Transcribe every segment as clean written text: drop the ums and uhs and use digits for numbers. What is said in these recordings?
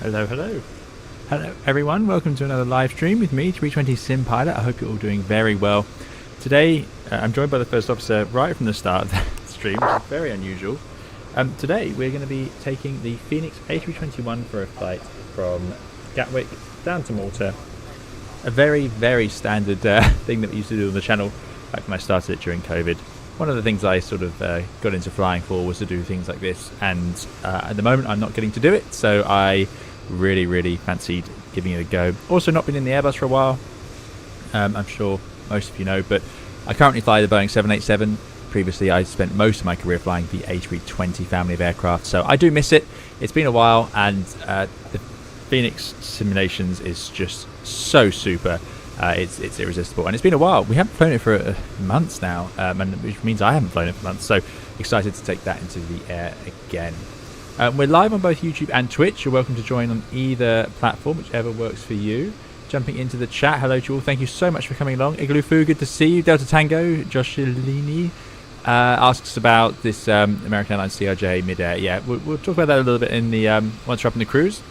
Hello, hello. Hello, everyone. Welcome to another live stream with me, 320 Sim Pilot. I hope you're all doing very well. Today, I'm joined by the first officer right from the start of the stream, which is very unusual. Today, we're going to be taking the Fenix A321 for a flight from Gatwick down to Malta. A very, very standard thing that we used to do on the channel back when I started it during COVID. One of the things I sort of got into flying for was to do things like this, and at the moment I'm not getting to do it, so I really fancied giving it a go. Also not been in the Airbus for a while, I'm sure most of you know, but I currently fly the Boeing 787. Previously I spent most of my career flying the A320 family of aircraft, so I do miss it. It's been a while, and the Fenix simulations is just so super. It's irresistible, and it's been a while. We haven't flown it for months now, and which means I haven't flown it for months, so excited to take that into the air again. We're live on both YouTube and Twitch. You're welcome to join on either platform, whichever works for you. Jumping into the chat, hello to you all. Thank you so much for coming along. Iglufu, good to see you. Delta Tango, Joshilini asks about this American Airlines CRJ mid-air. Yeah, we'll talk about that a little bit in the once we're up in the cruise.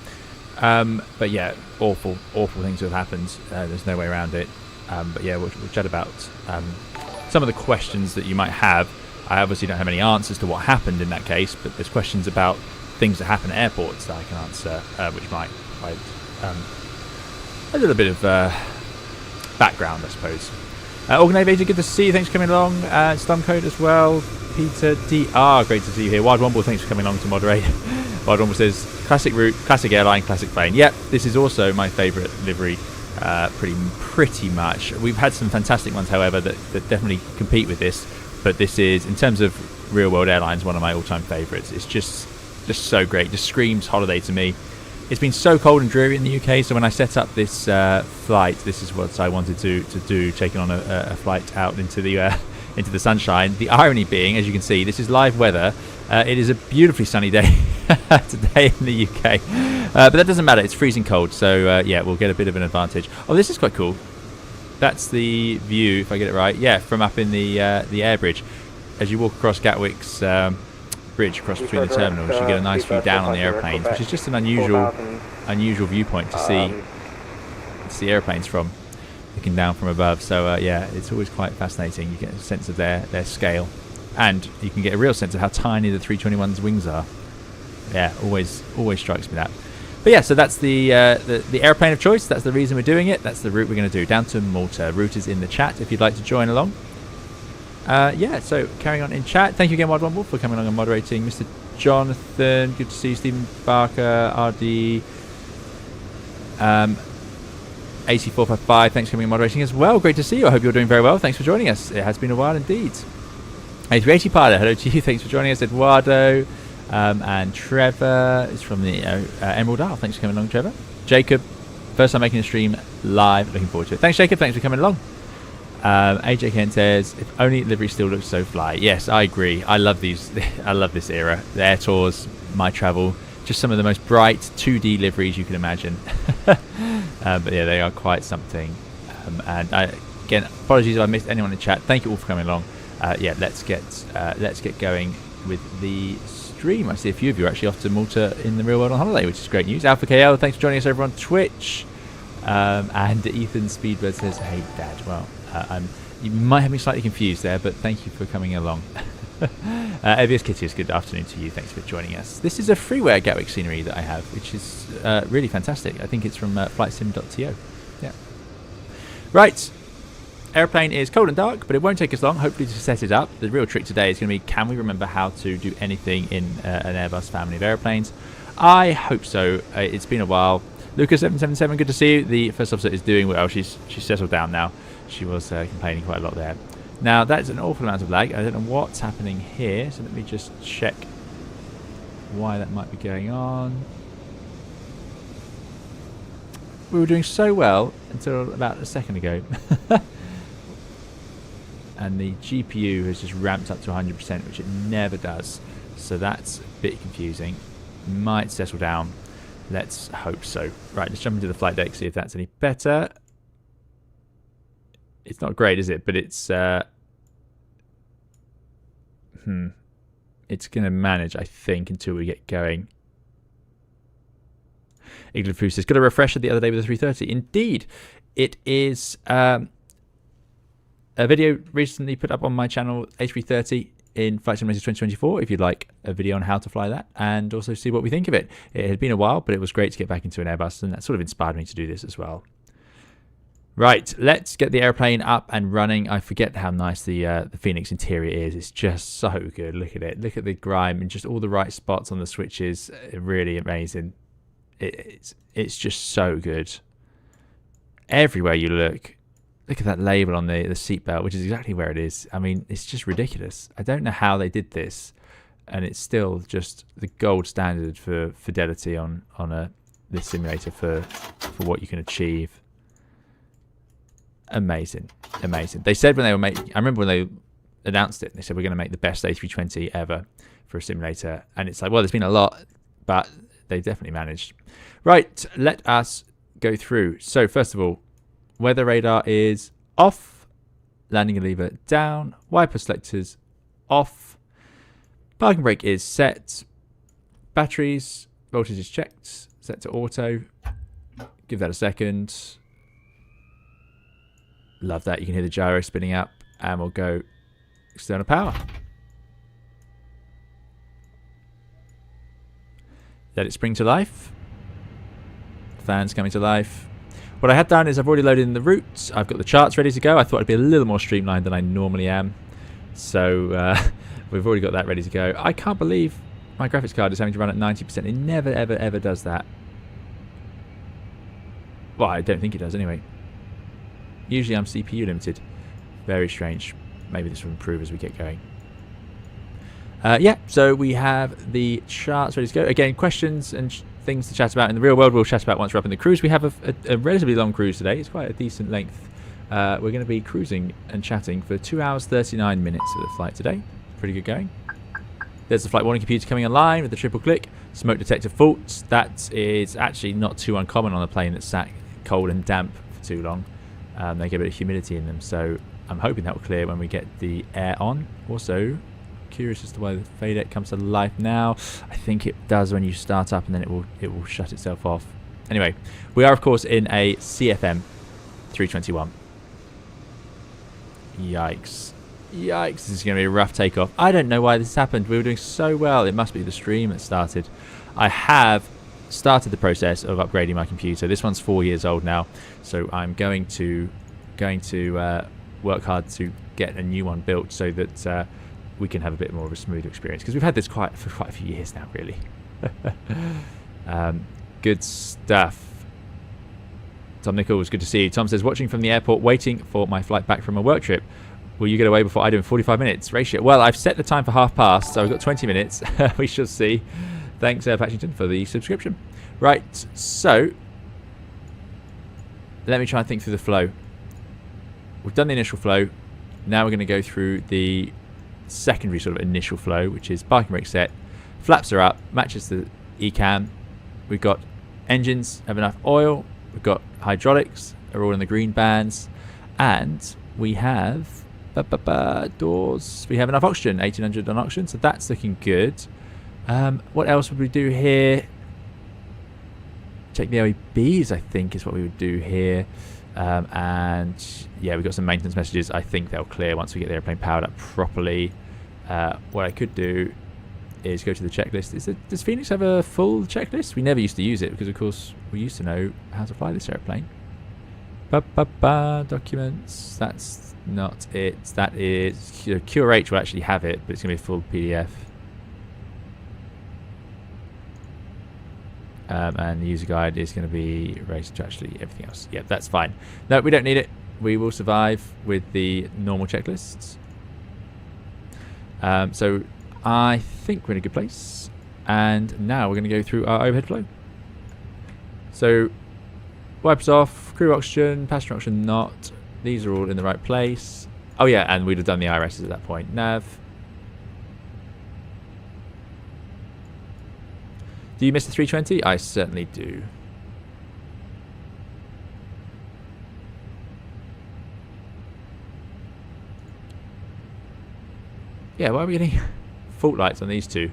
But yeah, awful things have happened. There's no way around it. But yeah, we'll chat about some of the questions that you might have. I obviously don't have any answers to what happened in that case, but there's questions about things that happen at airports that I can answer, which might provide a little bit of background, I suppose. Organivator, good to see you. Thanks for coming along. Stumcode as well. Peter DR, great to see you here. Wild Womble, thanks for coming along to moderate. Wild Womble says, classic route, classic airline, classic plane. Yep, this is also my favourite livery, pretty much. We've had some fantastic ones, however, that definitely compete with this. But this is, in terms of real-world airlines, one of my all-time favourites. It's just so great. Just screams holiday to me. It's been so cold and dreary in the UK, so when I set up this flight, this is what I wanted to do, taking on a flight out into the sunshine. The irony being, as you can see, this is live weather. It is a beautifully sunny day today in the UK, but that doesn't matter. It's freezing cold, so yeah, we'll get a bit of an advantage. Oh, this is quite cool. That's the view, if I get it right. Yeah, from up in the air bridge. As you walk across Gatwick's bridge across between the terminals, you get a nice view down on the airplanes, which is just an unusual viewpoint to see airplanes from, looking down from above. So yeah, it's always quite fascinating. You get a sense of their scale, and you can get a real sense of how tiny the 321's wings are. Yeah, always strikes me that. But yeah, so that's the airplane of choice. That's the reason we're doing it. That's the route we're going to do, down to Malta. Route is in the chat if you'd like to join along. Yeah, so carrying on in chat. Thank you again, Wild Womble, for coming along and moderating. Mr. Jonathan, good to see you. Stephen Barker, RD, AC455, thanks for coming and moderating as well. Great to see you. I hope you're doing very well. Thanks for joining us. It has been a while indeed. A380 Pilot, hello to you. Thanks for joining us. Eduardo. And Trevor is from the Emerald Isle. Thanks for coming along, Trevor. Jacob, first time making a stream live. Looking forward to it. Thanks, Jacob. Thanks for coming along. AJ Kent says, if only livery still looks so fly. Yes, I agree. I love these. I love this era. The air tours, my travel, just some of the most bright 2D liveries you can imagine. But yeah, they are quite something. And again, apologies if I missed anyone in chat. Thank you all for coming along. Yeah, let's get going with the stream. I see a few of you are actually off to Malta in the real world on holiday, which is great news. Alpha KL, thanks for joining us over on Twitch. And Ethan Speedbird says, hey Dad. Well, you might have me slightly confused there, but thank you for coming along. Avius Kittius, good afternoon to you. Thanks for joining us. This is a freeware Gatwick scenery that I have, which is really fantastic. I think it's from flightsim.to. Yeah. Right. Airplane is cold and dark, but it won't take us long, hopefully, to set it up. The real trick today is going to be, can we remember how to do anything in an Airbus family of airplanes? I hope so. It's been a while. Lucas777, good to see you. The first officer is doing well. She's settled down now. She was complaining quite a lot there. Now, that's an awful amount of lag. I don't know what's happening here, so let me just check why that might be going on. We were doing so well until about a second ago. And the GPU has just ramped up to 100%, which it never does. So that's a bit confusing. Might settle down. Let's hope so. Right, let's jump into the flight deck, see if that's any better. It's not great, is it? But it's it's going to manage, I think, until we get going. Igloo says, got a refresher the other day with the 330. Indeed, it is a video recently put up on my channel, A330 in Flight Simulator 2024, if you'd like a video on how to fly that and also see what we think of it. It had been a while, but it was great to get back into an Airbus, and that sort of inspired me to do this as well. Right, let's get the airplane up and running. I forget how nice the Fenix interior is. It's just so good. Look at it. Look at the grime and just all the right spots on the switches. Really amazing. It's just so good. Everywhere you look. Look at that label on the seatbelt, which is exactly where it is. I mean, it's just ridiculous. I don't know how they did this, and it's still just the gold standard for fidelity on this simulator for what you can achieve. Amazing, amazing. They said when they were making, I remember when they announced it, they said we're going to make the best A320 ever for a simulator, and it's like, well, there's been a lot, but they definitely managed. Right, let us go through. So first of all, weather radar is off, landing lever down, wiper selectors off, parking brake is set, batteries, voltage is checked, set to auto. Give that a second. Love that. You can hear the gyro spinning up, and we'll go external power. Let it spring to life. Fans coming to life. What I had done is I've already loaded in the routes. I've got the charts ready to go. I thought I'd be a little more streamlined than I normally am. So we've already got that ready to go. I can't believe my graphics card is having to run at 90%. It never, ever, ever does that. Well, I don't think it does anyway. Usually I'm CPU limited. Very strange. Maybe this will improve as we get going. Yeah, so we have the charts ready to go. Again, questions and things to chat about in the real world we'll chat about once we're up in the cruise. We have a relatively long cruise today. It's quite a decent length. We're going to be cruising and chatting for 2 hours 39 minutes of the flight today. Pretty good going. There's the flight warning computer coming online with the triple click. Smoke detector faults. That is actually not too uncommon on a plane that's sat cold and damp for too long. They get a bit of humidity in them, so I'm hoping that will clear when we get the air on. Also, curious as to why the fadeec comes to life now. I think it does when you start up, and then it will shut itself off. Anyway, we are of course in a CFM 321. Yikes. Yikes, this is going to be a rough takeoff. I don't know why this happened. We were doing so well. It must be the stream that started. I have started the process of upgrading my computer. This one's 4 years old now, so I'm going to work hard to get a new one built so that we can have a bit more of a smooth experience, because we've had this for quite a few years now, really. Good stuff. Tom Nichols, good to see you. Tom says, watching from the airport, waiting for my flight back from a work trip. Will you get away before I do in 45 minutes? Ratio. Well, I've set the time for past, so I've got 20 minutes. We shall see. Thanks, Patchington, for the subscription. Right, so let me try and think through the flow. We've done the initial flow. Now we're going to go through the secondary sort of initial flow, which is parking brake set. Flaps are up, matches the ECAM. We've got engines, have enough oil. We've got hydraulics, are all in the green bands. And we have doors. We have enough oxygen, 1800 on oxygen, so that's looking good. What else would we do here? Check the OEBs, I think, is what we would do here. And yeah, we've got some maintenance messages. I think they'll clear once we get the airplane powered up properly. What I could do is go to the checklist. Does Fenix have a full checklist? We never used to use it because, of course, we used to know how to fly this airplane. Documents. That's not it. That is QRH will actually have it, but it's going to be a full PDF. And the user guide is going to be raised to actually everything else. Yeah, that's fine. No, we don't need it. We will survive with the normal checklists. So I think we're in a good place. And now we're going to go through our overhead flow. So wipers off, crew oxygen, passenger oxygen not. These are all in the right place. Oh yeah, and we'd have done the IRSs at that point. Nav. Do you miss the 320? I certainly do. Yeah, why are we getting fault lights on these two?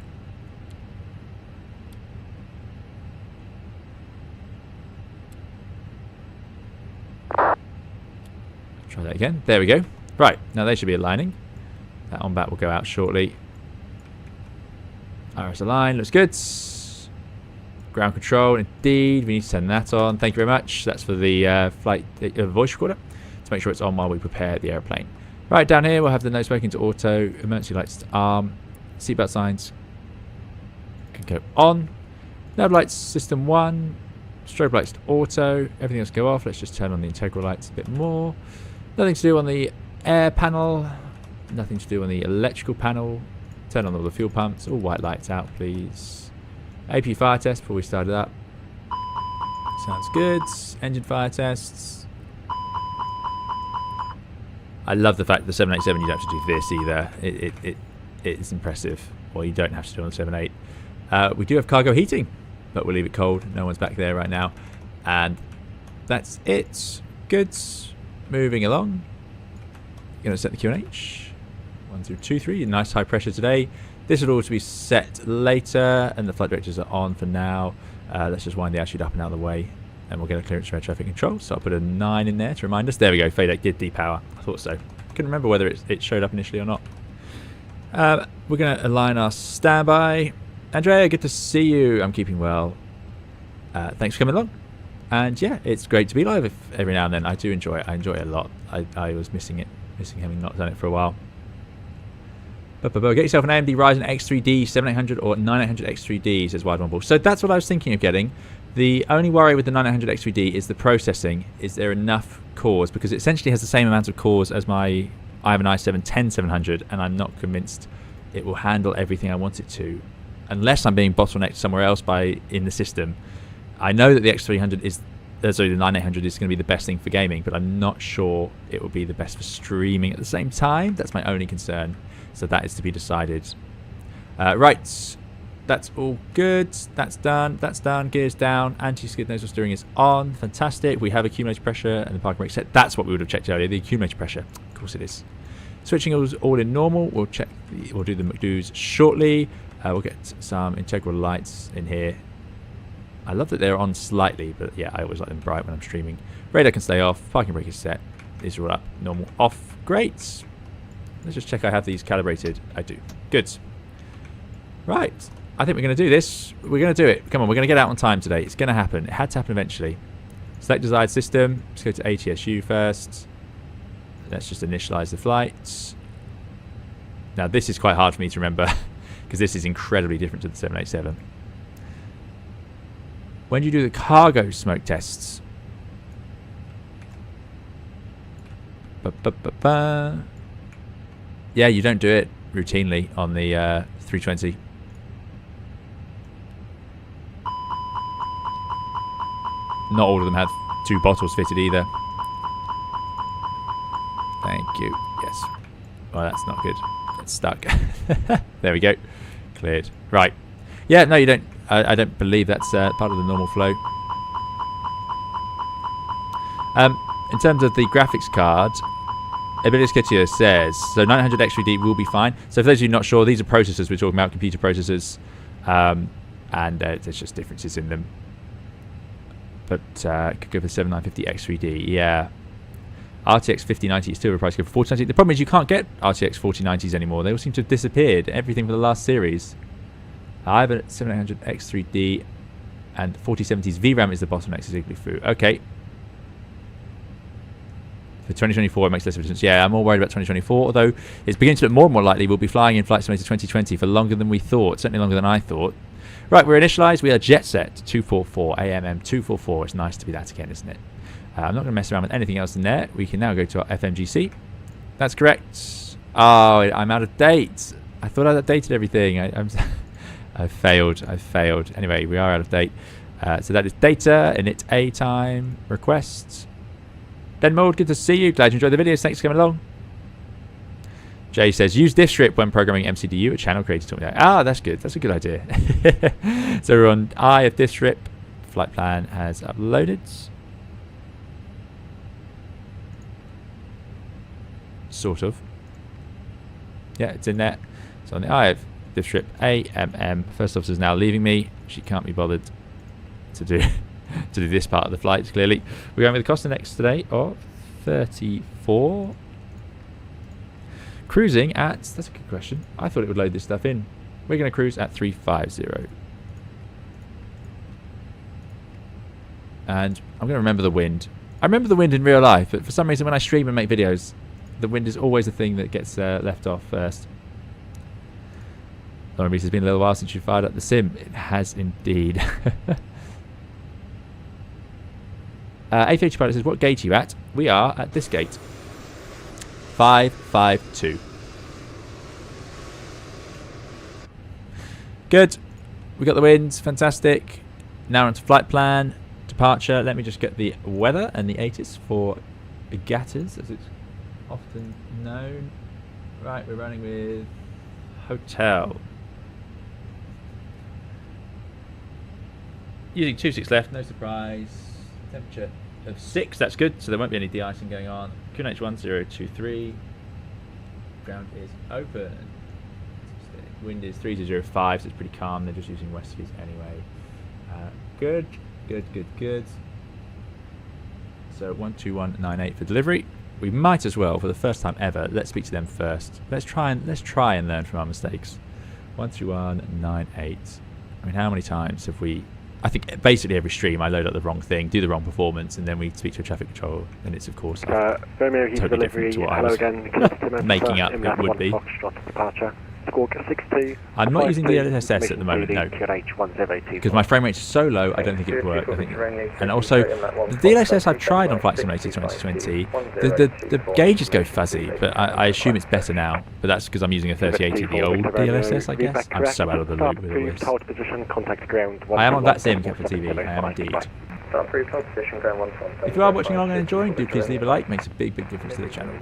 Try that again. There we go. Right, now they should be aligning. That on back will go out shortly. Iris align, looks good. Ground control, indeed. We need to turn that on. Thank you very much. That's for the flight voice recorder to make sure it's on while we prepare the airplane. Right, down here we'll have the no smoking to auto, emergency lights to arm, seatbelt signs can go on. Nav lights system 1, strobe lights to auto, everything else go off. Let's just turn on the integral lights a bit more. Nothing to do on the air panel, nothing to do on the electrical panel. Turn on all the fuel pumps, all white lights out please. AP fire test before we start it up. Sounds good. Engine fire tests. I love the fact that the 787 you don't have to do this either. It's impressive. Well, you don't have to do it on the 78. We do have cargo heating, but we'll leave it cold. No one's back there right now. And that's it. Good. Moving along. Going to set the QNH. 1 through 2, 3. Nice high pressure today. This will all to be set later, and the flight directors are on for now. Let's just wind the attitude up and out of the way, and we'll get a clearance for air traffic control. So I'll put a 9 in there to remind us. There we go. FADEC did depower. I thought so. Couldn't remember whether it showed up initially or not. We're going to align our standby. Andrea, good to see you. I'm keeping well. Thanks for coming along. And yeah, it's great to be live every now and then. I do enjoy it. I enjoy it a lot. I was missing it, having not done it for a while. Get yourself an AMD Ryzen X3D 7800 or 9800 X3D, says Wide One Ball. So that's what I was thinking of getting. The only worry with the 9800 X3D is the processing. Is there enough cores? Because it essentially has the same amount of cores as my I have an i7 10700, and I'm not convinced it will handle everything I want it to, unless I'm being bottlenecked somewhere else in the system. I know that the X300 is, the 9800 is going to be the best thing for gaming, but I'm not sure it will be the best for streaming at the same time. That's my only concern. So that is to be decided. Right, that's all good. That's done. That's done. Gears down. Anti-skid nozzle steering is on. Fantastic. We have accumulator pressure and the parking brake set. That's what we would have checked earlier. The accumulator pressure. Of course it is. Switching is all in normal. We'll check. We'll do the McDo's shortly. We'll get some integral lights in here. I love that they're on slightly, but yeah, I always like them bright when I'm streaming. Radar can stay off. Parking brake is set. These are all up. Normal off. Great. Let's just check I have these calibrated. I do. Good. Right. I think we're going to do this. We're going to do it. Come on, we're going to get out on time today. It's going to happen. It had to happen eventually. Select desired system. Let's go to ATSU first. Let's just initialize the flight. Now, this is quite hard for me to remember because this is incredibly different to the 787. When do you do the cargo smoke tests? Yeah, you don't do it routinely on the 320. Not all of them have 2 bottles fitted either. Thank you. Yes. Well, that's not good. It's stuck. There we go. Cleared. Right. Yeah, no, you don't. I don't believe that's part of the normal flow. In terms of the graphics card, Abilis Ketier says, so 900 X3D will be fine. So for those of you not sure, these are processors. We're talking about computer processors. And there's just differences in them. But could go for 7950 X3D. Yeah. RTX 5090 is still a price go for 4090. The problem is you can't get RTX 4090s anymore. They all seem to have disappeared. Everything for the last series. I have a 7800 X3D and 4070s VRAM is the bottleneck, says Igloo. Okay. For 2024, it makes less of a difference. Yeah, I'm more worried about 2024, although it's beginning to look more and more likely we'll be flying in Flight Simulator 2020 for longer than we thought, certainly longer than I thought. Right, we're initialized. We are jet set 244, AMM 244. It's nice to be that again, isn't it? I'm not going to mess around with anything else in there. We can now go to our FMGC. That's correct. Oh, I'm out of date. I thought I'd updated everything. I've failed. Anyway, we are out of date. So that is data, init A time, requests. Denmold, good to see you. Glad you enjoyed the videos. Thanks for coming along. Jay says, use diff strip when programming MCDU. A channel creator taught me that. Ah, that's good. That's a good idea. So we're on I of diff strip. Flight plan has uploaded. Sort of. Yeah, it's in there. So on the I of diff strip AMM. First officer is now leaving me. She can't be bothered to do this part of the flight, clearly. We're going with the Costa next today of 34. Cruising at, that's a good question. I thought it would load this stuff in. We're going to cruise at 350. And I'm going to remember the wind. I remember the wind in real life, but for some reason when I stream and make videos, the wind is always the thing that gets left off first. Lauren Reese, it's been a little while since you fired up the sim. It has indeed. A320 pilot says, what gate are you at? We are at this gate. 552. Good. We got the winds. Fantastic. Now onto flight plan. Departure. Let me just get the weather and the ATIS for Gattas, as it's often known. Right, we're running with hotel. Using 26 left, no surprise. Temperature of 6, that's good, so there won't be any de-icing going on. QNH 1023. Ground is open. Wind is 3005, so it's pretty calm. They're just using west seas anyway. Good. So 12198 for delivery. We might as well, for the first time ever, let's speak to them first. Let's try and learn from our mistakes. 13198. I mean, how many times have we? I think basically every stream I load up the wrong thing, do the wrong performance, and then we speak to a traffic control, and it's of course totally different to what I was making up it would be. I'm not using the DLSS at the moment, no, because my frame rate is so low I don't think it would work. And also, the DLSS I've tried on Flight Simulator 2020, the gauges go fuzzy, but I assume it's better now. But that's because I'm using a 3080, the old DLSS, I guess. I'm so out of the loop with all this. I am on that sim for TV, I am indeed. If you are watching along and enjoying, do please leave a like, makes a big difference to the channel.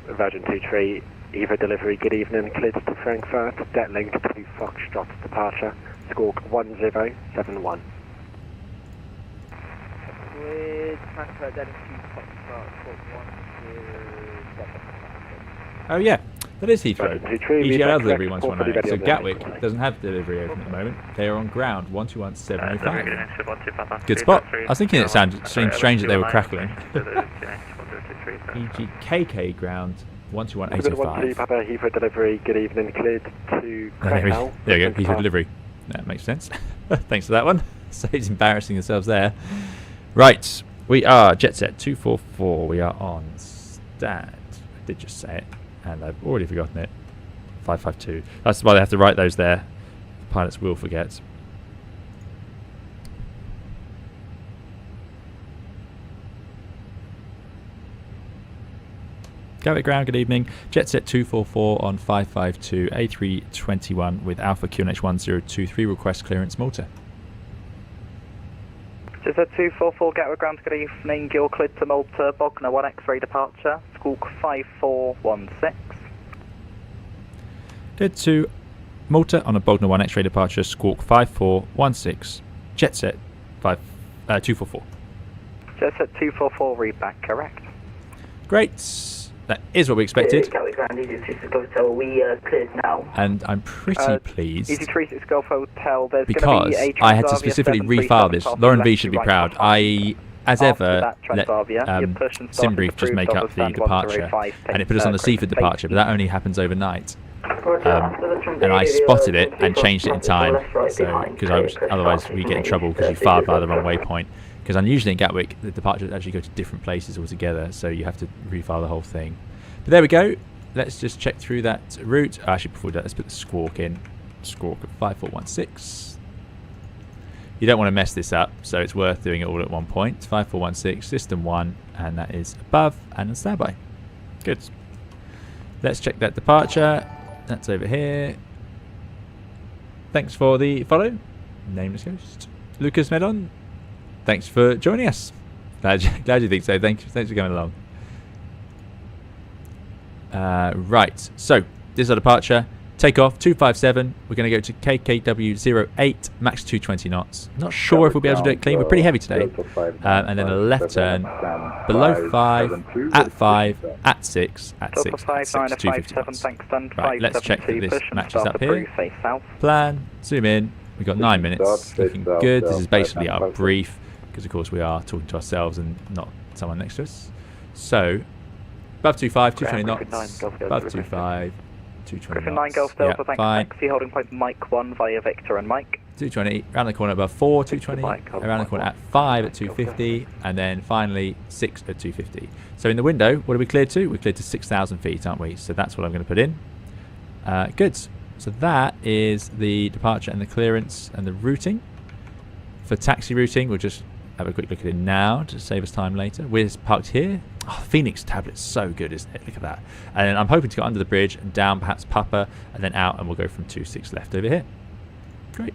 Virgin 23, Eva delivery, good evening, cleared to Frankfurt, debt link to Foxtrot departure, squawk 1071. With Frankfurt, then to Foxtrot, squawk 107. Oh yeah, that is Heathrow. EGKK-LMML delivery 119. So Gatwick doesn't have delivery open at the moment. They are on ground 121705. Good spot. I was thinking it seemed strange that they were crackling. EGKK ground 121805. Papa, Heathrow delivery, good evening, cleared to Krakow. There you go, Heathrow delivery. That makes sense. Thanks for that one. Saves embarrassing themselves there. Right, we are jet set 244. We are on stand. I did just say it, and I've already forgotten it. 552. That's why they have to write those there. Pilots will forget. Gatwick ground, good evening. Jet set 244 on 552 A321 with Alpha QNH 1023. Request clearance Malta. Jet set 244 Gatwick ground, good evening. You're cleared to Malta, Bogner 1 X-ray departure, squawk 5416. Cleared to Malta on a Bogner 1 X-ray departure, squawk 5416. Jet set 244. Jet set 244, read back, correct. Great. That is what we expected. Gatwick ground, Hotel, we cleared now. And I'm pretty pleased. Easy 36 Golf Hotel, there's because I had to specifically refile this. Lauren V should be proud. I, as ever, let SimBrief just make up the departure, and it put us on the Seaford departure, but that only happens overnight. And I spotted it and changed it in time, so because otherwise we get in trouble because you fired by the wrong waypoint. Because unusually in Gatwick, the departures actually go to different places altogether, so you have to refile the whole thing. But there we go. Let's just check through that route. Actually, before that, let's put the squawk in. Squawk at 5416. You don't want to mess this up, so it's worth doing it all at one point. 5416, system 1, and that is above and on standby. Good. Let's check that departure. That's over here. Thanks for the follow. Nameless Ghost. Lucas Medon. Thanks for joining us. Glad you think so. Thanks for coming along. Right, so this is our departure. Takeoff 257. We're going to go to KKW08, max 220 knots. Not sure if we'll be able to do it clean. We're pretty heavy today. And then a left turn below 5, at 5, at 6, at 6, at 6, 250 knots. Right, let's check that this matches up here. Plan, zoom in. We've got 9 minutes. Looking good. This is basically our brief, because of course we are talking to ourselves and not someone next to us. So, above 25, 220 knots. Above 25. 220 Griffin 9 Golf Delta, thanks, taxi, holding point Mike 1 via Victor and Mike. 220, around the corner above 4, 220, around the corner at 5 at 250, and then finally 6 at 250. So in the window, what are we cleared to? We're cleared to 6,000 feet, aren't we? So that's what I'm going to put in. Good. So that is the departure and the clearance and the routing. For taxi routing, we'll just have a quick look at it now to save us time later. We're parked here. Oh, Fenix tablet's so good, isn't it? Look at that. And I'm hoping to go under the bridge and down perhaps Papa and then out, and we'll go from 26 left over here. Great.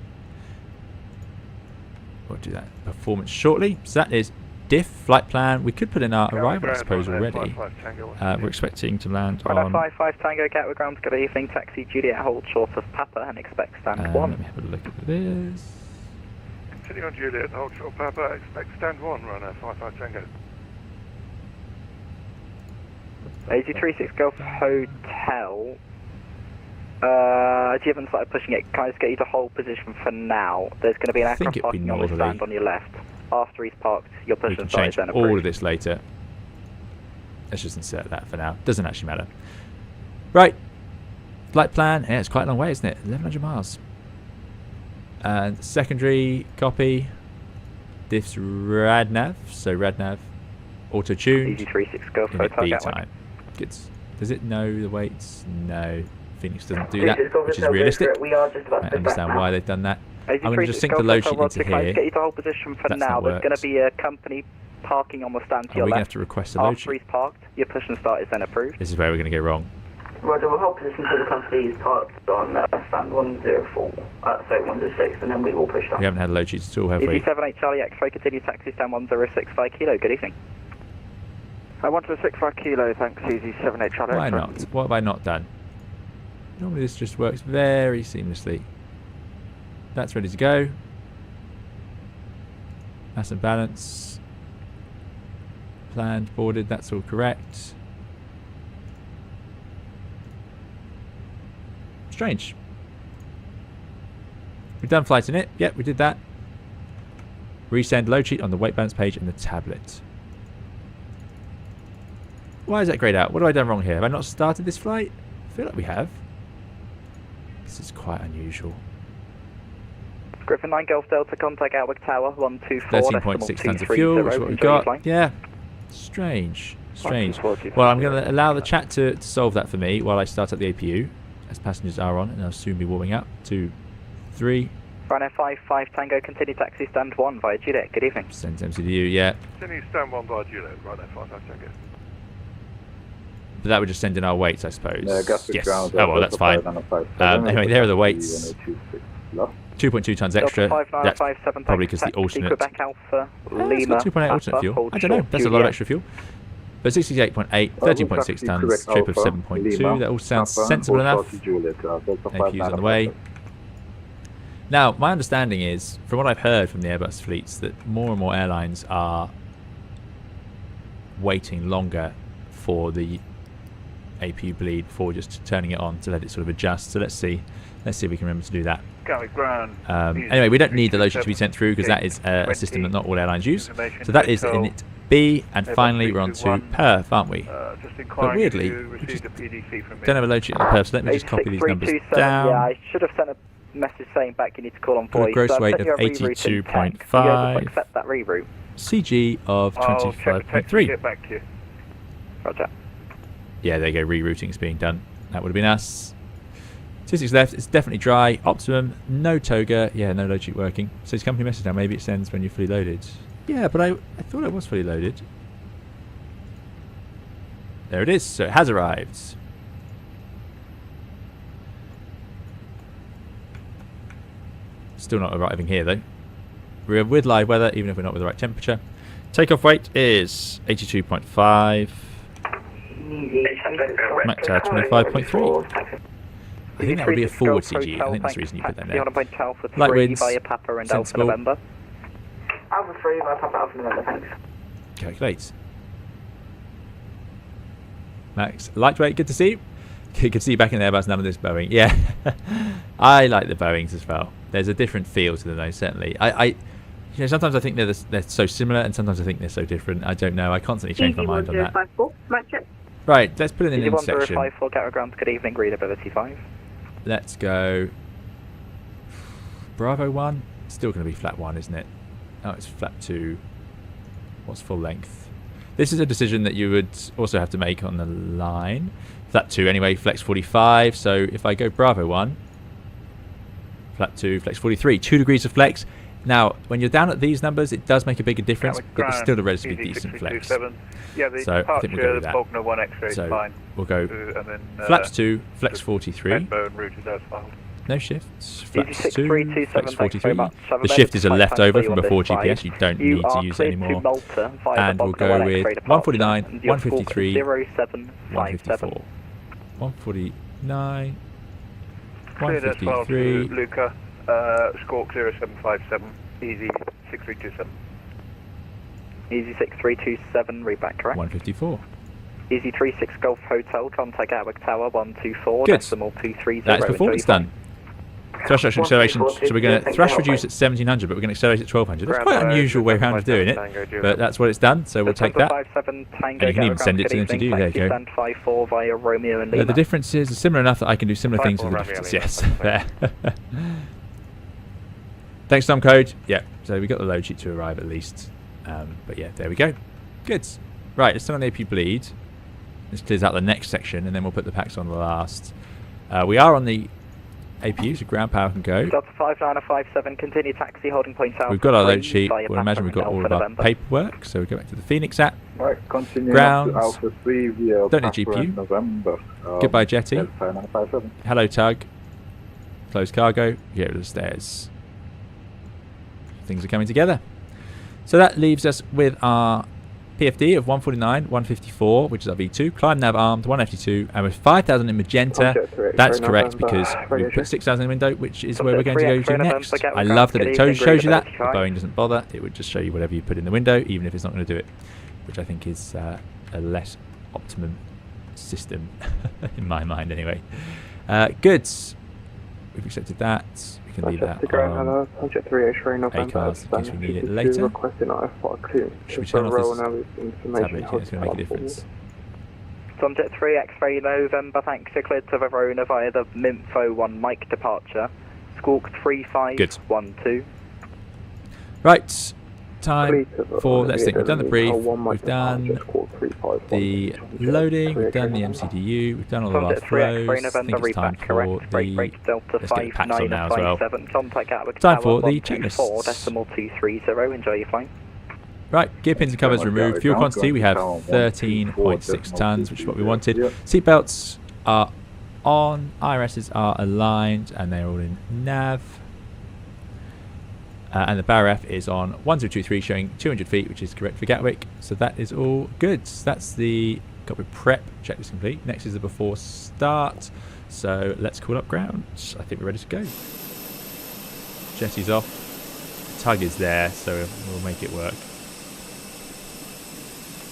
We'll do that performance shortly. So that is diff flight plan. We could put in our arrival, I suppose, already. We're expecting to land on 55 Tango Gatwick ground. Good evening, taxi Juliet, hold short of Papa and expect stand 1. Let me have a look at this. Continue on Juliet, hold short Papa, expect stand 1, runner 55 Tango. AG36 Golf Hotel. If you haven't started pushing it, can I just get you to hold position for now? There's going to be an aircraft parking on the stand on your left. After he's parked, your push and start is then approved. All of this later. Let's just insert that for now. Doesn't actually matter. Right. Flight plan. Yeah, it's quite a long way, isn't it? 1,100 miles. And secondary copy. Diff's Radnav. So Radnav auto-tuned. AG36 Golf Hotel B Gatwick. time. Good. Does it know the weights? No. Fenix doesn't do that, which is realistic. I understand why they've done that. I'm going to just sync the load sheet into here. Get you to hold position for now. There's going to be a company parking on the stand to your left. We're going to have to request a load sheet. After he's parked, your push and start is then approved. This is where we're going to go wrong. Roger, we'll hold position until the company is parked on stand 104, sorry, 106, and then we will push down. We haven't had a load sheet at all, have we? EG78 Charlie X-ray, continue taxi stand 1065 kilo. Good evening. I want to 65 kilo, thanks, EG78 Charlie. Why not? What have I not done? Normally this just works very seamlessly. That's ready to go. Mass and balance. Planned, boarded, that's all correct. Strange. We've done flight in it. Yep, we did that. Resend load sheet on the weight balance page in the tablet. Why is that grayed out? What have I done wrong here? Have I not started this flight? I feel like we have. This is quite unusual. Griffin 9 Golf Delta, contact Gatwick Tower 124. 13.6 tons of fuel, which is what we've got. Yeah. Strange. Strange. Well, I'm going to allow the chat to solve that for me while I start up the APU, as passengers are on, and I'll soon be warming up. 2, 3. Ryanair 55 Tango, continue taxi stand 1 via Juliet. Good evening. Send MCDU, yeah. Continue stand 1 via Juliet, Ryanair 55 Tango. But that would just send in our weights, I suppose. Yes. Oh, Ground, well, that's fine. Anyway, there are the weights. 2.2 tons extra. That's probably because the alternate. It's got 2.8 alternate fuel. I don't know. That's a lot of extra fuel. But 68.8, 13.6 tons, trip of 7.2. That all sounds sensible enough. APU's on the way. Now, my understanding is, from what I've heard from the Airbus fleets, that more and more airlines are waiting longer for the APU bleed before just turning it on to let it sort of adjust. So let's see if we can remember to do that. Anyway, we don't need the load sheet to be sent through because that is a system that not all airlines use. So that is in it B, and finally we're on to Perth, aren't we? But weirdly, we just don't have a load sheet on Perth, so let me just copy these numbers down. Yeah, I should have sent a message saying back you need to call on voice. Gross weight of 82.5. Accept that reroute. CG of 25.3. Roger. Yeah, there you go. Rerouting is being done. That would have been us. 26 left. It's definitely dry. Optimum. No toga. Yeah, no load sheet working. So it's company message now. Maybe it sends when you're fully loaded. Yeah, but I thought it was fully loaded. There it is. So it has arrived. Still not arriving here though. We're with live weather, even if we're not with the right temperature. Takeoff weight is 82.5. Mach 25.3. I think that would be a forward CG. I think that's the reason you put that there. Light winds, sensible. Alpha 3 via Papa Alpha November, thanks. Calculates. Max, lightweight, good to see you. Good to see you back in the Airbus, none of this Boeing. Yeah, I like the Boeings as well. There's a different feel to them, though, certainly. You know, sometimes I think they're so similar, and sometimes I think they're so different. I don't know. I constantly change my mind on that. Right, let's put it in an section. 1054, get ground. Good evening, readability 5. Let's go. Bravo 1. Still going to be flat 1, isn't it? Oh, it's flat 2. What's full length? This is a decision that you would also have to make on the line. Flat 2 anyway, flex 45. So if I go Bravo 1, flat 2, flex 43. 2 degrees of flex. Now, when you're down at these numbers, it does make a bigger difference, but it's still a relatively decent flex. Yeah, the so I think we'll go with that. Bogner 1 X-ray is fine. We'll go and then, flaps 2, flex 43. Route is as filed. No shifts. Flaps 2, flex 43. The shift is a leftover from before GPS. You don't need to use it anymore. And we'll go with 149, 153, 154. 149, 153. Luca, Squawk 0757, easy 6327. Easy 6327, read back correct. 154. Easy 36 Golf Hotel, contact Gatwick Tower 124, Good. decimal 230. That is performance done. Thrust reduction acceleration, so we're going to thrust reduce at 1700, but we're going to accelerate at 1200. That's quite an unusual way around of doing it, but that's what it's done, so we'll take that. And you can even send it to MCDU, there you go. The difference is similar enough that I can do similar things with the differences, yes. There. Thanks, Tom Code. Yeah, so we got the load sheet to arrive at least. But yeah, there we go. Good. Right, let's turn on the AP bleed. This clears out the next section, and then we'll put the packs on the last. We are on the APU, so ground power can go. Delta 5957, continue taxi, holding point out. We've got our load sheet. We'll imagine we've got all of our paperwork, so we'll go back to the Phoenix app. Right, continue grounds. Alpha 3 via Don't need GPU. November. Goodbye, Jetty. Hello, Tug. Close cargo. Get rid of the stairs. Things are coming together. So that leaves us with our PFD of 149, 154, which is our V2, climb nav armed, 152, and with 5,000 in magenta. That's correct because we put 6,000 in the window, which is where we're going to go to next. I love that it shows you that. Boeing doesn't bother. It would just show you whatever you put in the window, even if it's not going to do it, which I think is a less optimum system in my mind anyway. Good. We've accepted that. We can leave that on ACARS in case we need it later. Should we turn off this tablet? It's going to make a difference. Subject 3 X-ray November, thanks, you're cleared to Verona via the Minfo 1 Mike departure. Squawk 3512. Right. Time for, let's think, we've done the brief, we've done the loading, we've done the MCDU, we've done all of our flows. I think it's time for the, let's get the packs on now as well. Time for the checklists. Enjoy your flight. Right, gear pins and covers removed. Fuel quantity, we have 13.6 tons, which is what we wanted. Seatbelts are on, IRSs are aligned, and they're all in nav. And the BARF is on 1023, showing 200 feet, which is correct for Gatwick. So that is all good. That's the cockpit prep checklist complete. Next is the before start. So let's call up ground. I think we're ready to go. Jetty's off. Tug is there, so we'll make it work.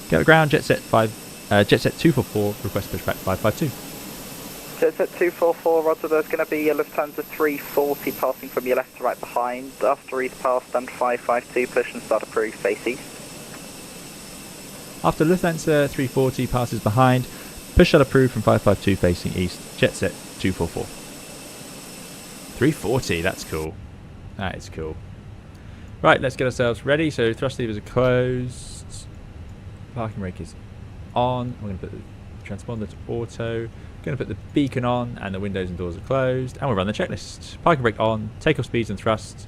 Get the ground. Jet set 244. Request pushback 552. Jetset 244, Roger, there's going to be a Lufthansa 340 passing from your left to right behind. After he's passed, and 552, push and start approved, face east. After Lufthansa 340 passes behind, push shut approved from 552 facing east, Jetset 244. 340, that's cool. That is cool. Right, let's get ourselves ready. So thrust levers are closed. Parking brake is on. We're going to put the transponder to auto. Going to put the beacon on, and the windows and doors are closed, and we'll run the checklist. Parking brake on, takeoff speeds and thrust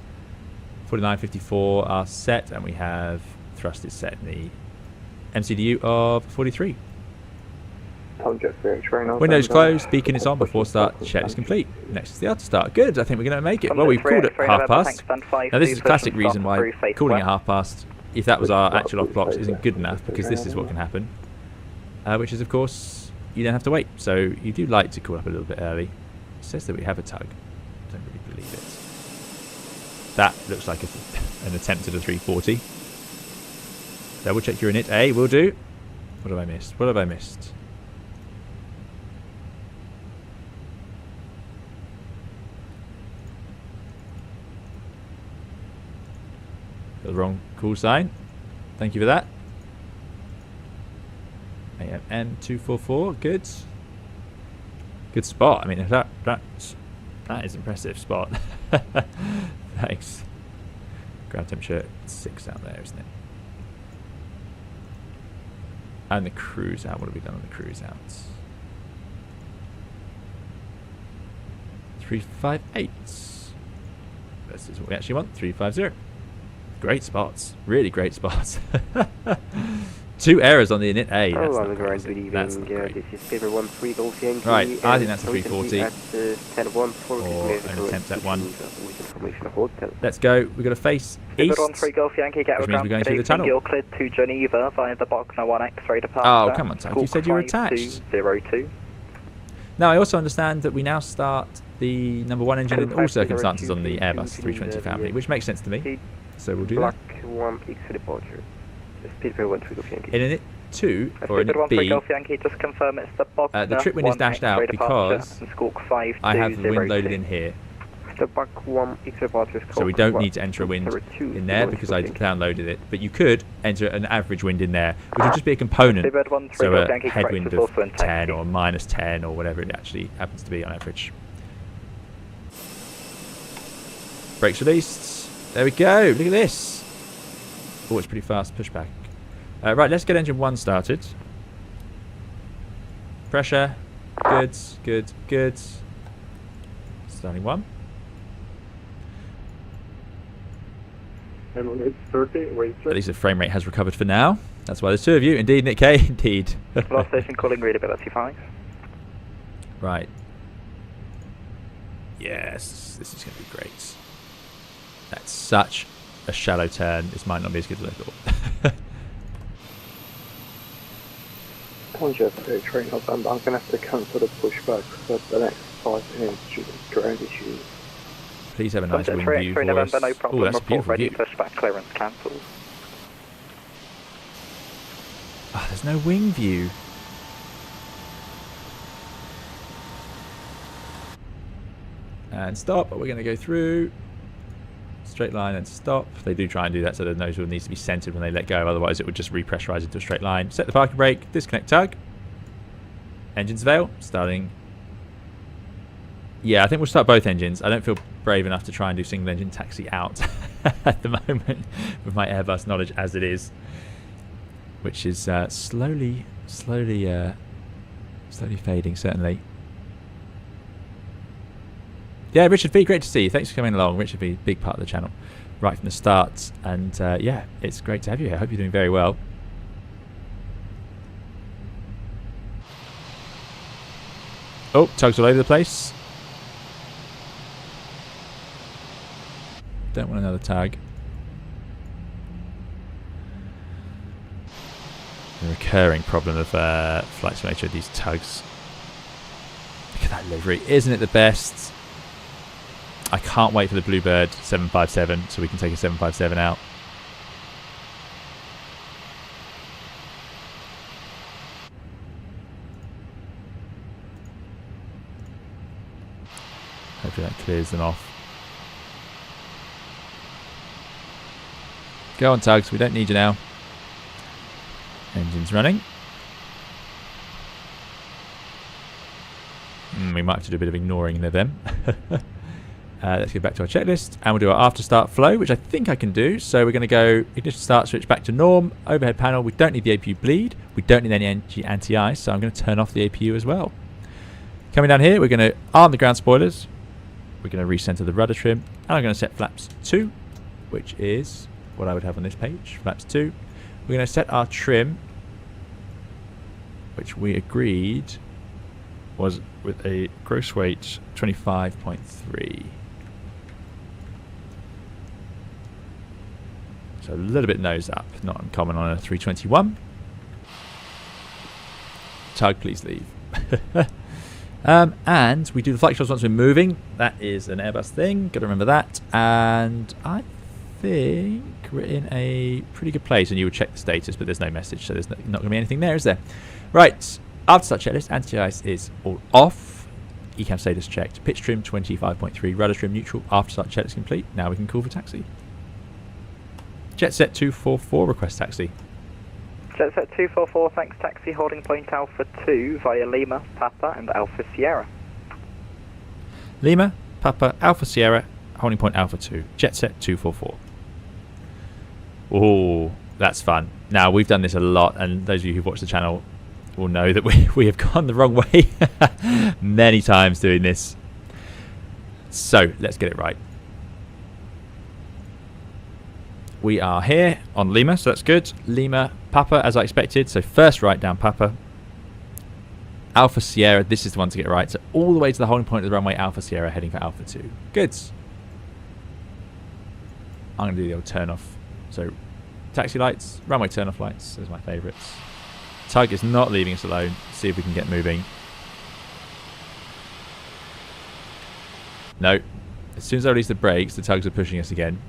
49, 54 are set, and we have thrust is set in the MCDU of 43. Windows closed, beacon is on before start, check is complete. Next is the after start. Good, I think we're going to make it. Well, we've called it half past. Now this is a classic reason why calling it half past, if that was our actual off blocks, isn't good enough, because this is what can happen. Which is, of course, you don't have to wait, so you do like to call up a little bit early. It says that we have a tug. I don't really believe it. That looks like an attempt at a 340. Double check you're in it. A, will do. What have I missed? What have I missed? Got the wrong call sign. Thank you for that. AMM 244. Good. Good spot. I mean, that is impressive spot. Thanks. Ground temperature 6 out there, isn't it? And the cruise out. What have we done on the cruise out? 358. This is what we actually want. 350. Great spots. Really great spots. 2 errors on the init A. That's not good evening. This is Paper 13 Golf Yankee. Right, I think that's a 340. At 10-1 or an attempt at 1. Let's go. We've got to face east. 13 Golf Yankee, get which means we're going through the tunnel. You're cleared to Geneva via the Boxer 1 X-ray departure. Oh, come on, Tug. You said you were attached. 02. Now, I also understand that we now start the number 1 engine in all circumstances on the Airbus 320 family, which makes sense to me. So we'll do that. Black 1X departure. Speed 13 Golf Yankee. In init 2 or in init B, Golf Yankee, just confirm it's the Boxer the trip wind is dashed out because I have the wind loaded in here. The back 1X departure. So we don't need to enter a wind in there because I downloaded it. But you could enter an average wind in there, which would just be a component. So a headwind of 10 or minus 10 or whatever it actually happens to be on average. Brakes released. There we go. Look at this. Oh, it's pretty fast. Pushback. Right, let's get engine 1 started. Pressure. Good, good, good. Starting 1. It's 30, wait, At least the frame rate has recovered for now. That's why there's 2 of you. Indeed, Nick K. Indeed. Last station calling readability 5. Right. Yes, this is going to be great. That's such a shallow turn. This might not be as good as I thought. Congested train up, I'm going to have to cancel the pushback for the next 5 minutes due to ground issues. Please have a nice wind view for us. No problem. Oh, that's a beautiful ready. view. Pushback clearance cancelled. Oh, there's no wing view. And stop. We're going to go through. Straight line and stop. They do try and do that so the nose wheel needs to be centered when they let go. Otherwise it would just repressurize into a straight line. Set the parking brake. Disconnect tug. Engines avail. Starting. Yeah, I think we'll start both engines. I don't feel brave enough to try and do single engine taxi out at the moment with my Airbus knowledge as it is, which is slowly fading, certainly. Yeah, Richard V, great to see you. Thanks for coming along. Richard V, big part of the channel right from the start. And yeah, it's great to have you here. I hope you're doing very well. Oh, tugs all over the place. Don't want another tug. A recurring problem of Flight Simulator, these tugs. Look at that livery. Isn't it the best? I can't wait for the Bluebird 757 so we can take a 757 out. Hopefully that clears them off. Go on, tugs. We don't need you now. Engine's running. We might have to do a bit of ignoring there then. Let's get back to our checklist and we'll do our after start flow, which I think I can do. So we're going to go ignition start switch back to norm, overhead panel. We don't need the APU bleed. We don't need any anti-ice, so I'm going to turn off the APU as well. Coming down here, we're going to arm the ground spoilers. We're going to recenter the rudder trim and I'm going to set flaps 2, which is what I would have on this page, flaps 2. We're going to set our trim, which we agreed was with a gross weight 25.3. So a little bit nose up, not uncommon on a 321. Tug, please leave. And we do the flight controls once we're moving. That is an Airbus thing. Got to remember that. And I think we're in a pretty good place. And you would check the status, but there's no message, so there's not going to be anything there, is there? Right. After start checklist, anti-ice is all off. ECAM status checked. Pitch trim 25.3. Rudder trim neutral. After start checklist complete. Now we can call for taxi. Jetset 244 request taxi. Jetset 244, thanks taxi, holding point Alpha 2 via Lima, Papa and Alpha Sierra. Lima, Papa, Alpha Sierra, holding point Alpha 2. Jetset 244. Oh, that's fun. Now, we've done this a lot, and those of you who've watched the channel will know that we have gone the wrong way many times doing this. So, let's get it right. We are here on Lima, so that's good. Lima, Papa, as I expected. So first right down Papa. Alpha Sierra, this is the one to get right. So all the way to the holding point of the runway, Alpha Sierra, heading for Alpha 2. Good. I'm going to do the old turn off. So taxi lights, runway turn off lights, those are my favourites. Tug is not leaving us alone. See if we can get moving. No. As soon as I release the brakes, the tugs are pushing us again.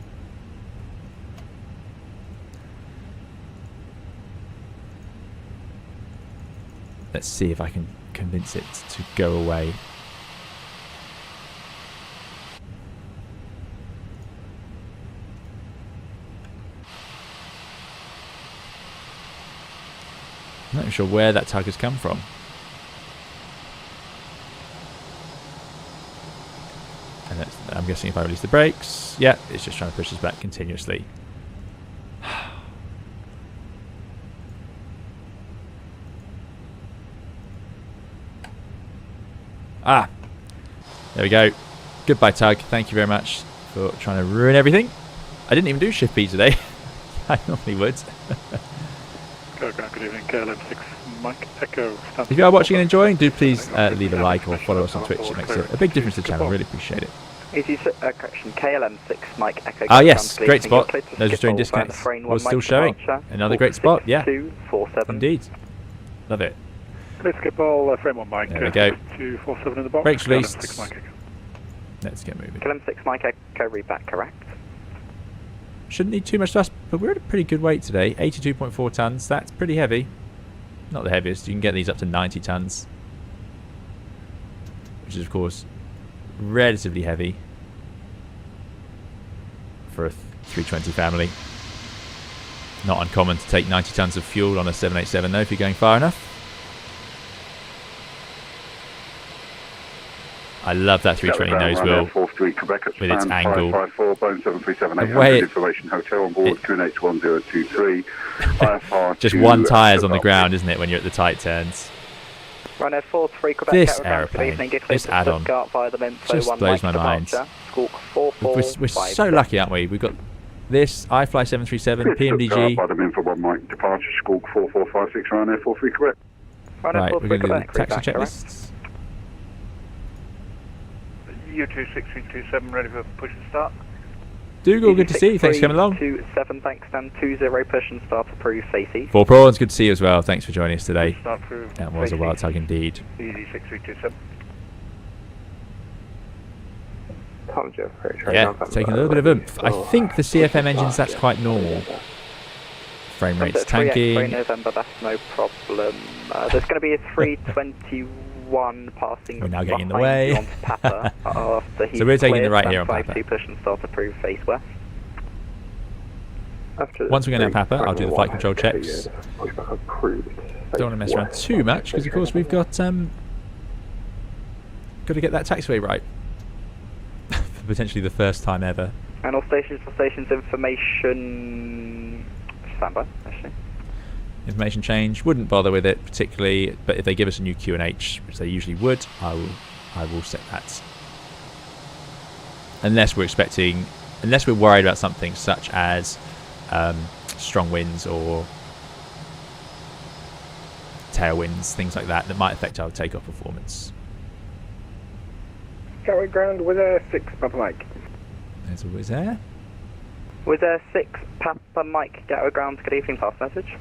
Let's see if I can convince it to go away. I'm not even sure where that tug has come from. And I'm guessing if I release the brakes, yeah, it's just trying to push us back continuously. Ah, there we go. Goodbye, Tug. Thank you very much for trying to ruin everything. I didn't even do shift B today. I normally would. Good evening, KLM6, Mike Echo. If you are watching and enjoying, do please leave a like or follow us on Twitch. It makes a big difference to the channel. Really appreciate it. Correction, KLM6, Mike Echo. Ah, yes, great spot. Those Australian discounts was still showing. Another great spot, yeah. Indeed. Love it. Let's get ball, frame 1 Mike. There we go. 247 in the box. Brakes released. KLM6, Mike Echo. Let's get moving. KLM6, Mike Echo, read back, correct? Shouldn't need too much thrust, but we're at a pretty good weight today. 82.4 tonnes. That's pretty heavy. Not the heaviest. You can get these up to 90 tonnes. Which is, of course, relatively heavy for a 320 family. Not uncommon to take 90 tonnes of fuel on a 787 though if you're going far enough. I love that 320 nose wheel with its angle. The way it just one tire's on the ground, isn't it, when you're at the tight turns? This aeroplane, this add-on, just blows my mind. We're so lucky, aren't we? We've got this, iFly 737, PMDG. Right, we're going to do the taxi checklists. U26327 ready for push and start. Dougal, good to see you. Thanks for coming along. 27, thanks, and 20 push and start approved, AC. 4 prawns, good to see you as well. Thanks for joining us today. Start through. That was a wild tug indeed. Easy 6327. Yeah, taking a little bit of oomph. I think the CFM engines, that's quite normal. Frame rate's tanking. November, that's no problem. There's going to be a 321 passing. We're now getting in the way. Papa So we're taking the right here on Papa. Push and start approved, face west. Once we're going to Papa, I'll do the flight control checks. Don't want to mess around too much because, of course, we've got to get that taxiway right. For potentially the first time ever. And all stations for stations information. Standby, actually. Information change, wouldn't bother with it particularly, but if they give us a new QNH, which they usually would, I will set that. Unless we're worried about something such as strong winds or tailwinds, things like that might affect our takeoff performance. Gatwick ground with a 6 Papa Mike. There's always there. With a 6 Papa Mike, Gatwick ground, good evening, pass message.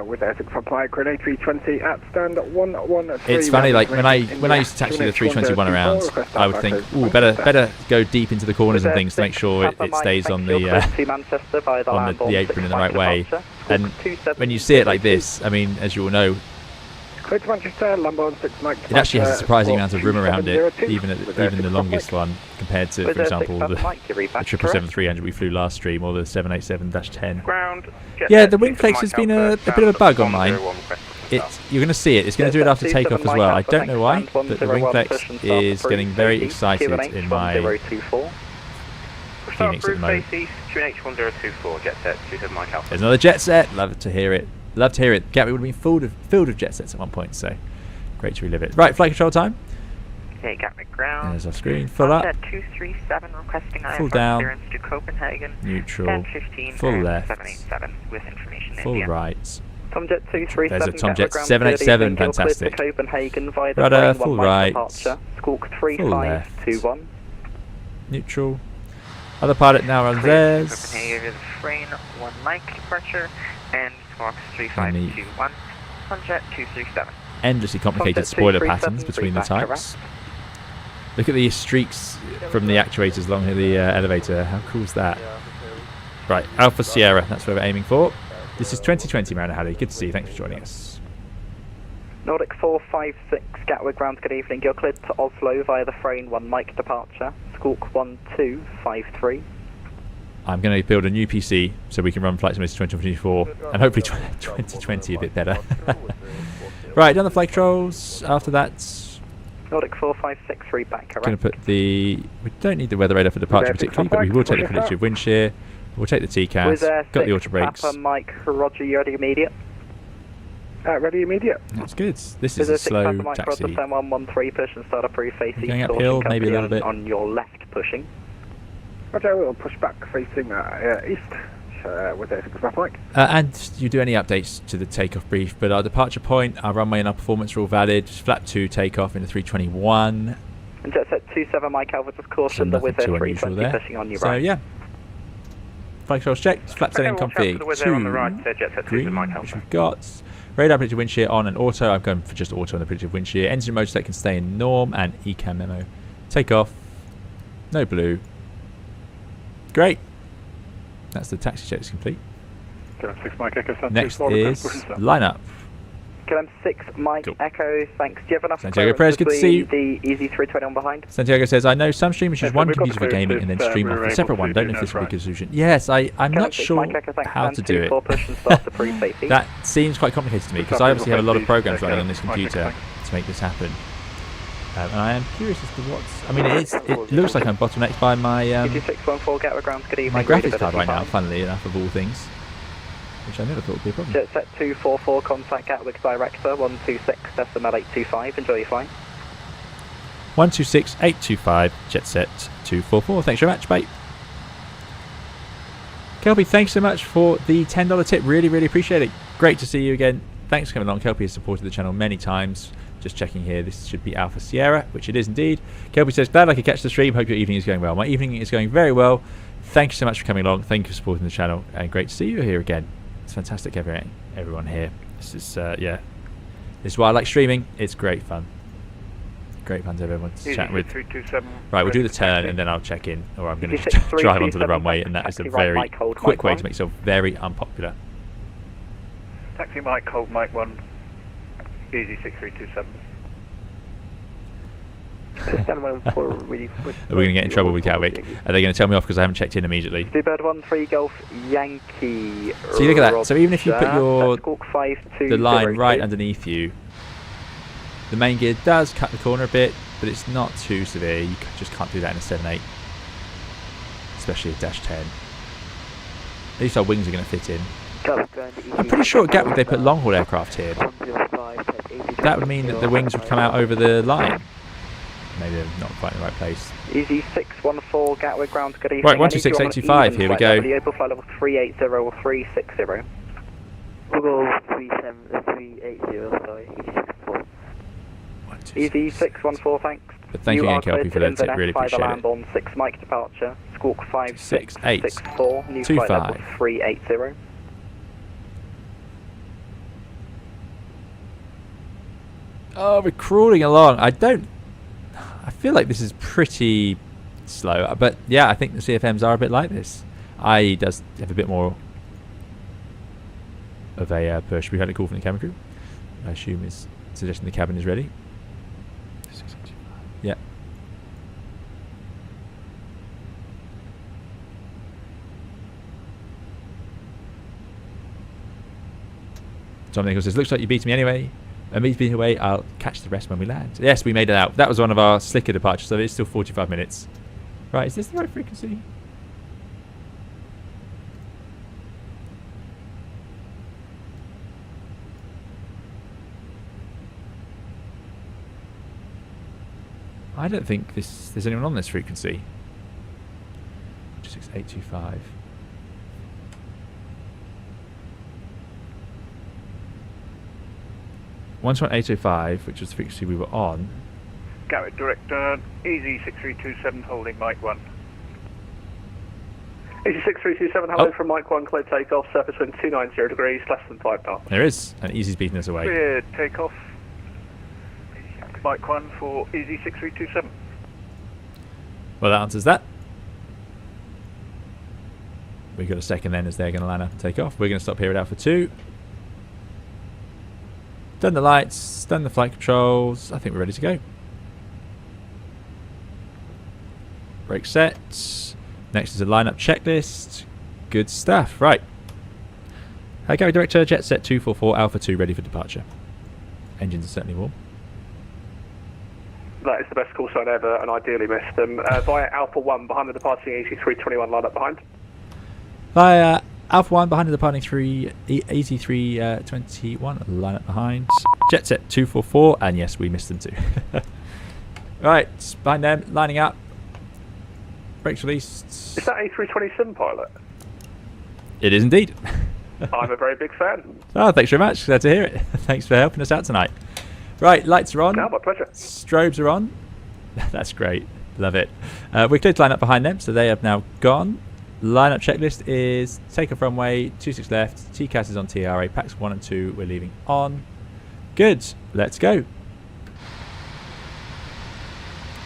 With Essex Supply Grid A320 at stand 113. It's funny, like when I used to taxi the 321 around, I would think, ooh, better go deep into the corners and things to make sure it stays on the apron in the right way. And when you see it like this, I mean, as you all know, Clear to Manchester, Lambo on 6 Mike. it actually has a surprising amount of room around it, even the longest one, compared to, for example, the 777-300 we flew last stream, or the 787-10. Ground. Yeah, the wing flex has been a bit of a bug on mine. You're going to see it. It's going to do it after takeoff as well. I don't know why, but the wing flex is getting very excited in my Phoenix at the moment. There's another jet set. Love to hear it. Love to hear it. Gatwick would have been filled with jet sets at one point, so great to relive it. Right, flight control time. Okay, Gatwick ground. There's our screen. Full up. 237 requesting Full IFR down. clearance to Copenhagen. Neutral. 1015 Full left. 787 with information Full India. right. Tomjet 237. There's a Tomjet 787. Fantastic. Copenhagen via the Rudder. frame Full 1 right. departure. Squawk Full left. 3521. Neutral. Other pilot now runs theirs. Copenhagen frame 1 Mike departure and Fox 3521. Tomjet 237. Endlessly complicated spoiler patterns between the types. Look at these streaks from the actuators along the elevator. How cool is that? Right, Alpha Sierra, that's where we're aiming for. This is 2020, Marina Halley. Good to see you. Thanks for joining us. Nordic 456, Gatwick ground, good evening. You're cleared to Oslo via the frame 1 Mike departure. Squawk 1253. I'm going to build a new PC so we can run Flight Simulator 2024 and hopefully 2020 a bit better. Right, done the flight controls. After that, Nordic 4563 back, correct. going to put the... We don't need the weather radar for departure particularly, but we will take the predictive wind shear. We'll take the TCAS. Got the auto brakes. Papa Mike, Roger, you ready immediate? Ready immediate. That's good. This is a slow taxi. Roger, 113, push and start up facing. Going uphill, maybe a little bit. On your left, pushing. Roger, we'll push back facing east with Essex Supply. And you do any updates to the takeoff brief, but our departure point, our runway and our performance are all valid. Flap 2 takeoff in the 321. And jet set 27 Mike Alpha, just caution that with 320 pushing on your right. So yeah. Flight controls checked, flap setting config 2, green, which we've got. Radar predictive wind shear on and auto. I'm going for just auto on the predictive wind shear. Engine mode select can stay in norm and ECAM memo. Take off. No blue. Great. That's the taxi checks complete. Next is line up. KLM 6 Mike Cool. Echo, thanks. Do you have enough Santiago clearance Perez, good to see you. The EZ320 on behind? Santiago says, I know some streamers use one computer for gaming and then stream off a separate one. Don't know if this would be a solution. Yes, I'm not sure how to do it. That seems quite complicated to me because I obviously have a lot of programs running on this computer to make this happen. And I am curious as to what's... I mean, it looks like I'm bottlenecked by my my graphics card right now, funnily enough, of all things. Which I never thought would be a problem. Jet set 244, contact Gatwick director 126, decimal 825. Enjoy your flight. 126825, jet set 244. Thanks very much, mate. Kelpie, thanks so much for the $10 tip. Really, really appreciate it. Great to see you again. Thanks for coming along. Kelpie has supported the channel many times. Just checking here, this should be Alpha Sierra, which it is indeed. Kelpie says, glad I could catch the stream. Hope your evening is going well. My evening is going very well. Thank you so much for coming along. Thank you for supporting the channel. And great to see you here again. It's fantastic everyone here. This is, yeah. This is why I like streaming. It's great fun. Great fun to have everyone to chat with. Right, we'll do the turn and then I'll check in. Or I'm going to just drive onto the runway, and that is a very quick way to make yourself very unpopular. Taxi Mike, hold Mike 1. Easy 6327. Are we going to get in trouble with Gatwick? Are they going to tell me off because I haven't checked in immediately? Seabird 13 Golf Yankee. So you look at that. So even if you put the line right underneath you, the main gear does cut the corner a bit, but it's not too severe. You just can't do that in a 7.8, especially a -10. At least our wings are going to fit in. I'm pretty sure at Gatwick they put long haul aircraft here. That would mean that the wings would come out over the line. Maybe they're not quite in the right place. Easy 614 Gatwick ground, good evening. Right, 126825, here we go. Level flight level 380 or 360. We'll go 380, sorry, Easy 614, thanks. But thank you again, Kelpie, for that tip, really appreciate it. On 6 Mike departure, squawk 5664, new flight level 380. Oh, we're crawling along. I feel like this is pretty slow, but yeah, I think the CFMs are a bit like this. IE does have a bit more of a push. We had a call from the cabin crew. I assume is suggesting the cabin is ready. Yeah. Tom Nichols says, looks like you beat me anyway. Me being away, I'll catch the rest when we land. Yes, we made it out. That was one of our slicker departures, so it's still 45 minutes. Right, is this the right frequency? I don't think there's anyone on this frequency. 26825. Once we're on 805, which was the frequency we were on. Gatwick direct, easy 6327 holding Mike 1. Easy 6327, hello from Mike 1, clear takeoff, surface wind 290 degrees, less than 5 knots. There is, and Easy's beating us away. Clear takeoff. Mike 1 for easy 6327. Well, that answers that. We've got a second then as they're going to line up and take off. We're going to stop here at Alpha 2. Done the lights, done the flight controls. I think we're ready to go. Brake set. Next is a lineup checklist. Good stuff. Right. Gary Director, jet set 244, Alpha 2 ready for departure. Engines are certainly warm. That is the best call sign ever, and ideally missed them. Via Alpha 1 behind the departing EC321, line up behind. Via Alpha 1 behind the departing A321, line up behind. Jet set 244, and yes, we missed them too. Right, behind them, lining up. Brakes released. Is that A320 sim pilot? It is indeed. I'm a very big fan. Oh, thanks very much. Glad to hear it. Thanks for helping us out tonight. Right, lights are on. No, my pleasure. Strobes are on. That's great. Love it. We're clear to line up behind them, so they have now gone. Lineup checklist is takeoff runway, 26 left, TCAS is on TRA, packs 1 and 2 we're leaving on. Good, let's go.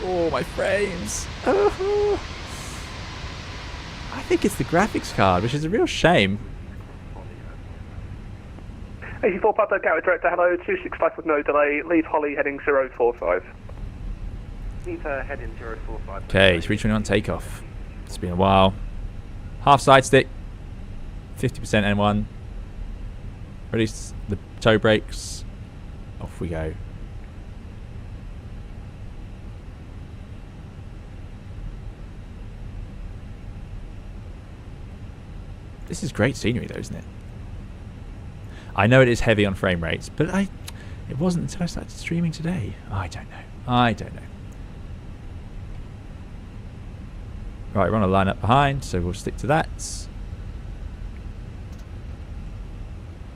Oh, my frames. Oh. I think it's the graphics card, which is a real shame. 84 Papa, Gatwick Director, hello, 265 with no delay, leave Holly heading 045. Leave heading 045. Okay, 321 takeoff. It's been a while. Half side stick, 50% N1. Release the toe brakes. Off we go. This is great scenery though, isn't it? I know it is heavy on frame rates, but it wasn't until I started streaming today. I don't know. Right, we're on a line up behind, so we'll stick to that.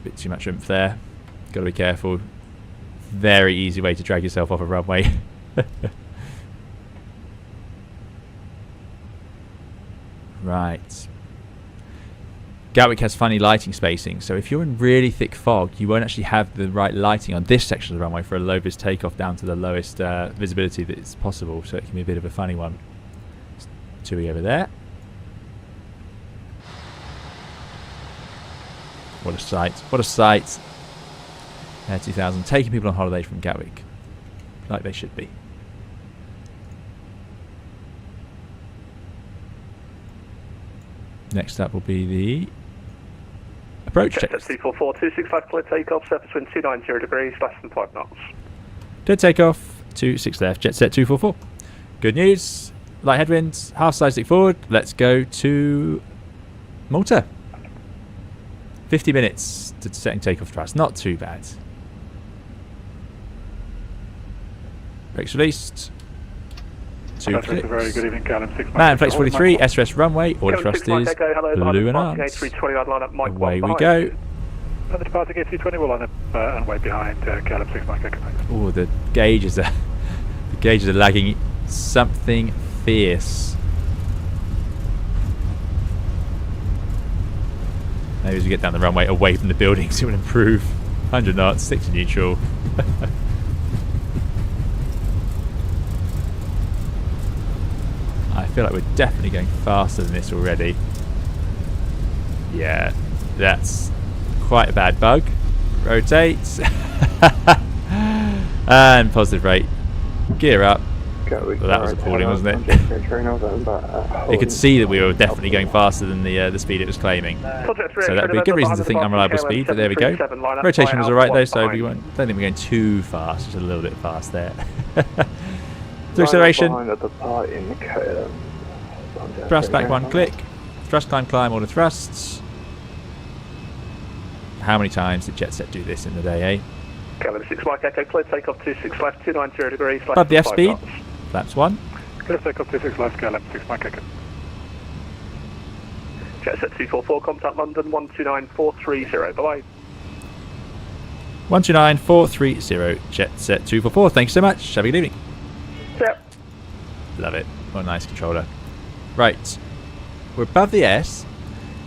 Bit too much oomph there. Got to be careful. Very easy way to drag yourself off a runway. Right. Gatwick has funny lighting spacing, so if you're in really thick fog, you won't actually have the right lighting on this section of the runway for a low-vis takeoff down to the lowest visibility that is possible, so it can be a bit of a funny one. TUI over there. What a sight. What a sight. Air 2000 taking people on holiday from Gatwick. Like they should be. Next up will be the approach check. 244, 265 clear takeoff, surface wind 290 degrees, less than 5 knots. Dead takeoff, 26 left, jet set 244. Good news. Light headwinds, half side stick forward. Let's go to Malta. 50 minutes to setting takeoff thrust. Not too bad. Brakes released. Two clicks. Very good evening, KLM6. Man, flex 43, SRS runway. Order thrust is blue and arms. Away we go. The departing A320 will line up and wait behind KLM6 Mike Echo. Oh, the gauges are lagging something fierce. Maybe as we get down the runway away from the buildings, it will improve. 100 knots, stick to neutral. feel like we're definitely going faster than this already. Yeah, that's quite a bad bug. Rotate. And positive rate. Gear up. Well, that was appalling, wasn't it? You could see that we were definitely going faster than the speed it was claiming. So that would be a good reason to think unreliable speed, but there we go. Rotation was alright though, so we don't think we're going too fast, just a little bit fast there. Through acceleration. Thrust back one click. Thrust climb all the thrusts. How many times did Jet Set do this in the day, eh? KLM 6 Mike Echo, clear takeoff 26 left, 290 degrees. Above the F speed. Flaps 1. Clear takeoff 26 left, KLM 6 Mike Echo. Jet Set 244, contact London 129430. Bye-bye. 129430. Jet Set 244. Thanks so much. Have a good evening. Yep. Love it. What a nice controller. Right. We're above the S.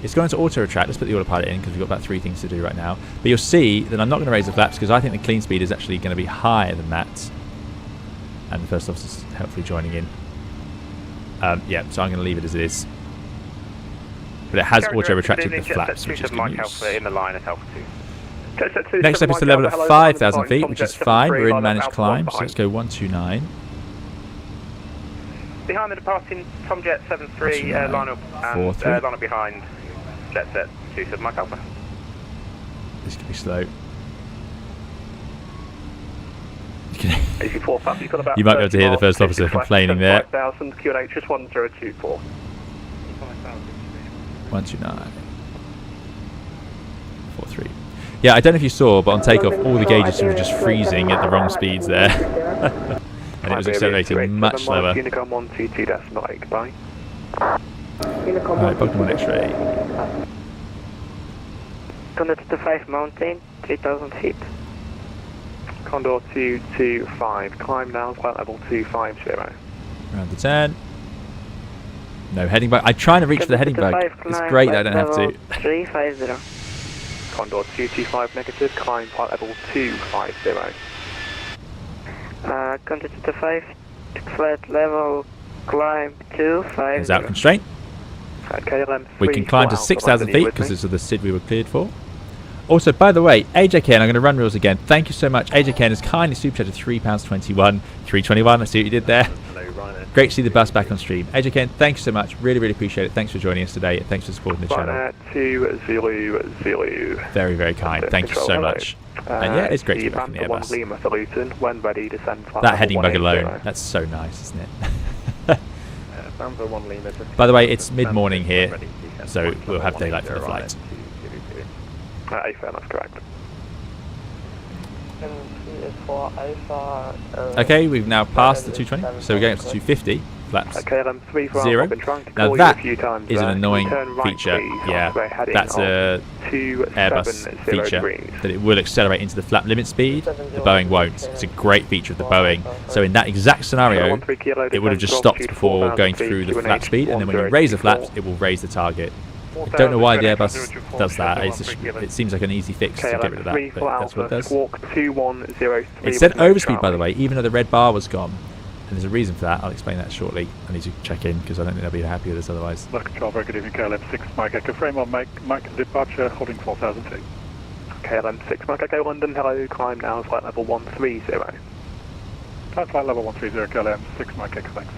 It's going to auto retract. Let's put the autopilot in because we've got about 3 things to do right now. But you'll see that I'm not going to raise the flaps because I think the clean speed is actually going to be higher than that. And the first officer's helpfully joining in. Yeah, so I'm going to leave it as it is. But it has auto retracted the flaps, which is good news. In the line at altitude. Next up is the level at 5,000 feet, which is fine. We're in managed climb, so let's go 129. Behind the departing Tomjet 73, line up and line up behind Jet Set 27 Mike Alpha. This could be slow. You might be able to hear the first officer complaining there. 5,000 QNH is 1024. 129. 43. Yeah, I don't know if you saw, but on takeoff, all the gauges were just freezing at the wrong speeds there. And it was accelerating much slower. Unicom 122.8, goodbye. Alright, Pokemon X-ray. Condor 225 mountain, 3,000 feet. Condor 225, climb now, flight level 250. Around the 10. No heading bug. I'm trying to reach for the heading bug. It's great that I don't have to. 350. Condor 225 negative, climb flight level 250. Condor 225, flight level, climb 250. Is out constraint. KLM We can climb to 6,000 feet because this is the SID we were cleared for. Also, by the way, AJKN, I'm going to run rules again. Thank you so much. AJKN has kindly super chatted £3.21. 321, I see what you did there. Great to see the bus back on stream. AJKN, thank you so much. Really, really appreciate it. Thanks for joining us today. Thanks for supporting the channel. 200. Very, very kind. Thank you so much. And yeah, it's great to be back in the Airbus. Lima for Luton, when ready, descend flight That heading bug alone, that's so nice, isn't it? By the way, it's mid-morning here, so we'll have daylight for the flight. Fair enough, correct. Okay, we've now passed the 220, so we're going up to 250 flaps. 0. Now that is an annoying feature. Yeah, that's a Airbus feature, that it will accelerate into the flap limit speed. The Boeing won't. It's a great feature of the Boeing. So in that exact scenario, it would have just stopped before going through the flap speed, and then when you raise the flaps, it will raise the target. I don't know why the Airbus does that. It seems like an easy fix to get rid of that, but that's what it does. It said overspeed, by the way, even though the red bar was gone. And there's a reason for that. I'll explain that shortly. I need to check in because I don't think they'll be happy with us otherwise. Left control, very good evening, KLM 6 Mike Echo, frame on Mike departure, holding 4,000 feet. KLM 6 Mike Echo, London, hello, climb now, flight level 130. Flight level 130, KLM 6 Mike Echo, thanks.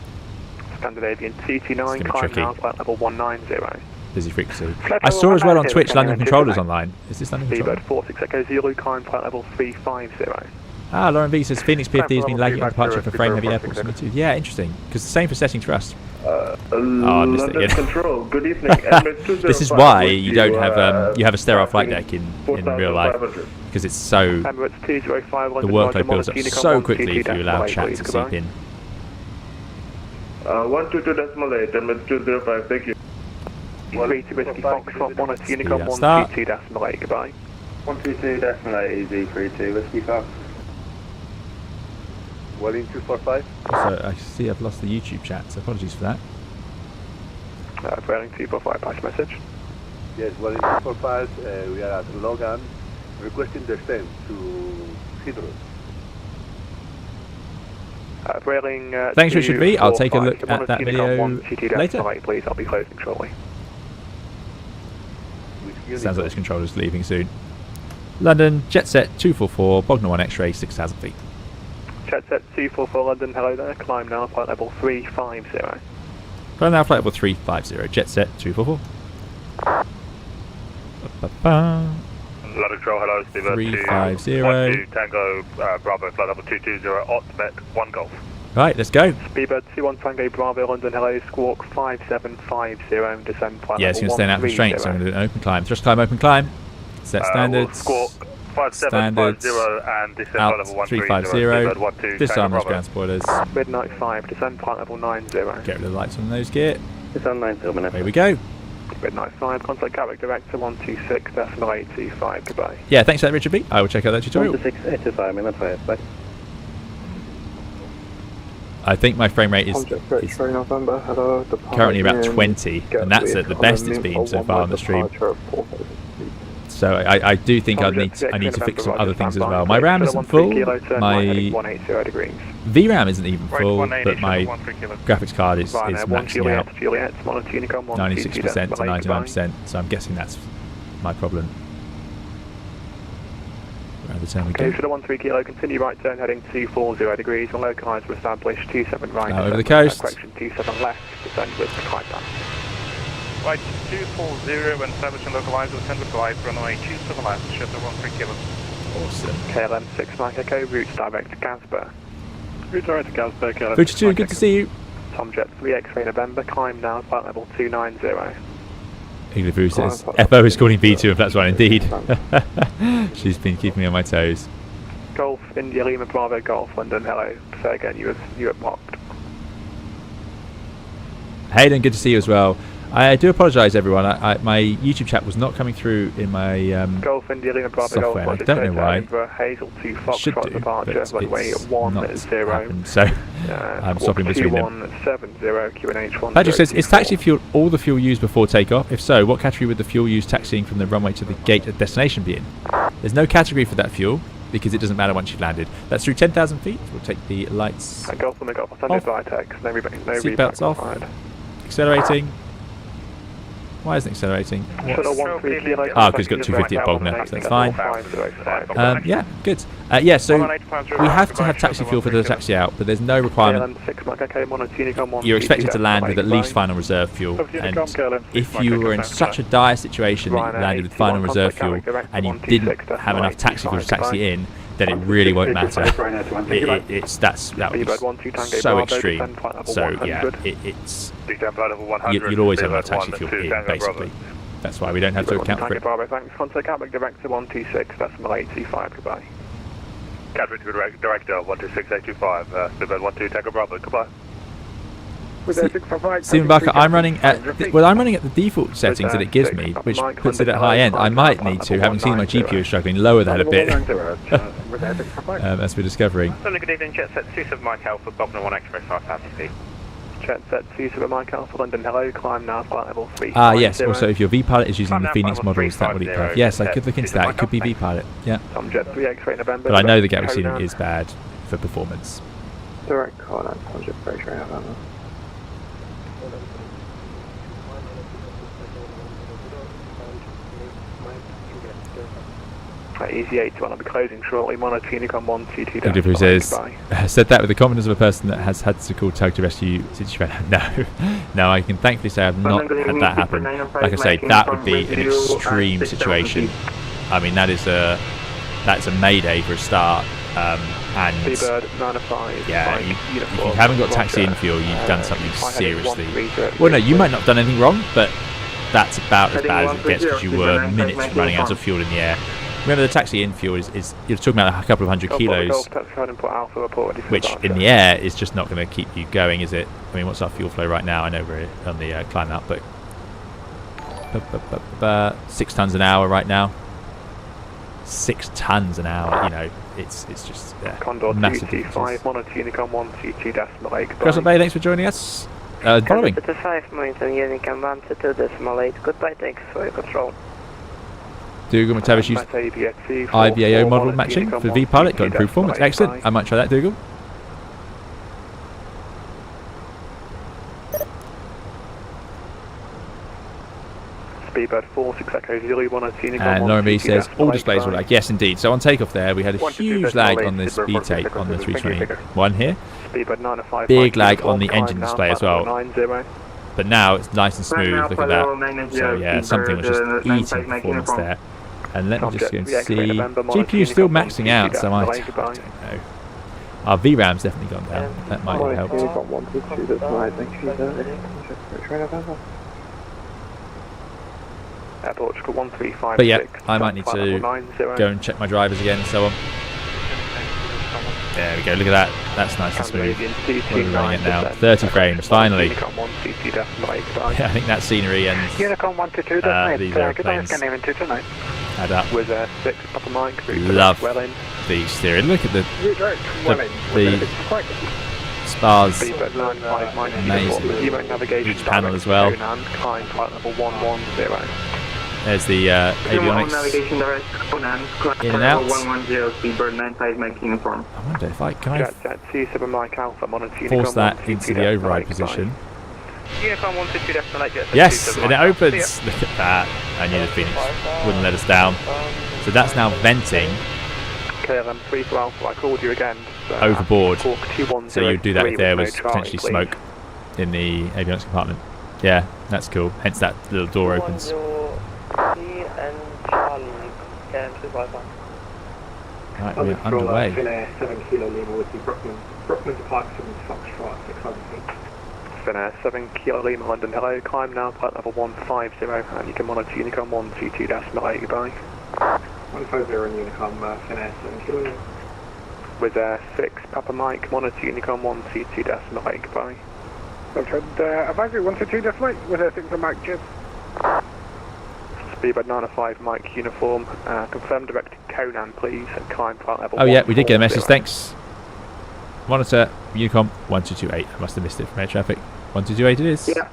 Standard Avian 229, climb now, flight level 190. Busy frequency. I saw as well on Twitch London Controllers online. Is this London Controllers? 46 Echo Zulu, climb flight level 350. Ah, Lauren B says Phoenix PFD has been lagging on departure for frame heavy airports. Yeah, interesting. Because the same for setting thrust. I missed it again. Control. Good evening. This is why you don't have you have a sterile flight deck in real life, because it's so the workload builds up so quickly if you allow chat to seep in. 122.8 and 205. Thank you. 132 Whiskey Foxtrot 102 Unicom 122.8. Goodbye. 122.8 easy 32 Whiskey Fox. Welling 245. So I see I've lost the YouTube chat, so apologies for that. Welling 245, pass message. Yes, Welling 245, we are at Logan, requesting descent to Hydros. Railing, Thanks, Richard V. I'll take a 245. look at that video later. Please, I'll be closing shortly. Sounds like this controller's leaving soon. London, jet set 244, Bognor 1 X-ray, 6,000 feet. Jet set 244 London, hello there. Climb now, flight level 350. Climb now, flight level 350, jet set 244. Ba-ba-ba. London Control, hello, Steve. 350. 12 Tango, Bravo, flight level 220, Otmet, 1 Golf. Right, let's go. Speedbird 21 Tango Bravo London, hello, Squawk 5750, descend flight Yeah, it's going to stay in out constraint, so I'm going to do an open climb. Thrust climb, open climb. Set standards. Squawk 5750 and descend flight level 350. Disarm ground spoilers. Midnight 5, descend flight level 90. Get rid of the lights on those gear. It's on 90 minutes. Here we go. Midnight 5, contact Gatwick Director 126.825, goodbye. Yeah, thanks for that, Richard B. I will check out that tutorial. 126.825 minutes, 5, bye. I think my frame rate is November, hello, currently about 20, and that's at the best it's been so far on the stream. So I do think I need to fix some other things as well. My RAM isn't full, my VRAM isn't even full, but my graphics card is maxing out 96% to 99%, so I'm guessing that's my problem. Around the turn we Okay, go. for the 13 kilo, continue right turn heading 240 degrees, and localize to establish 27 right. Over the coast. Correction 27 left, descend with the climb down. Right, 240 and establish and localize with 10 with glide, runway 27 left, shift to 13 kilo. Awesome. KLM 6 Mike Echo, routes direct to Casper. Route direct to Casper, KLM 42, good to see you. Tomjet 3 X-ray November, climb now, flight level 290. Iglevu says, FO is calling B2 if that's right indeed. She's been keeping me on my toes. Golf, India Lima Bravo Golf, London, hello. Say again, you were mocked. Hayden, good to see you as well. I do apologise, everyone. My YouTube chat was not coming through in my Golf India Lima Bravo software. Golf, I don't know why. Hazel 2 Fox Should do, departure, but runway it's 10. not happened, so I'm swapping between them. 2170 QNH1. Patrick says, is taxi fuel all the fuel used before takeoff? If so, what category would the fuel used taxiing from the runway to the gate at destination be in? There's no category for that fuel because it doesn't matter once you've landed. That's through 10,000 feet. We'll take the lights Golf on the Golf, standard Vitex, no seatbelts off. Accelerating. Why isn't it accelerating? Because it's got 250 at Bognor, so that's fine. Yeah, good. Yeah, so we have to have taxi fuel for the taxi out, but there's no requirement. You're expected to land with at least final reserve fuel, and if you were in such a dire situation that you landed with final reserve fuel and you didn't have enough taxi fuel to taxi in, then it really won't matter. That would be so extreme. So yeah, you'll always have enough taxi fuel in, basically. That's why we don't have to account for it. Thanks. Contact Gatwick Director 126, that's Malta 5, goodbye. Gatwick Director 126825, Speedbird 12 Tango Bravo, goodbye. Stephen Barker, I'm running at the default settings that it gives me, which puts it at high end. I might need to, having seen my GPU is struggling, lower that a bit. As we're discovering. Good evening, jet set 27 Mike Alpha, Bognor 1 Express 5,000 feet. Jet set 27 Mike Alpha, London, hello, climb now, flight level 3. Yes, also if your V-Pilot is using the Fenix models, that would be perfect. Yes, I could look into that, it could be V-Pilot, yeah. Tomjet 3 X-ray November. But I know the Gatwick ceiling is bad for performance. Direct call out, Tomjet 3 X-ray November. Easy 81, I'll be closing shortly, Monarch Unicom 122. Iglevu says, said that with the confidence of a person that has had to call tug to rescue situation. No, I can thankfully say I've not had that happen. Like I say, that would be an extreme situation. I mean, that's a mayday for a start. And yeah, if you haven't got taxi in fuel, you've done something seriously. Well, no, you might not have done anything wrong, but that's about as bad as it gets because you were minutes running out of fuel in the air. Remember, the taxi in fuel is you're talking about a couple of 100 kilos, which in the air is just not going to keep you going, is it? I mean, what's our fuel flow right now? I know we're on the climb out, but 6 tons an hour right now. 6 tons an hour, you know, it's just massive differences. Crosswell Bay, thanks for joining us. Following. 5 minutes and Unicom 122.8. Goodbye, thanks for your control. Dougal McTavish used IVAO model matching for V-Pilot, got improved performance. Excellent. I might try that, Dougal. Speedbird 46 Echo Zulu 102 Unicorn And 1, Lauren B 22 says decimal all eight, displays were bye. lag. Yes, indeed. So on takeoff there, we had a 122 huge decimal lag eight, on the Speedbird speed 46 tape Echo on the Zulu, thank you, 321 here. Speedbird 905 Big Mike lag on uniform, the climb engine now, display as well. 90. But now it's nice and smooth. Look at that. So yeah, something was just eating performance there. And let me just go and see. GPU's still maxing out, so I don't know. Our VRAM's definitely gone down. That might have helped. Unicorn 122 decimal eight, thank you, X-ray November. Airport 135. But yeah, I might need to go and check my drivers again and so on. There we go, look at that. That's nice and smooth. What are we running it now? 30 frames, finally. Yeah, I think that scenery and Unicorn 122, these airplanes add up. With 6 Papa Mike. Love the steering. Look at the spars. Amazing. Each panel as well. There's the avionics in and out. 110 Speedbird 95 Mike uniform. I wonder if I can force that into the override position. Yes, and it opens. Look at that. I knew the Phoenix wouldn't let us down. So that's now venting I called you again. overboard. So you'd do that if there was potentially smoke in the avionics compartment. Yeah, that's cool. Hence that little door opens. Right, we're underway. 7 Kilo Lima with the Brookman departure from Foxtrot 600 feet. Finnair 7 Kilo Lima London, hello, climb now, flight level 150, and you can monitor Unicom 122 decimal 8, goodbye. 150 and Unicom, Finnair 7 Kilo Lima. With 6 Papa Mike, monitor Unicom 122 decimal 8, goodbye. Advisory 122 decimal 8 with 6 Papa Mike, cheers. Speedbird 905 Mike uniform, confirm direct to Conan please, and climb flight level. Oh yeah, we did get a message, thanks. Monitor Unicom 1228. I must have missed it from air traffic. 1228 it is. Yeah,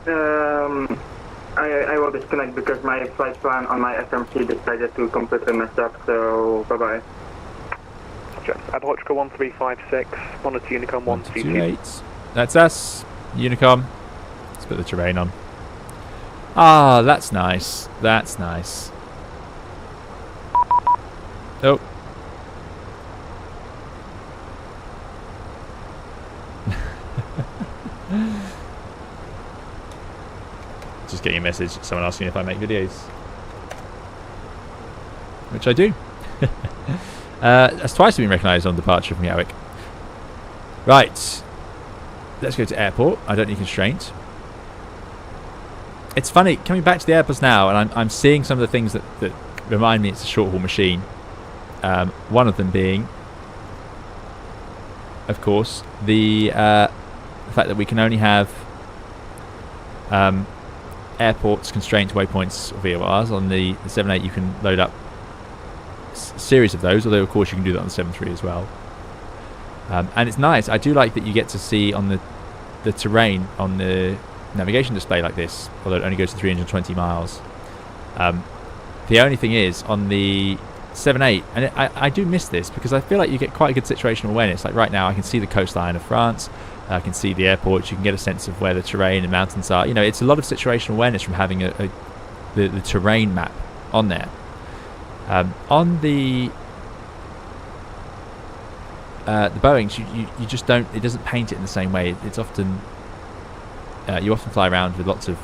I will disconnect because my flight plan on my FMC decided to completely mess up, so bye bye. Airport 1356, monitor Unicom 122. That's us, Unicom. Let's put the terrain on. Ah, that's nice. That's nice. Oh. Just getting a message, someone asking if I make videos. Which I do. That's twice been recognised on departure from Gatwick. Right. Let's go to airport. I don't need constraint. It's funny, coming back to the Airbus now, and I'm seeing some of the things that remind me it's a short-haul machine. One of them being, of course, the fact that we can only have airports constrained to waypoints or VORs. On the 7.8 you can load up a series of those, although of course you can do that on the 7.3 as well. And it's nice. I do like that you get to see on the terrain on the navigation display like this, although it only goes to 320 miles. The only thing is on the 7.8, and I do miss this because I feel like you get quite a good situational awareness. Like right now I can see the coastline of France, I can see the airports, you can get a sense of where the terrain and mountains are. You know, it's a lot of situational awareness from having the terrain map on there. On the Boeings, you just don't, it doesn't paint it in the same way. It's often you often fly around with lots of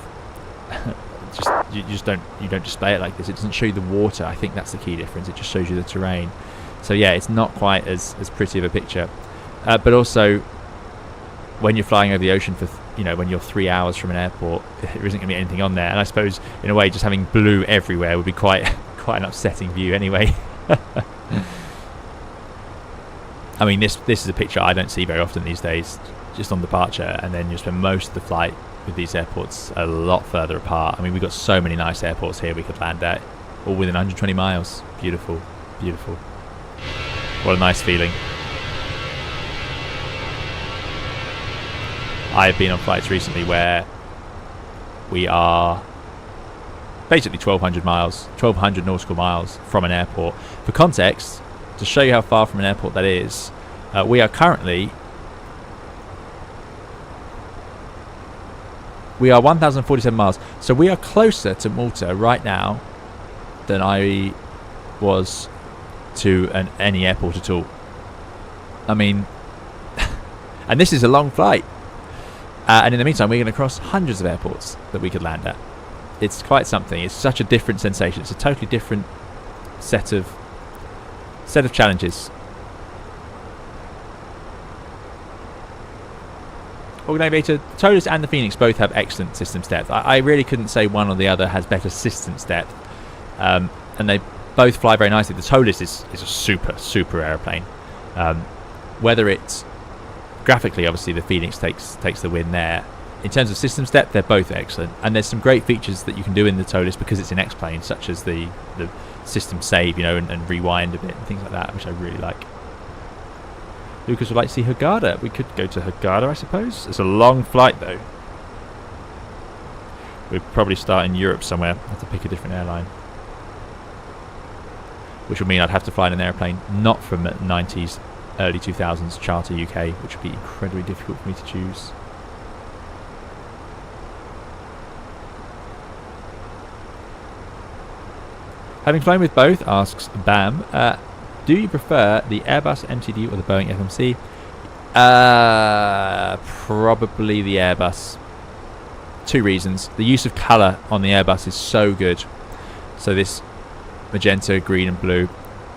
you don't display it like this. It doesn't show you the water. I think that's the key difference. It just shows you the terrain. So yeah, it's not quite as pretty of a picture. But also, when you're flying over the ocean for when you're 3 hours from an airport, there isn't going to be anything on there. And I suppose in a way, just having blue everywhere would be quite an upsetting view anyway. I mean, this is a picture I don't see very often these days, just on departure, and then you spend most of the flight with these airports a lot further apart. I mean, we've got so many nice airports here we could land at, all within 120 miles. Beautiful, beautiful. What a nice feeling. I've been on flights recently where we are basically 1,200 nautical miles from an airport. For context, to show you how far from an airport that is, we are currently We are 1,047 miles. So we are closer to Malta right now than I was to any airport at all. I mean, and this is a long flight. And in the meantime, we're going to cross hundreds of airports that we could land at. It's quite something. It's such a different sensation. It's a totally different set of challenges. Organ Aviator, the TOLUS and the Fenix both have excellent systems depth. I really couldn't say one or the other has better systems depth. And they both fly very nicely. The TOLUS is a super aeroplane. Whether it's graphically, obviously the Fenix takes the win there. In terms of systems depth, they're both excellent. And there's some great features that you can do in the TOLUS because it's an X-plane, such as the system save, you know, and rewind a bit and things like that, which I really like. Lucas would like to see Hurghada. We could go to Hurghada, I suppose. It's a long flight, though. We'd probably start in Europe somewhere. Have to pick a different airline. Which would mean I'd have to fly in an airplane not from the 90s, early 2000s Charter UK, which would be incredibly difficult for me to choose. Having flown with both, asks Bam, do you prefer the Airbus MCDU or the Boeing FMC? Probably the Airbus. Two reasons. The use of colour on the Airbus is so good. So this magenta, green and blue.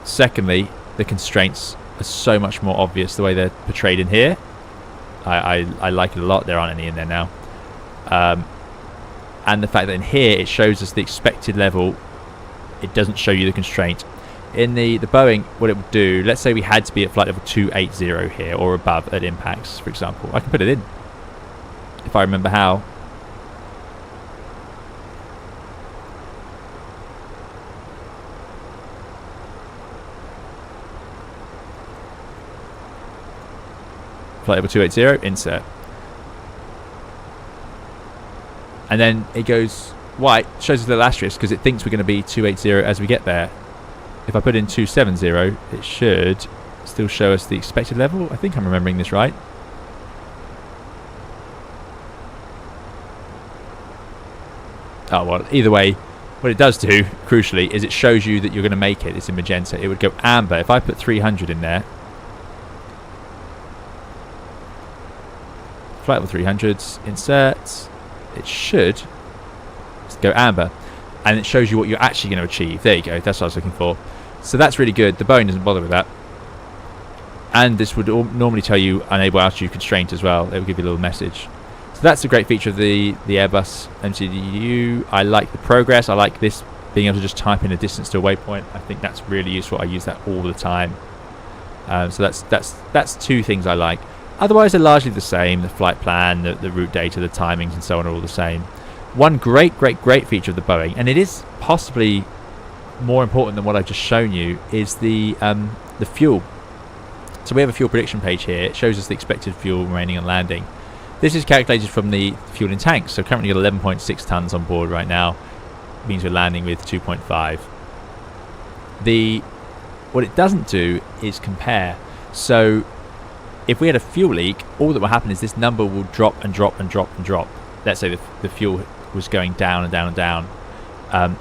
Secondly, the constraints are so much more obvious the way they're portrayed in here. I like it a lot. There aren't any in there now. And the fact that in here it shows us the expected level. It doesn't show you the constraint. In the Boeing, what it would do, let's say we had to be at flight level 280 here or above at impacts, for example. I can put it in if I remember how. Flight level 280, insert. And then it goes white, shows us a little asterisk because it thinks we're going to be 280 as we get there. If I put in 270, it should still show us the expected level. I think I'm remembering this right. Oh, well, either way, what it does do, crucially, is it shows you that you're going to make it. It's in magenta. It would go amber. If I put 300 in there, flight level 300s, insert, it should go amber. And it shows you what you're actually going to achieve. There you go. That's what I was looking for. So that's really good. The Boeing doesn't bother with that. And this would normally tell you unable altitude constraint as well. It will give you a little message. So that's a great feature of the Airbus MCDU. I like the progress. I like this being able to just type in a distance to a waypoint. I think that's really useful. I use that all the time. So that's two things I like. Otherwise, they're largely the same. The flight plan, the route data, the timings, and so on are all the same. One great feature of the Boeing, and it is possibly more important than what I've just shown you, is the fuel. So we have a fuel prediction page here. It shows us the expected fuel remaining on landing. This is calculated from the fuel in tanks. So currently got 11.6 tons on board right now. It means we're landing with 2.5. What it doesn't do is compare. So if we had a fuel leak, all that will happen is this number will drop and drop and drop and drop. Let's say the fuel was going down and down and down.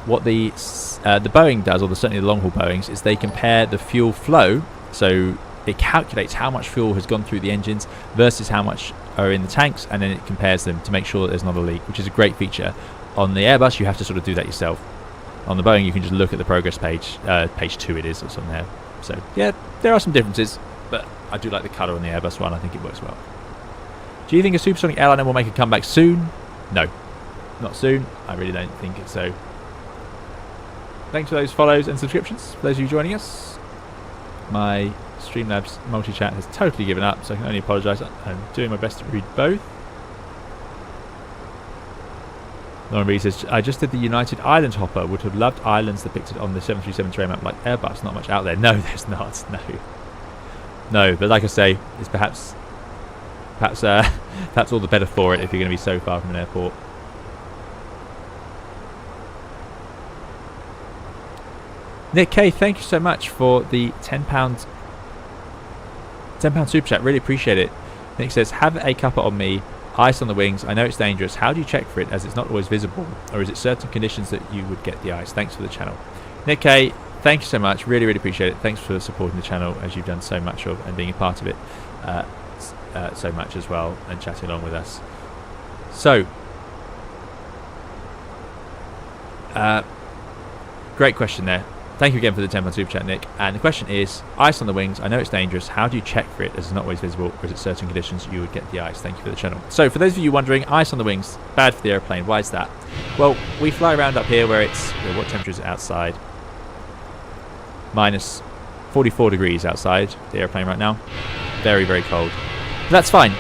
What the Boeing does, or certainly the long haul Boeings, is they compare the fuel flow. So it calculates how much fuel has gone through the engines versus how much are in the tanks, and then it compares them to make sure that there's not a leak, which is a great feature. On the Airbus, you have to sort of do that yourself. On the Boeing, you can just look at the progress page. Page 2 it is, it's on there. So yeah, there are some differences, but I do like the colour on the Airbus one. I think it works well. Do you think a supersonic airliner will make a comeback soon? No, not soon. I really don't think it's so. Thanks for those follows and subscriptions. For those of you joining us, my Streamlabs multi-chat has totally given up, so I can only apologise. I'm doing my best to read both. Lauren Reed says, I just did the United Island hopper. Would have loved islands depicted on the 737 terrain map like Airbus. Not much out there. No, there's not. No, but like I say, it's perhaps all the better for it if you're going to be so far from an airport. Nick K, thank you so much for the £10 super chat. Really appreciate it. Nick says, have a cuppa on me. ice on the wings. I know it's dangerous. How do you check for it as it's not always visible? Or is it certain conditions that you would get the ice? Thanks for the channel. Nick K, thank you so much. Really, really appreciate it. Thanks for supporting the channel as you've done so much of and being a part of it so much as well and chatting along with us. So, great question there. Thank you again for the 10 super chat, Nick. And the question is, ice on the wings. I know it's dangerous. How do you check for it as it's not always visible, or is it certain conditions you would get the ice? Thank you for the channel. So for those of you wondering, ice on the wings, bad for the airplane. Why is that? Well, we fly around up here where it's, what temperature is it outside? Minus 44 degrees outside the airplane right now. Very, very cold. But that's fine,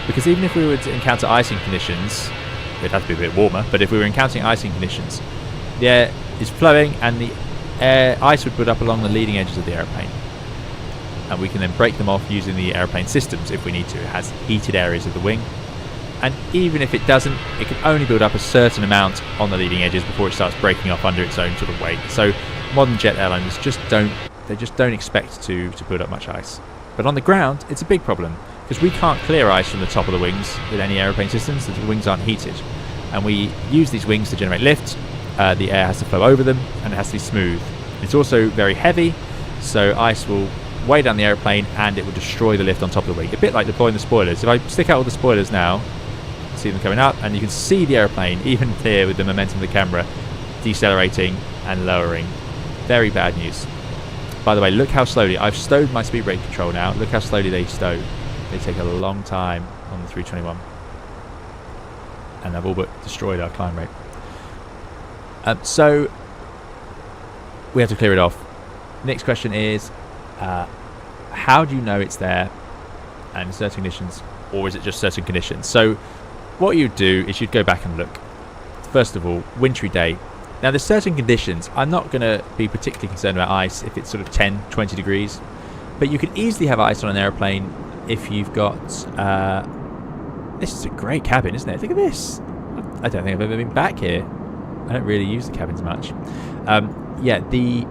because even if we were to encounter icing conditions, it'd have to be a bit warmer, but if we were encountering icing conditions, the air is flowing and the ice would build up along the leading edges of the airplane, and we can then break them off using the airplane systems if we need to. It has heated areas of the wing, and even if it doesn't, it can only build up a certain amount on the leading edges before it starts breaking off under its own sort of weight. So modern jet airliners just don't expect to build up much ice. But on the ground, it's a big problem because we can't clear ice from the top of the wings with any airplane systems. The wings aren't heated, and we use these wings to generate lift. The air has to flow over them, and it has to be smooth. It's also very heavy, so ice will weigh down the airplane and it will destroy the lift on top of the wing. A bit like deploying the spoilers. If I stick out all the spoilers now, see them coming up, and you can see the airplane, even clear with the momentum of the camera, decelerating and lowering. Very bad news. By the way, look how slowly. I've stowed my speed brake control now. Look how slowly they stow. They take a long time on the 321. And they've all but destroyed our climb rate. So we have to clear it off. Next question is, how do you know it's there and certain conditions, or is it just certain conditions? So what you'd do is you'd go back and look. First of all, wintry day. Now there's certain conditions. I'm not going to be particularly concerned about ice if it's sort of 10, 20 degrees, but you could easily have ice on an airplane if you've got, this is a great cabin, isn't it? Look at this. I don't think I've ever been back here. I don't really use the cabins much. Yeah, the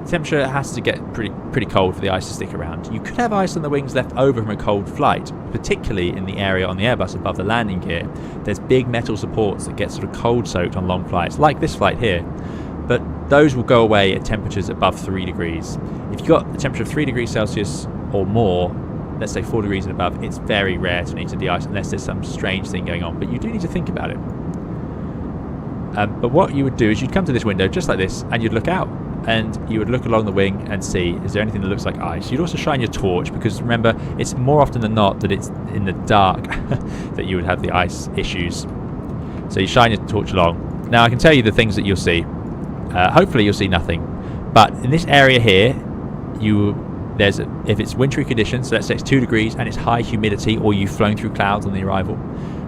temperature has to get pretty cold for the ice to stick around. You could have ice on the wings left over from a cold flight, particularly in the area on the Airbus above the landing gear. There's big metal supports that get sort of cold soaked on long flights, like this flight here. But those will go away at temperatures above 3 degrees. If you've got a temperature of 3 degrees Celsius or more, let's say 4 degrees and above, it's very rare to need to de-ice unless there's some strange thing going on. But you do need to think about it. But what you would do is you'd come to this window just like this and you'd look out, and you would look along the wing and see, is there anything that looks like ice? You'd also shine your torch, because remember, it's more often than not that it's in the dark that you would have the ice issues. So you shine your torch along. Now I can tell you the things that you'll see. Hopefully you'll see nothing, but in this area here, if it's wintry conditions, so let's say it's 2 degrees and it's high humidity, or you've flown through clouds on the arrival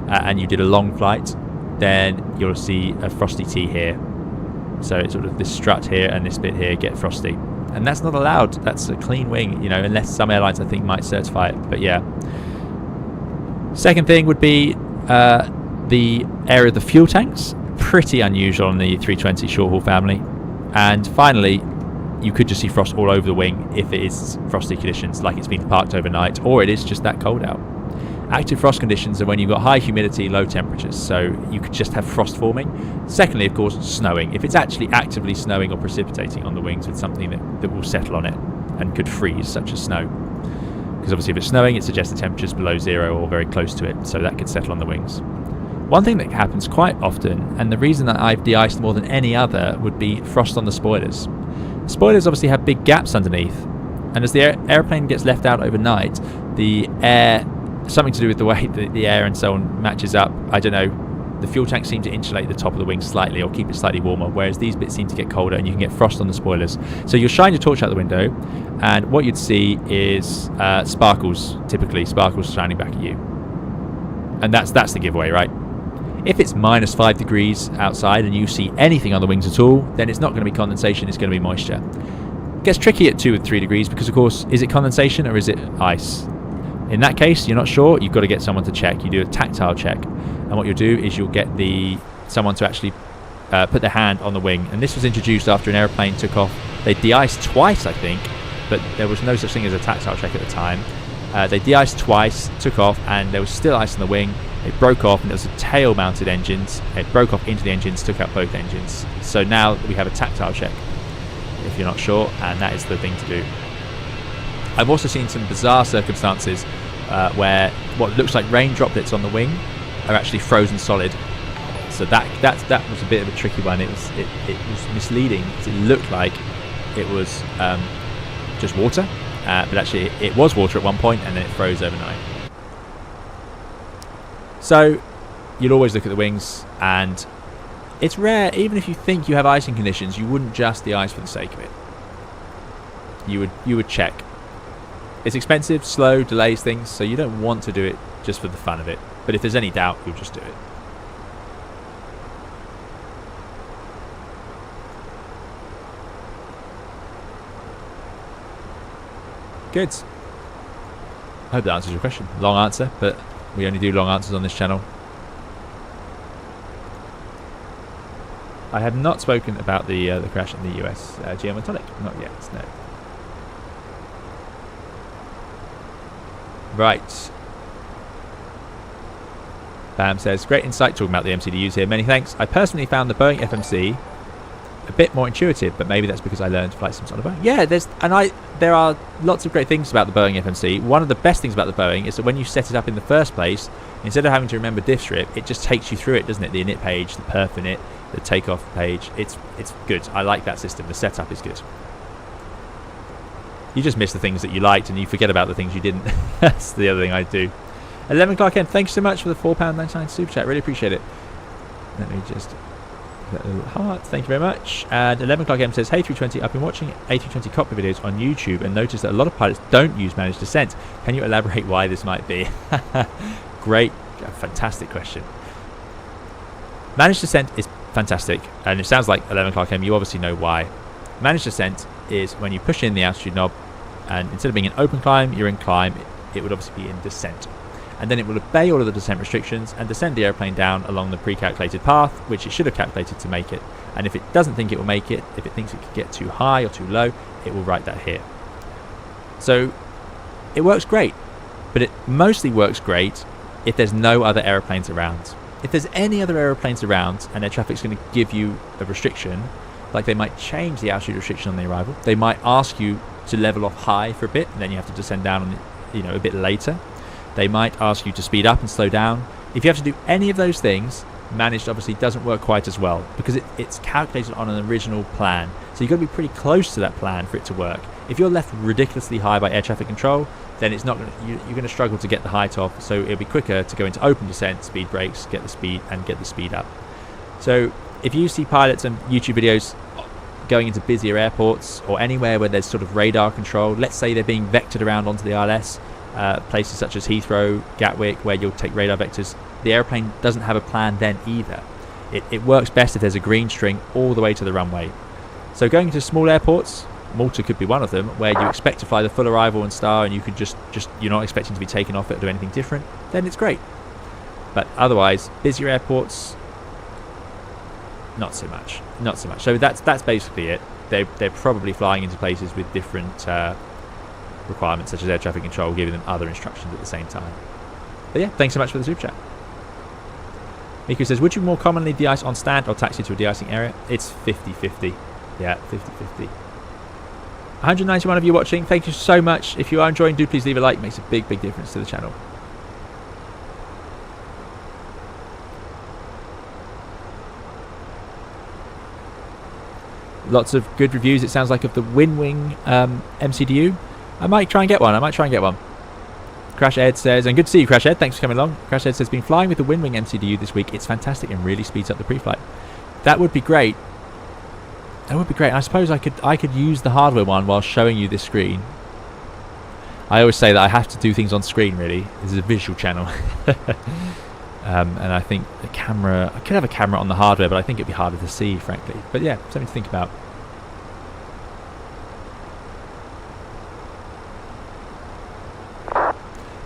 and you did a long flight, then you'll see a frosty T here. So it's sort of this strut here and this bit here get frosty, and that's not allowed. That's a clean wing, you know, unless some airlines I think might certify it. But yeah. Second thing would be the area of the fuel tanks. Pretty unusual on the 320 short haul family. And finally, you could just see frost all over the wing if it is frosty conditions, like it's been parked overnight, or it is just that cold out. Active frost conditions are when you've got high humidity, low temperatures, so you could just have frost forming. Secondly, of course, snowing. If it's actually actively snowing or precipitating on the wings with something that will settle on it and could freeze, such as snow. Because obviously if it's snowing, it suggests the temperature's below zero or very close to it, so that could settle on the wings. One thing that happens quite often, and the reason that I've de-iced more than any other, would be frost on the spoilers. Spoilers obviously have big gaps underneath, and as the airplane gets left out overnight, the air, something to do with the way that the air and so on matches up, I don't know, the fuel tanks seem to insulate the top of the wing slightly or keep it slightly warmer, whereas these bits seem to get colder and you can get frost on the spoilers. So you'll shine your torch out the window, and what you'd see is sparkles, typically sparkles shining back at you. And that's the giveaway, right? If it's minus 5 degrees outside and you see anything on the wings at all, then it's not going to be condensation, it's going to be moisture. It gets tricky at 2 and 3 degrees because, of course, is it condensation or is it ice? In that case, you're not sure, you've got to get someone to check. You do a tactile check, and what you'll do is you'll get someone to actually put their hand on the wing. And this was introduced after an airplane took off. They de-iced twice, I think, but there was no such thing as a tactile check at the time. They de-iced twice, took off, and there was still ice on the wing. It broke off, and it was a tail-mounted engines. It broke off into the engines, took out both engines. So now we have a tactile check, if you're not sure, and that is the thing to do. I've also seen some bizarre circumstances where what looks like rain droplets on the wing are actually frozen solid. So that was a bit of a tricky one. It was misleading because it looked like it was just water, but actually it was water at one point, and then it froze overnight. So you'll always look at the wings, and it's rare, even if you think you have icing conditions, you wouldn't just de-ice for the sake of it. You would check. It's expensive, slow, delays things, so you don't want to do it just for the fun of it. But if there's any doubt, you'll just do it. Good. I hope that answers your question. Long answer, but we only do long answers on this channel. I have not spoken about the crash in the US GM Tonic. Not yet, no. Right. Bam says, great insight talking about the MCDUs here. Many thanks. I personally found the Boeing FMC a bit more intuitive, but maybe that's because I learned flight sims on a Boeing. Yeah, there are lots of great things about the Boeing FMC. One of the best things about the Boeing is that when you set it up in the first place, instead of having to remember diff strip, it just takes you through it, doesn't it? The init page, the perf init, the takeoff page. It's good. I like that system. The setup is good. You just miss the things that you liked and you forget about the things you didn't. That's the other thing I do. 11 o'clock M, thanks so much for the £4.99 super chat. Really appreciate it. Let me just put a little heart. Thank you very much. And 11 o'clock M says, hey 320, I've been watching A320 cockpit videos on YouTube and noticed that a lot of pilots don't use managed descent. Can you elaborate why this might be? Great, fantastic question. Managed descent is fantastic, and it sounds like 11 o'clock M, you obviously know why. Managed descent is when you push in the altitude knob, and instead of being in open climb, you're in climb. It would obviously be in descent, and then it will obey all of the descent restrictions and descend the airplane down along the pre-calculated path, which it should have calculated to make it. And if it doesn't think it will make it, if it thinks it could get too high or too low, it will write that here. So it works great, but it mostly works great if there's no other aeroplanes around. If there's any other aeroplanes around and air traffic's going to give you a restriction, like they might change the altitude restriction on the arrival, they might ask you to level off high for a bit, and then you have to descend down on it, a bit later. They might ask you to speed up and slow down. If you have to do any of those things, managed obviously doesn't work quite as well because it's calculated on an original plan. So you've got to be pretty close to that plan for it to work. If you're left ridiculously high by air traffic control, then it's not you're going to struggle to get the height off. So it'll be quicker to go into open descent, speed brakes, get the speed up. So if you see pilots and YouTube videos going into busier airports or anywhere where there's sort of radar control, let's say they're being vectored around onto the ILS, places such as Heathrow, Gatwick, where you'll take radar vectors, the airplane doesn't have a plan then either. It works best if there's a green string all the way to the runway. So going into small airports, Malta could be one of them, where you expect to fly the full arrival and star, and you could just you're not expecting to be taken off it or do anything different, then it's great. But otherwise, busier airports, not so much. So that's basically it. They're probably flying into places with different requirements, such as air traffic control, giving them other instructions at the same time. But yeah, thanks so much for the super chat. Miku says, would you more commonly de-ice on stand or taxi to a de-icing area? It's 50-50. Yeah, 50-50. 191 of you watching, thank you so much. If you are enjoying, do please leave a like. It makes a big difference to the channel. Lots of good reviews, it sounds like, of the Winwing MCDU. I might try and get one. Crash Ed says, and good to see you, Crash Ed, thanks for coming along. Crash Ed says, been flying with the Winwing MCDU this week. It's fantastic and really speeds up the pre-flight. That would be great. I suppose I could use the hardware one while showing you this screen. I always say that I have to do things on screen, really. This is a visual channel. And I think the camera, I could have a camera on the hardware, but I think it'd be harder to see, frankly. But yeah, something to think about.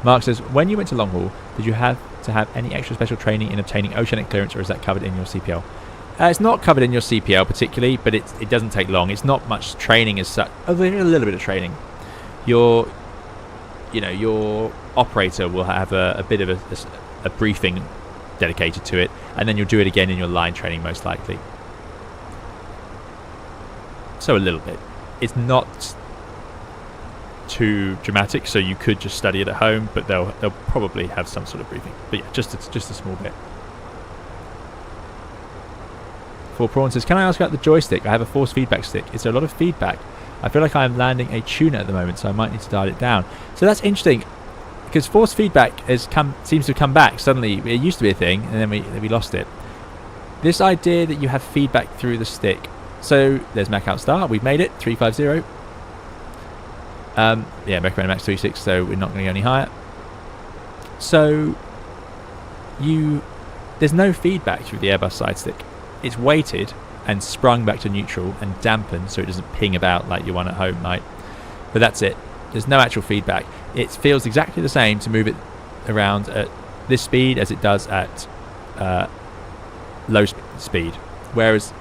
Mark says, when you went to long haul, did you have to have any extra special training in obtaining oceanic clearance, or is that covered in your CPL? It's not covered in your CPL particularly, but it doesn't take long. It's not much training as such. Oh, there is a little bit of training. your operator will have a bit of a briefing dedicated to it, and then you'll do it again in your line training most likely. So a little bit. It's not too dramatic, so you could just study it at home, but they'll probably have some sort of briefing. But yeah, just a small bit. For Prawn says, can I ask about the joystick? I have a force feedback stick. Is there a lot of feedback? I feel like I'm landing a tuner at the moment, so I might need to dial it down. So that's interesting, because force feedback seems to have come back suddenly. It used to be a thing, and then we lost it. This idea that you have feedback through the stick. So there's Mac out star. We've made it 350. Yeah, recommend max 36, so we're not going to go any higher. So there's no feedback through the Airbus side stick. It's weighted and sprung back to neutral and dampened so it doesn't ping about like your one at home might. But that's it. There's no actual feedback. It feels exactly the same to move it around at this speed as it does at low speed. Whereas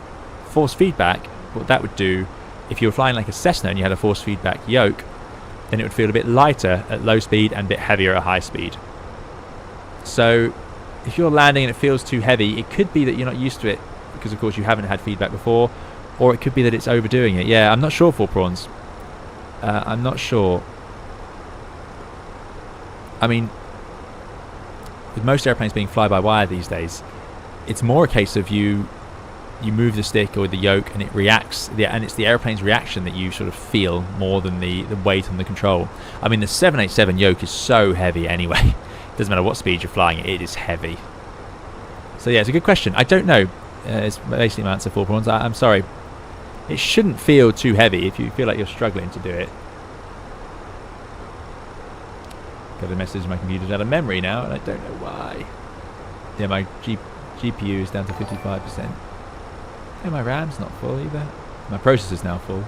force feedback, what that would do, if you were flying like a Cessna and you had a force feedback yoke, then it would feel a bit lighter at low speed and a bit heavier at high speed. So if you're landing and it feels too heavy, it could be that you're not used to it because of course you haven't had feedback before, or it could be that it's overdoing it. Yeah, I'm not sure for prawns. I'm not sure. I mean, with most airplanes being fly-by-wire these days, it's more a case of you move the stick or the yoke and it reacts, and it's the airplane's reaction that you sort of feel more than the weight on the control. I mean, the 787 yoke is so heavy anyway. Doesn't matter what speed you're flying, it is heavy. So yeah, it's a good question. I don't know. It's basically my answer for prawns. I'm sorry. It shouldn't feel too heavy if you feel like you're struggling to do it. Got a message, my computer's out of memory now, and I don't know why. Yeah, my GPU is down to 55%. Yeah, my RAM's not full either. My processor's now full.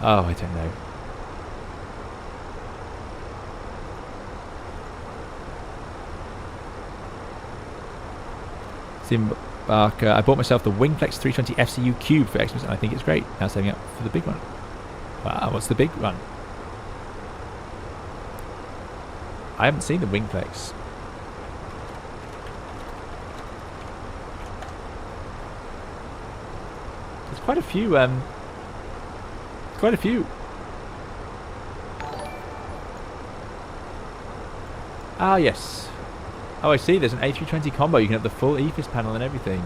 Oh, I don't know. Simbarker, I bought myself the Wingflex 320 FCU Cube for Xmas and I think it's great. Now saving up for the big one. Wow, what's the big one? I haven't seen the Wingflex. There's quite a few, Ah, yes. Oh, I see. There's an A320 combo. You can have the full EFIS panel and everything.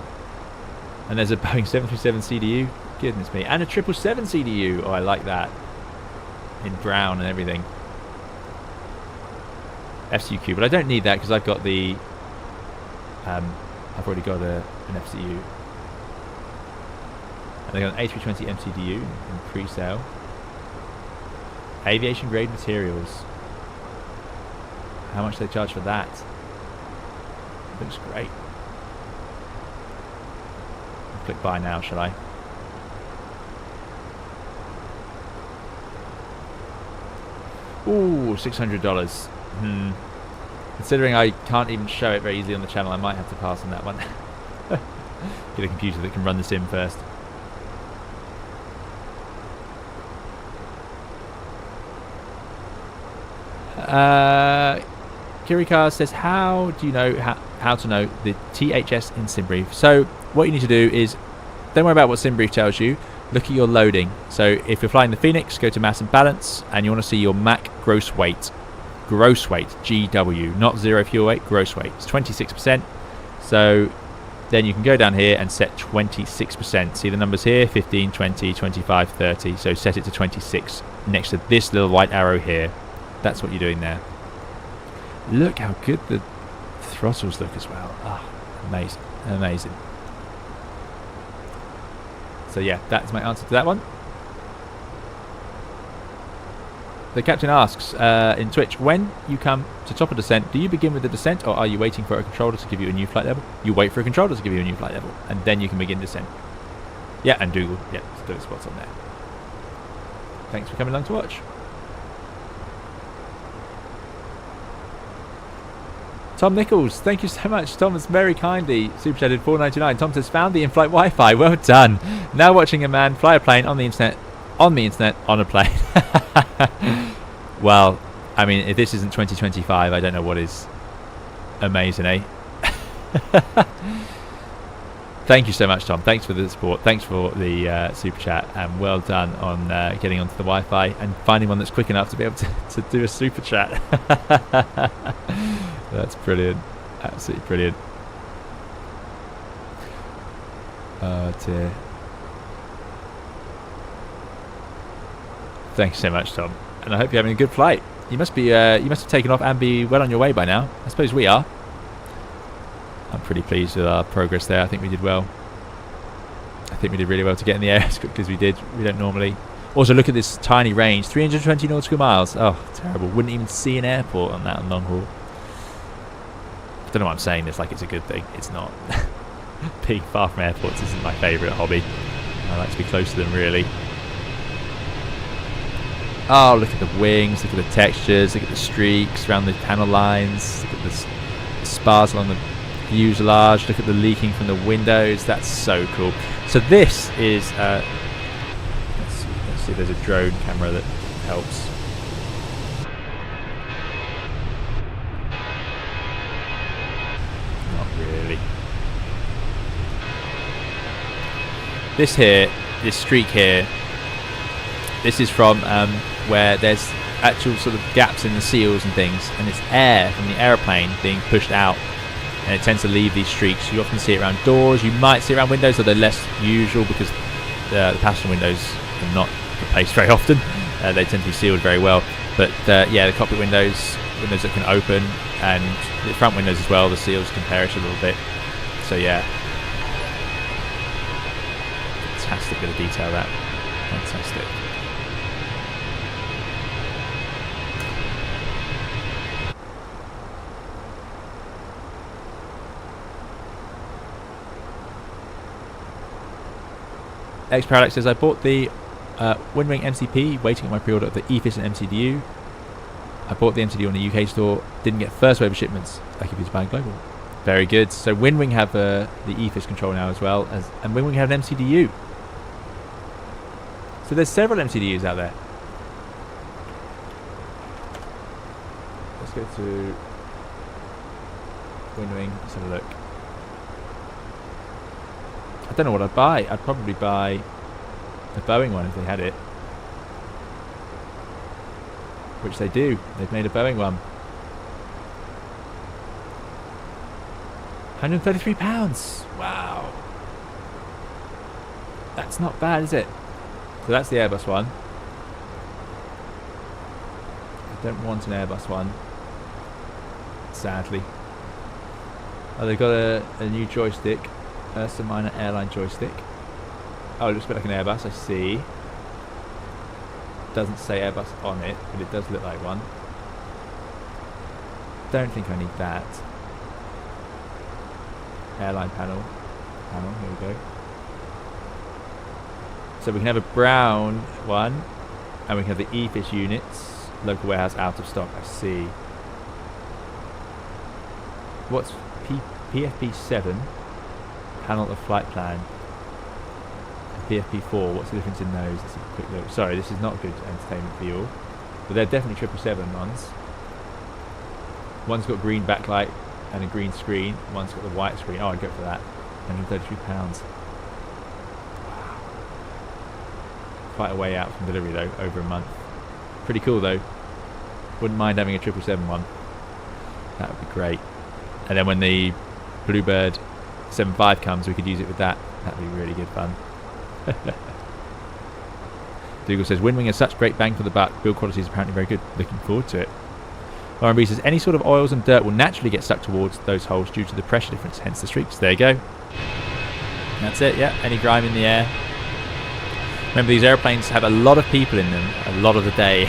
And there's a Boeing 737 CDU. Goodness me. And a 777 CDU. Oh, I like that. In brown and everything. FCQ. But I don't need that because I've got the... I've already got an FCU. And I got an A320 MCDU in pre-sale. Aviation grade materials. How much do they charge for that? Looks great. I'll click buy now, shall I? Ooh, $600. Considering I can't even show it very easily on the channel, I might have to pass on that one. Get a computer that can run the sim first. Kirikar says, how do you know how to know the THS in SimBrief? So what you need to do is, don't worry about what SimBrief tells you, look at your loading. So if you're flying the Fenix, go to mass and balance and you want to see your MAC gross weight, GW, not zero fuel weight, gross weight. It's 26%. So then you can go down here and set 26%. See the numbers here, 15, 20, 25, 30. So set it to 26 next to this little white arrow here. That's what you're doing there. Look how good the throttles look as well. Ah, amazing, amazing. So yeah, that's my answer to that one. The captain asks in Twitch, when you come to top of descent, do you begin with the descent or are you waiting for a controller to give you a new flight level? You wait for a controller to give you a new flight level and then you can begin descent. Yeah, and Dougal, yeah, those spots on there. Thanks for coming along to watch. Tom Nichols, thank you so much. Tom has very kindly super chatted $4.99. Tom says, found the in-flight Wi-Fi. Well done. Now watching a man fly a plane on the internet, on a plane. Well, I mean, if this isn't 2025, I don't know what is. Amazing, eh? Thank you so much, Tom. Thanks for the support. Thanks for the super chat, and well done on getting onto the Wi-Fi and finding one that's quick enough to be able to do a super chat. That's brilliant. Absolutely brilliant. Oh dear. Thanks so much, Tom, and I hope you're having a good flight. You must be. You must have taken off and be well on your way by now. I suppose we are. I'm pretty pleased with our progress there. I think we did well. I think we did really well to get in the air as quickly as we did. We don't normally. Also, look at this tiny range, 320 nautical miles. Oh, terrible. Wouldn't even see an airport on that on long haul. I don't know why I'm saying this like it's a good thing. It's not. Being far from airports isn't my favourite hobby. I like to be close to them, really. Oh, look at the wings, look at the textures, look at the streaks around the panel lines, look at the spars along the fuselage, look at the leaking from the windows. That's so cool. So this is let's see if there's a drone camera that helps. Not really. This here, this streak here, this is from where there's actual sort of gaps in the seals and things, and it's air from the aeroplane being pushed out, and it tends to leave these streaks. You often see it around doors, you might see it around windows, though they're less usual because the passenger windows are not replaced very often. They tend to be sealed very well, but yeah, the cockpit windows that can open, and the front windows as well, the seals can perish a little bit. So yeah, fantastic bit of detail, that. Fantastic. X Parallax says, I bought the Windwing MCP, waiting on my pre-order of the EFIS and MCDU. I bought the MCDU on the UK store, didn't get first wave of shipments. Like if it's buying global. Very good. So Windwing have the EFIS control now as well, and Windwing have an MCDU. So there's several MCDUs out there. Let's go to Windwing, let's have a look. I don't know what I'd buy. I'd probably buy the Boeing one if they had it. Which they do. They've made a Boeing one. £133. Wow. That's not bad, is it? So that's the Airbus one. I don't want an Airbus one, sadly. Oh, they've got a new joystick. Ursa Minor Airline joystick. Oh, it looks a bit like an Airbus, I see. Doesn't say Airbus on it, but it does look like one. Don't think I need that. Airline panel. Here we go. So we can have a brown one, and we can have the EFIS units. Local warehouse out of stock, I see. What's PFP7? Panel of flight plan. PFP4, what's the difference in those? Let's have a quick look. Sorry, this is not good entertainment for you all. But they're definitely 777 ones. One's got green backlight and a green screen. One's got the white screen. Oh, I'd go for that. £133. Wow. Quite a way out from delivery though, over a month. Pretty cool though. Wouldn't mind having a 777 one. That would be great. And then when the Bluebird 75 comes, we could use it with that. That'd be really good fun. Dougal says, Windwing has such great bang for the buck. Build quality is apparently very good. Looking forward to it. Lauren B says, any sort of oils and dirt will naturally get stuck towards those holes due to the pressure difference, hence the streaks. There you go. That's it, yeah. Any grime in the air. Remember, these airplanes have a lot of people in them a lot of the day,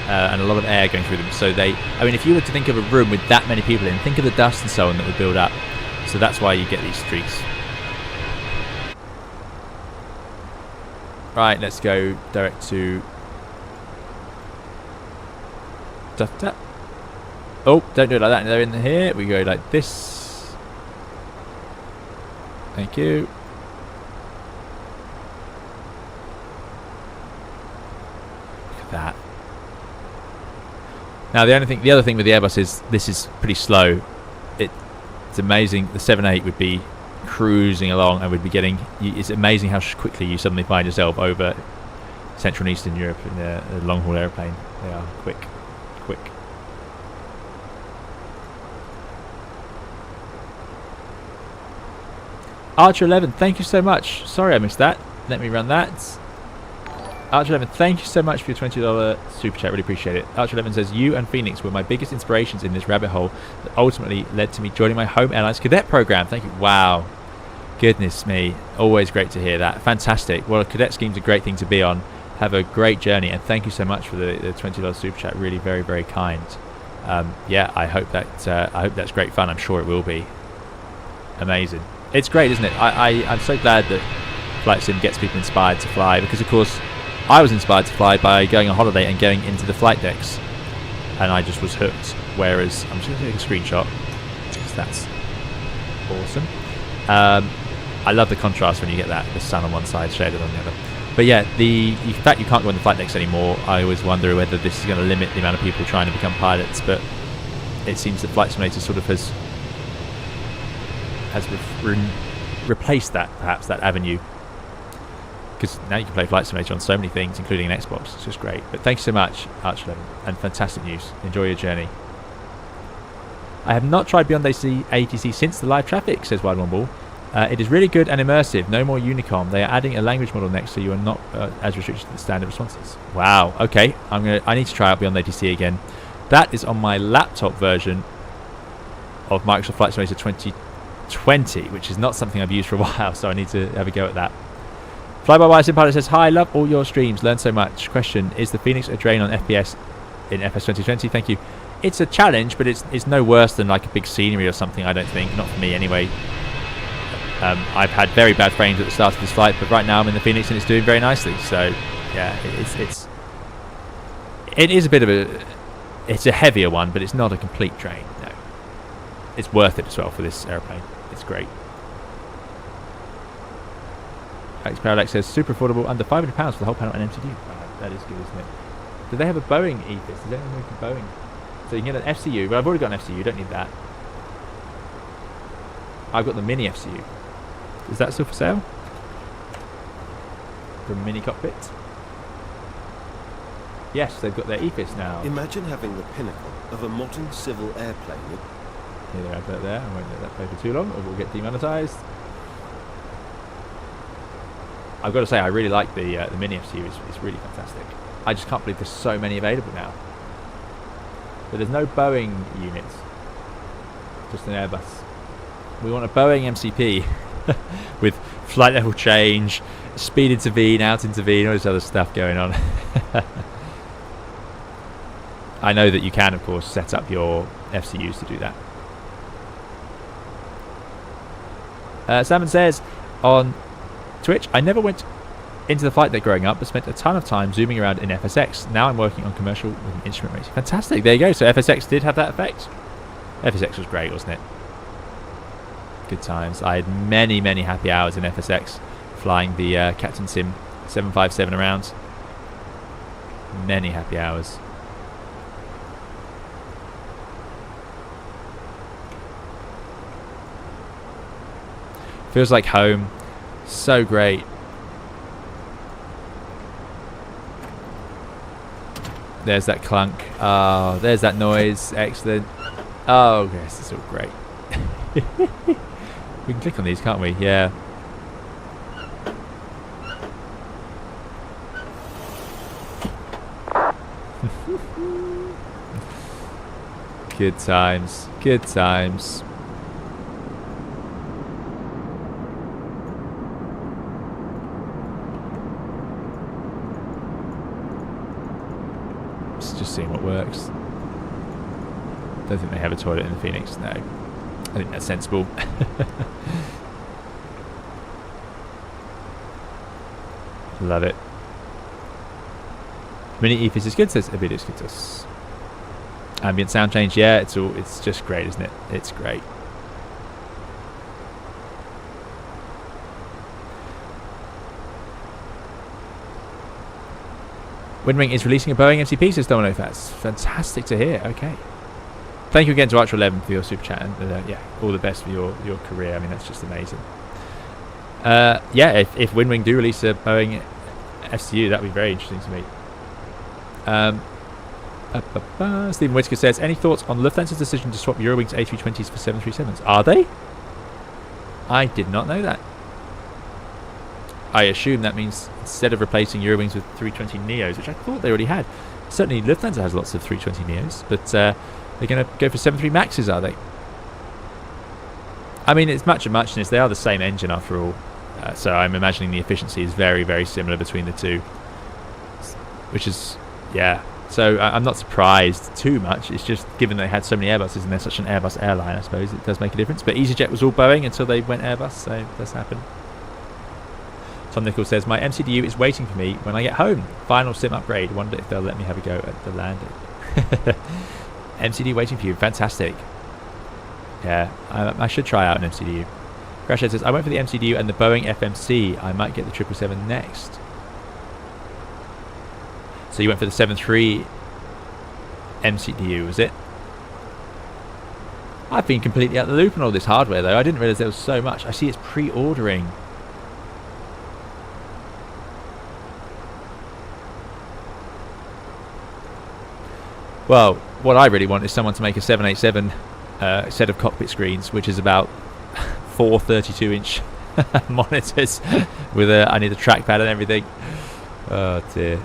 and a lot of air going through them. So if you were to think of a room with that many people in, think of the dust and so on that would build up. So that's why you get these streaks. Right, let's go direct to... Oh, don't do it like that. They're in here. We go like this. Thank you. Look at that. Now the other thing with the Airbus is this is pretty slow. It's amazing. The 787 would be cruising along and would be getting. It's amazing how quickly you suddenly find yourself over Central and Eastern Europe in a long haul airplane. They are quick. Archer 11, thank you so much. Sorry I missed that. Let me run that. Archer 11, thank you so much for your $20 super chat. Really appreciate it. Archer 11 says, you and Fenix were my biggest inspirations in this rabbit hole that ultimately led to me joining my home airline's cadet program. Thank you. Wow. Goodness me. Always great to hear that. Fantastic. Well, a cadet scheme's a great thing to be on. Have a great journey, and thank you so much for the $20 super chat. Really very, very kind. Yeah, I hope that's great fun. I'm sure it will be. Amazing. It's great, isn't it? I'm so glad that Flight Sim gets people inspired to fly, because of course I was inspired to fly by going on holiday and going into the flight decks, and I just was hooked. Whereas I'm just going to take a screenshot because that's awesome. I love the contrast when you get the sun on one side shaded on the other. But yeah, the fact you can't go on the flight decks anymore, I always wonder whether this is going to limit the amount of people trying to become pilots, but it seems that Flight Simulator sort of has replaced that, perhaps, that avenue, because now you can play Flight Simulator on so many things, including an Xbox. It's just great. But thanks so much, Arch11, and fantastic news. Enjoy your journey. I have not tried Beyond ATC since the live traffic, says Wild One Ball. It is really good and immersive. No more Unicom. They are adding a language model next, so you are not as restricted to the standard responses. Wow. Okay. I need to try out Beyond ATC again. That is on my laptop version of Microsoft Flight Simulator 2020, which is not something I've used for a while, so I need to have a go at that. Fly-by-wire Simpilot says, hi, love all your streams, learn so much. Question, is the Fenix a drain on FPS in FS 2020? Thank you. It's a challenge, but it's no worse than like a big scenery or something, I don't think. Not for me anyway. I've had very bad frames at the start of this flight, but right now I'm in the Fenix and it's doing very nicely. So yeah, it is a bit of it's a heavier one, but it's not a complete drain. No, it's worth it as well for this airplane. It's great. Alex Parallax says super affordable, under £500 for the whole panel and MCDU. Wow, that is good, isn't it? Do they have a Boeing EFIS? Does anyone move to Boeing? So you can get an FCU, but I've already got an FCU. You don't need that. I've got the mini FCU. Is that still for sale? The mini cockpit? Yes, they've got their EFIS now. Imagine having the pinnacle of a modern civil airplane. Here they are there. I won't let that play for too long or we'll get demonetised. I've got to say, I really like the mini FCU. It's really fantastic. I just can't believe there's so many available now. But there's no Boeing units. Just an Airbus. We want a Boeing MCP with flight level change, speed intervene, out intervene, all this other stuff going on. I know that you can, of course, set up your FCUs to do that. Salmon says on Twitch, I never went into the flight deck growing up, but spent a ton of time zooming around in FSX. Now I'm working on commercial with an instrument rating. Fantastic, there you go. So FSX did have that effect. FSX was great, wasn't it? Good times. I had many, many happy hours in FSX flying the Captain Sim 757 around. Many happy hours. Feels like home. So great. There's that clunk. Oh, there's that noise. Excellent. Oh, yes, it's all great. We can click on these, can't we? Yeah. Good times. Good times. Just seeing what works. Don't think they have a toilet in the Fenix. No. I think that's sensible. Love it. Mini EFIS is good, says Avidius Kitos. Ambient sound change, yeah, it's just great, isn't it? It's great. Windwing is releasing a Boeing MCP, says Domino. That's fantastic to hear. Okay. Thank you again to Archer 11 for your super chat. And yeah, all the best for your career. I mean, that's just amazing. Yeah, if Windwing do release a Boeing FCU, that'd be very interesting to me. Stephen Whitaker says, any thoughts on Lufthansa's decision to swap Eurowings A320s for 737s? Are they? I did not know that. I assume that means instead of replacing Eurowings with 320 Neos, which I thought they already had. Certainly Lufthansa has lots of 320 Neos, but they're going to go for 73 Maxes, are they? I mean, it's much of muchness. They are the same engine after all. So I'm imagining the efficiency is very, very similar between the two. Which is, yeah. So I'm not surprised too much. It's just given they had so many Airbuses and they're such an Airbus airline, I suppose it does make a difference. But EasyJet was all Boeing until they went Airbus, so it does happen. Tom Nichols says, my MCDU is waiting for me when I get home. Final sim upgrade. Wonder if they'll let me have a go at the landing. MCDU waiting for you. Fantastic. Yeah, I should try out an MCDU. Crashhead says, I went for the MCDU and the Boeing FMC. I might get the 777 next. So you went for the 7.3 MCDU, was it? I've been completely out of the loop on all this hardware, though. I didn't realise there was so much. I see it's pre-ordering. Well, what I really want is someone to make a 787 set of cockpit screens, which is about 4 32-inch monitors with I need a trackpad and everything. Oh dear.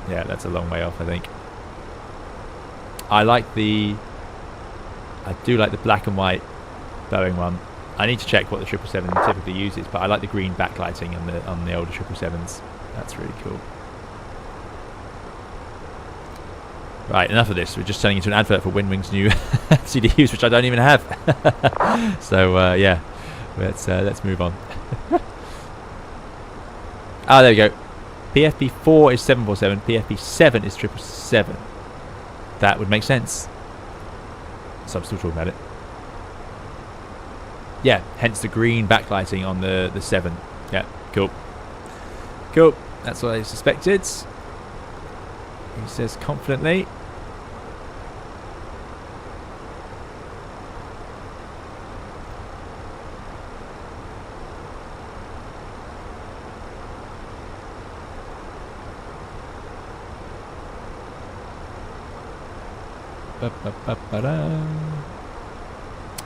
Yeah, that's a long way off, I think. I do like the black and white Boeing one. I need to check what the 777 typically uses, but I like the green backlighting on the older 777s. That's really cool. Right, enough of this. We're just turning into an advert for Windwing's new CDUs, which I don't even have. So yeah, let's move on. Ah, there we go. PFP4 is 747. PFP7 is 777. That would make sense. So I'm still talking about it. Yeah, hence the green backlighting on the 7. Yeah, cool. Cool. That's what I suspected. He says confidently.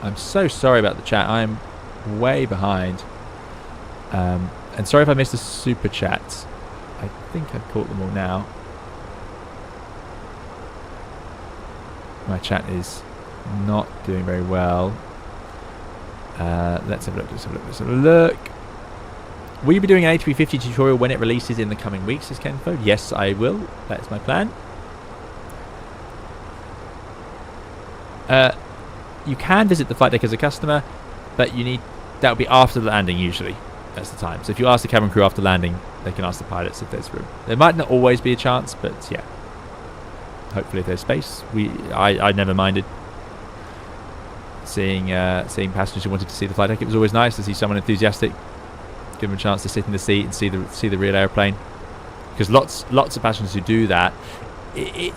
I'm so sorry about the chat. I'm way behind. And sorry if I missed a super chat. I think I've caught them all now. My chat is not doing very well. Let's have a look. Let's have a look. Will you be doing an A350 tutorial when it releases in the coming weeks, says Kenfo? Yes, I will. That's my plan. You can visit the flight deck as a customer, but that will be after the landing usually. That's the time. So if you ask the cabin crew after landing, they can ask the pilots if there's room. There might not always be a chance, but yeah. Hopefully if there's space. I never minded seeing passengers who wanted to see the flight deck. It was always nice to see someone enthusiastic, give them a chance to sit in the seat and see the real airplane. Because lots of passengers who do that,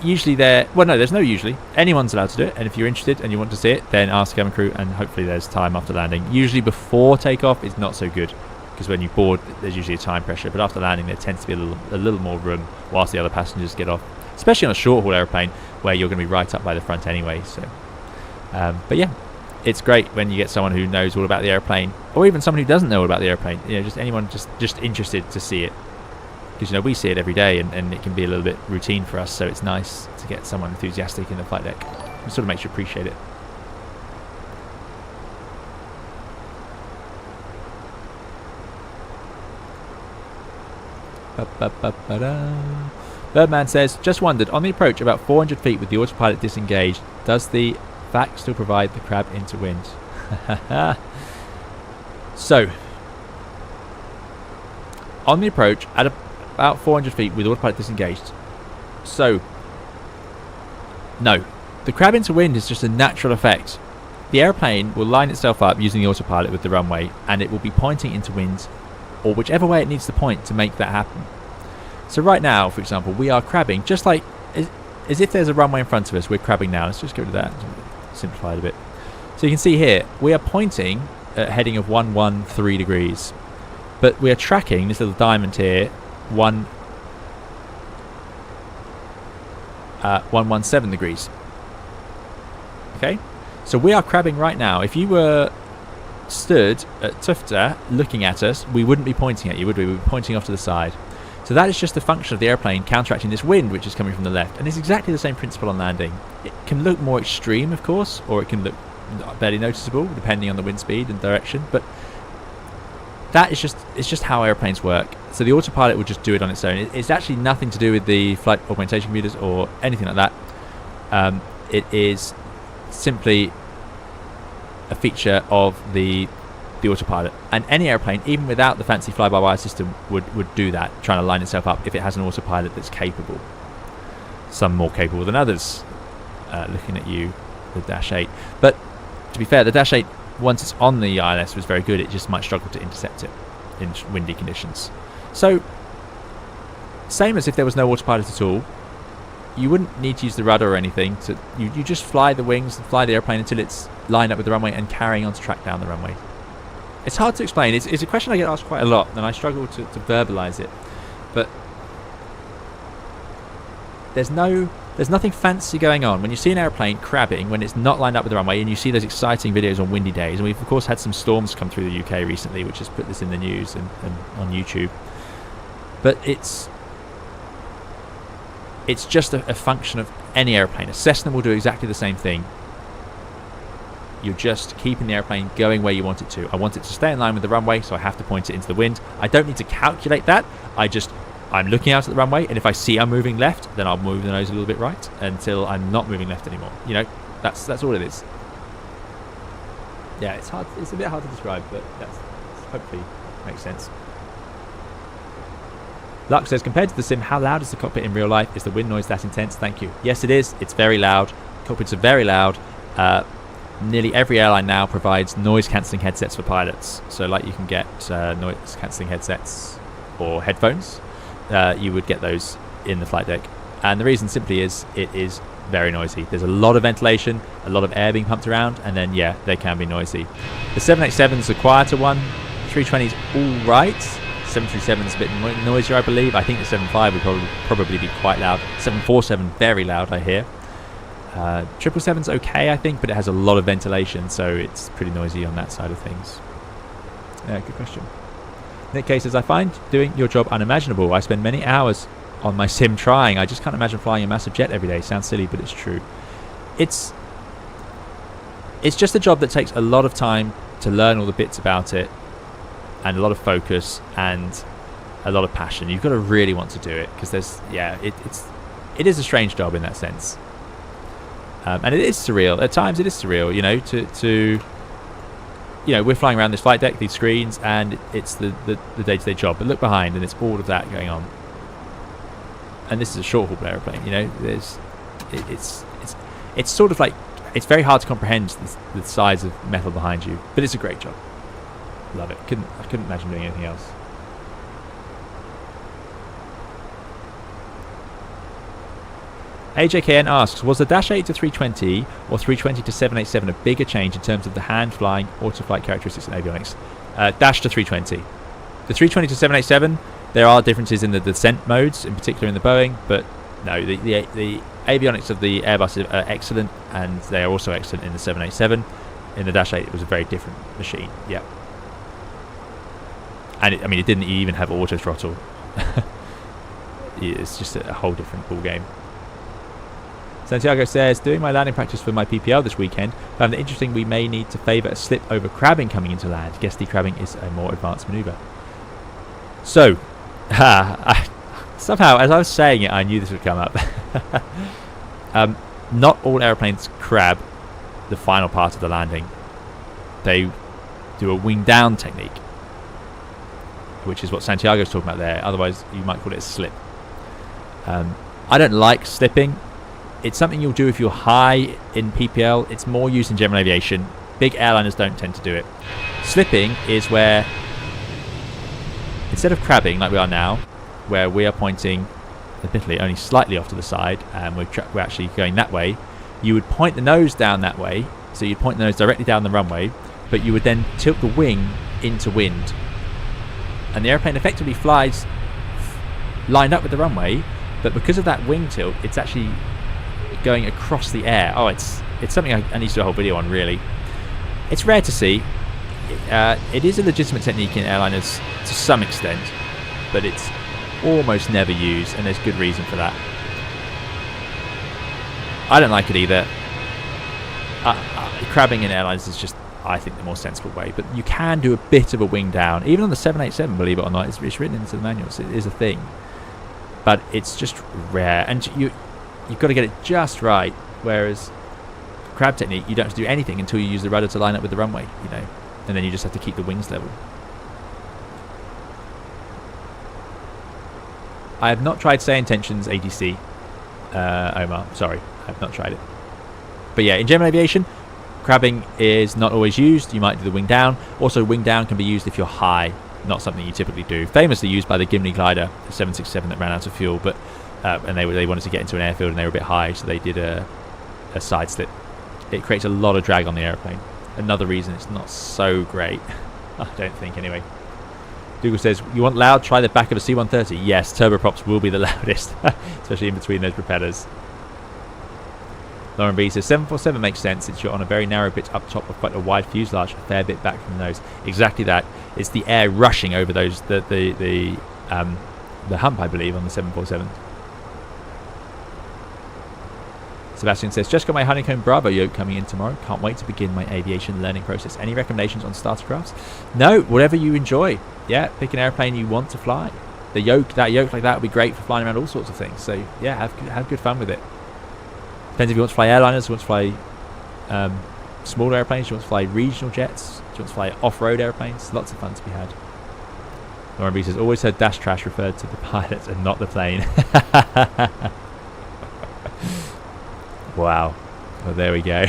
usually there's no usually. Anyone's allowed to do it, and if you're interested and you want to see it, then ask the cabin crew, and hopefully there's time after landing. Usually before takeoff is not so good, because when you board there's usually a time pressure, but after landing there tends to be a little more room whilst the other passengers get off, especially on a short haul airplane where you're going to be right up by the front anyway. So but yeah, it's great when you get someone who knows all about the airplane, or even someone who doesn't know all about the airplane, just anyone just interested to see it. Because we see it every day, and it can be a little bit routine for us, so it's nice to get someone enthusiastic in the flight deck. It sort of makes you appreciate it. Birdman says, just wondered, on the approach about 400 feet with the autopilot disengaged, does the VAC still provide the crab into wind? So, on the approach at about 400 feet with autopilot disengaged. So, no. The crab into wind is just a natural effect. The airplane will line itself up using the autopilot with the runway, and it will be pointing into wind, or whichever way it needs to point to make that happen. So right now, for example, we are crabbing just like as if there's a runway in front of us. We're crabbing now. Let's just go to that. Simplify it a bit. So you can see here we are pointing at a heading of 113 degrees, but we are tracking this little diamond here 117 degrees. Okay, so we are crabbing right now. If you were stood at Tufta looking at us, we wouldn't be pointing at you, would we? We'd be pointing off to the side. So that is just a function of the airplane counteracting this wind which is coming from the left, and it's exactly the same principle on landing. It can look more extreme, of course, or it can look barely noticeable depending on the wind speed and direction, but that is just how airplanes work. So the autopilot will just do it on its own. It's actually nothing to do with the flight augmentation computers or anything like that. It is simply a feature of the autopilot, and any airplane, even without the fancy fly-by-wire system, would do that, trying to line itself up if it has an autopilot that's capable. Some more capable than others. Looking at you, the Dash 8. But to be fair, the Dash 8, once it's on the ILS, was very good. It just might struggle to intercept it in windy conditions. So same as if there was no autopilot at all. You wouldn't need to use the rudder or anything. You just fly the wings and fly the airplane until it's lined up with the runway and carrying on to track down the runway. It's hard to explain. It's a question I get asked quite a lot, and I struggle to verbalise it. But there's nothing fancy going on when you see an airplane crabbing when it's not lined up with the runway, and you see those exciting videos on windy days. And we've of course had some storms come through the UK recently, which has put this in the news and on YouTube. But it's just a function of any airplane. A Cessna will do exactly the same thing. You're just keeping the airplane going where you want it to. I want it to stay in line with the runway, so I have to point it into the wind. I don't need to calculate that. I'm looking out at the runway, and if I see I'm moving left, then I'll move the nose a little bit right until I'm not moving left anymore. You know, that's all it is. Yeah, it's hard. It's a bit hard to describe, but that's hopefully makes sense. Lux says, compared to the sim, how loud is the cockpit in real life? Is the wind noise that intense? Thank you. Yes, it is. It's very loud. Cockpits are very loud. Nearly every airline now provides noise-cancelling headsets for pilots. So like you can get noise-cancelling headsets or headphones. You would get those in the flight deck. And the reason simply is it is very noisy. There's a lot of ventilation, a lot of air being pumped around, and then, yeah, they can be noisy. The 787's a quieter one. 320's all right. 737's a bit noisier, I believe. I think the 75 would probably be quite loud. 747, very loud, I hear. 777's okay, I think, but it has a lot of ventilation, so it's pretty noisy on that side of things. Good question. Nick K says, I find doing your job unimaginable. I spend many hours on my sim trying. I just can't imagine flying a massive jet every day. Sounds silly, but it's true. It's just a job that takes a lot of time to learn all the bits about it, and a lot of focus and a lot of passion. You've got to really want to do it, because it is a strange job in that sense. And it is surreal. At times it is surreal, you know, we're flying around this flight deck, these screens, and it's the day-to-day job. But look behind, and it's all of that going on. And this is a short-haul airplane, you know. It's sort of like, it's very hard to comprehend the size of metal behind you. But it's a great job. Love it. I couldn't imagine doing anything else. AJKN asks, was the Dash 8 to 320 or 320 to 787 a bigger change in terms of the hand-flying autoflight characteristics and avionics? Dash to 320. The 320 to 787, there are differences in the descent modes, in particular in the Boeing, but no, the avionics of the Airbus are excellent, and they are also excellent in the 787. In the Dash 8, it was a very different machine, yeah. And it didn't even have auto throttle. It's just a whole different ball game. Santiago says, doing my landing practice for my PPL this weekend, found it interesting we may need to favour a slip over crabbing coming into land. Guess decrabbing is a more advanced manoeuvre. So, somehow, as I was saying it, I knew this would come up. Not all airplanes crab the final part of the landing. They do a wing down technique, which is what Santiago's talking about there. Otherwise, you might call it a slip. I don't like slipping. It's something you'll do if you're high in PPL. It's more used in general aviation. Big airliners don't tend to do it. Slipping is where, instead of crabbing like we are now, where we are pointing, admittedly only slightly off to the side, and we're actually going that way, you would point the nose down that way, so you'd point the nose directly down the runway, but you would then tilt the wing into wind. And the airplane effectively flies lined up with the runway, but because of that wing tilt, it's actually going across the air. Oh, it's something I need to do a whole video on, really. It's rare to see. It is a legitimate technique in airliners to some extent, but it's almost never used, and there's good reason for that. I don't like it either. Crabbing in airlines is just, I think, the more sensible way, but you can do a bit of a wing down. Even on the 787, believe it or not, it's written into the manuals. It is a thing, but it's just rare, and you've got to get it just right. Whereas crab technique, you don't have to do anything until you use the rudder to line up with the runway, you know, and then you just have to keep the wings level. I have not tried say intentions ATC, Omar. Sorry, I've not tried it. But yeah, in general aviation, crabbing is not always used. You might do the wing down. Also, wing down can be used if you're high, not something you typically do. Famously used by the Gimli glider, the 767 that ran out of fuel, but and they wanted to get into an airfield and they were a bit high, so they did a side slip. It creates a lot of drag on the airplane. Another reason it's not so great, I don't think, anyway. Dougal says, you want loud? Try the back of a C-130. Yes, turboprops will be the loudest, especially in between those propellers. Lauren B says, 747 makes sense since you're on a very narrow bit up top of quite a wide fuselage, a fair bit back from the nose. Exactly that. It's the air rushing over those the hump, I believe, on the 747. Sebastian says, just got my Honeycomb Bravo yoke coming in tomorrow. Can't wait to begin my aviation learning process. Any recommendations on starter crafts? No, whatever you enjoy. Yeah, pick an airplane you want to fly. That yoke like that would be great for flying around all sorts of things. So yeah, have good fun with it. Depends if you want to fly airliners, you want to fly smaller airplanes, you want to fly regional jets, you want to fly off-road airplanes. Lots of fun to be had. Lauren B says, always heard dash trash referred to the pilot and not the plane. Wow. Well, there we go.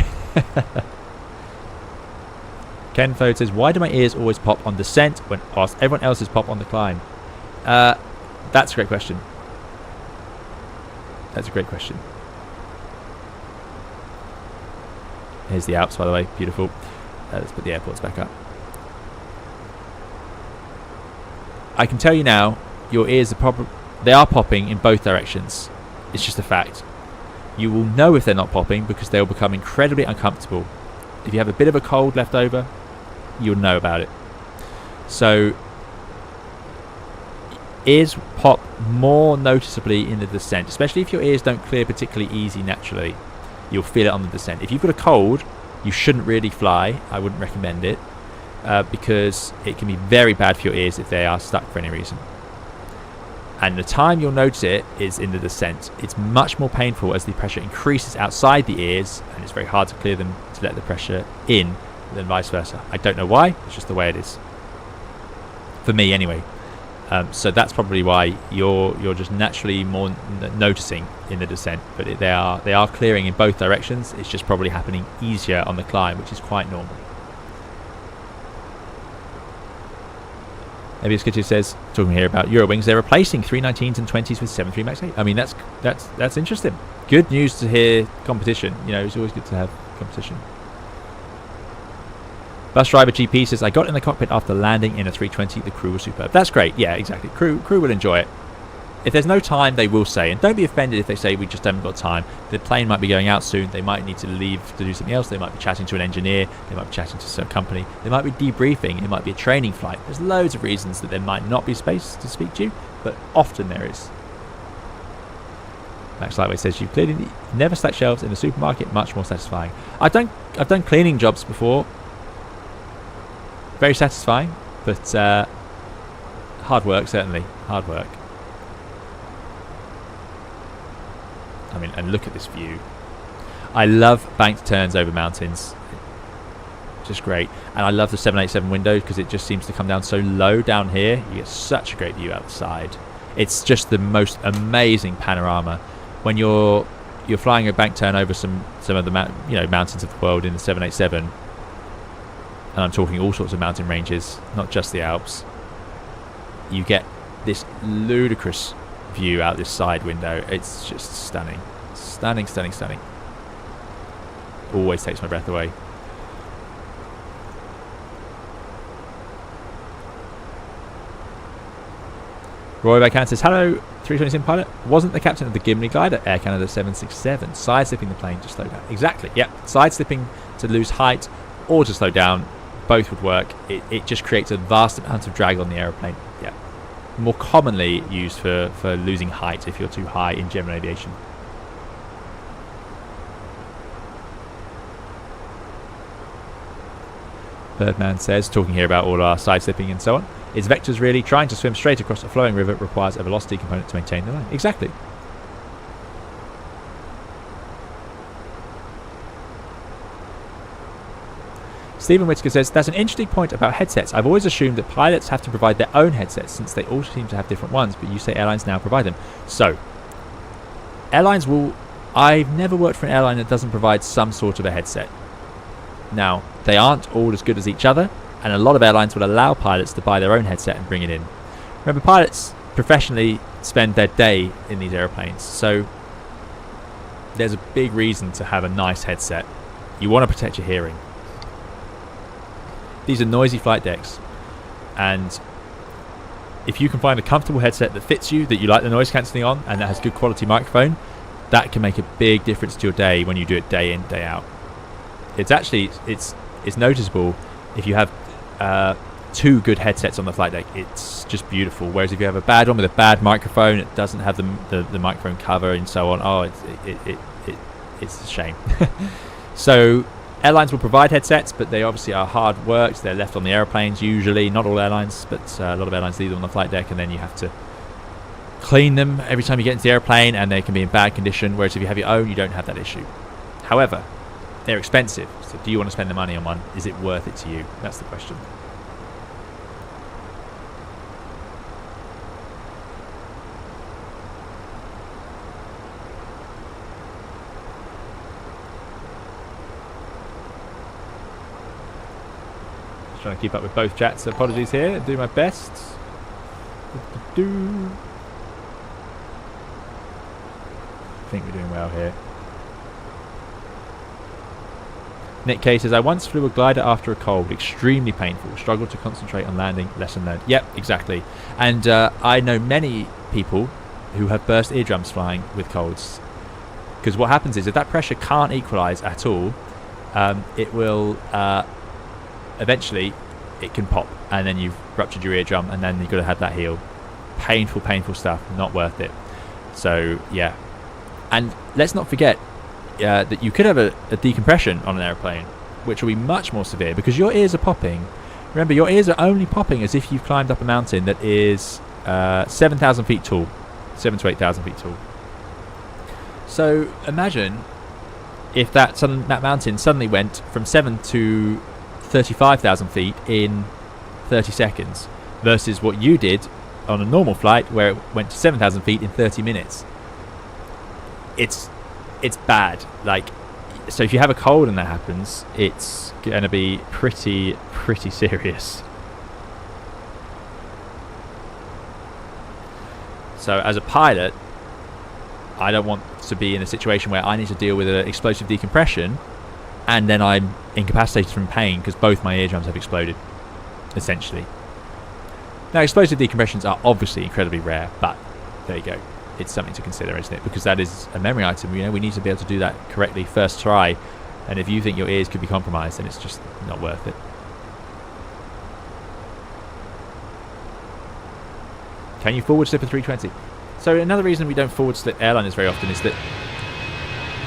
Ken Fode says, why do my ears always pop on descent when everyone else's pop on the climb? That's a great question. That's a great question. Here's the Alps, by the way. Beautiful. Let's put the airports back up. I can tell you now, your ears are popping in both directions. It's just a fact. You will know if they're not popping because they'll become incredibly uncomfortable. If you have a bit of a cold left over, you'll know about it. So ears pop more noticeably in the descent, especially if your ears don't clear particularly easy naturally. You'll feel it on the descent. If you've got a cold, you shouldn't really fly. I wouldn't recommend it because it can be very bad for your ears if they are stuck for any reason. And the time you'll notice it is in the descent. It's much more painful as the pressure increases outside the ears, and it's very hard to clear them to let the pressure in than vice versa. I don't know why, it's just the way it is. For me anyway. So that's probably why you're just naturally more noticing in the descent. But they are clearing in both directions. It's just probably happening easier on the climb, which is quite normal. Maybe Skitty says, talking here about Eurowings, they're replacing 319s and 20s with 73 Max 8. I mean, that's interesting. Good news to hear competition. You know, it's always good to have competition. Bus driver GP says, I got in the cockpit after landing in a 320. The crew was superb. That's great. Yeah, exactly. Crew will enjoy it. If there's no time, they will say. And don't be offended if they say we just haven't got time. The plane might be going out soon. They might need to leave to do something else. They might be chatting to an engineer. They might be chatting to some company. They might be debriefing. It might be a training flight. There's loads of reasons that there might not be space to speak to you, but often there is. Max Lightway says, you've clearly never stacked shelves in a supermarket. Much more satisfying. I've done cleaning jobs before. Very satisfying, but hard work, certainly. Hard work. I mean, and look at this view. I love banked turns over mountains. Just great. And I love the 787 window because it just seems to come down so low down here. You get such a great view out the side. It's just the most amazing panorama. When you're flying a banked turn over some of the mountains of the world in the 787, and I'm talking all sorts of mountain ranges, not just the Alps, you get this ludicrous view out this side window. It's just stunning. Stunning, stunning, stunning. Always takes my breath away. Roy by Canada says, hello, 320 Sim pilot. Wasn't the captain of the Gimli glider, Air Canada 767, side-slipping the plane to slow down? Exactly, yep. Side-slipping to lose height or to slow down, both would work. It just creates a vast amount of drag on the aeroplane. Yeah. More commonly used for losing height if you're too high in general aviation. Birdman says, talking here about all our side-slipping and so on, is vectors really trying to swim straight across a flowing river requires a velocity component to maintain the line? Exactly. Stephen Whitaker says, that's an interesting point about headsets. I've always assumed that pilots have to provide their own headsets since they all seem to have different ones, but you say airlines now provide them. So, airlines will... I've never worked for an airline that doesn't provide some sort of a headset. Now, they aren't all as good as each other, and a lot of airlines will allow pilots to buy their own headset and bring it in. Remember, pilots professionally spend their day in these airplanes, so there's a big reason to have a nice headset. You want to protect your hearing. These are noisy flight decks, and if you can find a comfortable headset that fits you, that you like the noise cancelling on, and that has good quality microphone, that can make a big difference to your day when you do it day in, day out. It's actually, it's noticeable if you have two good headsets on the flight deck. It's just beautiful. Whereas if you have a bad one with a bad microphone, it doesn't have the microphone cover and so on. Oh, it's a shame. So airlines will provide headsets, but they obviously are hard worked. They're left on the airplanes usually. Not all airlines, but a lot of airlines leave them on the flight deck, and then you have to clean them every time you get into the airplane, and they can be in bad condition. Whereas if you have your own, you don't have that issue. However, they're expensive. So do you want to spend the money on one? Is it worth it to you? That's the question. Just trying to keep up with both chats. Apologies here. Do my best. I think we're doing well here. Nick K says, I once flew a glider after a cold. Extremely painful. Struggled to concentrate on landing. Lesson learned. Yep, exactly. And I know many people who have burst eardrums flying with colds. Because what happens is, if that pressure can't equalise at all, it will... eventually, it can pop. And then you've ruptured your eardrum, and then you've got to have that heal. Painful, painful stuff. Not worth it. So, yeah. And let's not forget... that you could have a decompression on an airplane, which will be much more severe because your ears are popping. Remember, your ears are only popping as if you've climbed up a mountain that is 7,000 feet tall, 7 to 8,000 feet tall. So imagine if that mountain suddenly went from 7 to 35,000 feet in 30 seconds versus what you did on a normal flight where it went to 7,000 feet in 30 minutes. It's bad. Like, so if you have a cold and that happens, it's going to be pretty serious. So as a pilot, I don't want to be in a situation where I need to deal with an explosive decompression and then I'm incapacitated from pain because both my eardrums have exploded, essentially. Now, explosive decompressions are obviously incredibly rare, but there you go. It's something to consider, isn't it? Because that is a memory item. You know, we need to be able to do that correctly first try. And if you think your ears could be compromised, then it's just not worth it. Can you forward slip a 320? So another reason we don't forward slip airliners very often is that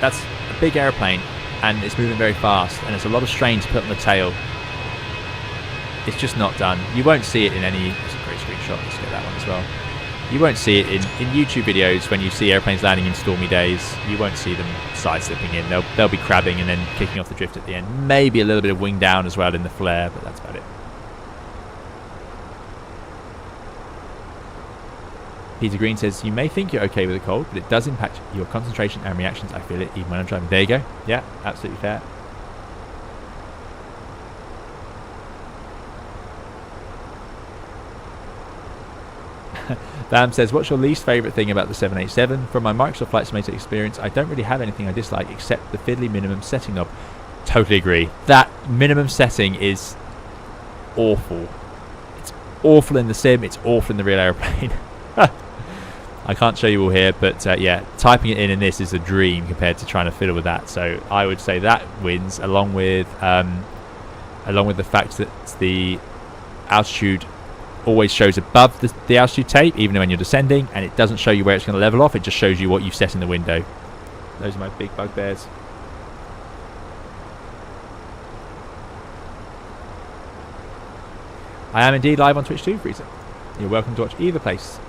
that's a big airplane and it's moving very fast and there's a lot of strain to put on the tail. It's just not done. You won't see it in any... It's a great screenshot. Let's get that one as well. You won't see it in YouTube videos when you see airplanes landing in stormy days. You won't see them side-slipping in. They'll be crabbing and then kicking off the drift at the end. Maybe a little bit of wing down as well in the flare, but that's about it. Peter Green says, you may think you're okay with a cold, but it does impact your concentration and reactions. I feel it even when I'm driving. There you go. Yeah, absolutely fair. Bam says, what's your least favourite thing about the 787? From my Microsoft Flight Simulator experience, I don't really have anything I dislike except the fiddly minimum setting knob. Totally agree. That minimum setting is awful. It's awful in the sim, it's awful in the real aeroplane. I can't show you all here, but yeah, typing it in this is a dream compared to trying to fiddle with that. So I would say that wins, along with the fact that the altitude always shows above the altitude tape, even when you're descending, and it doesn't show you where it's going to level off. It just shows you what you've set in the window. Those are my big bugbears. I am indeed live on Twitch too, Freezer. You're welcome to watch either place.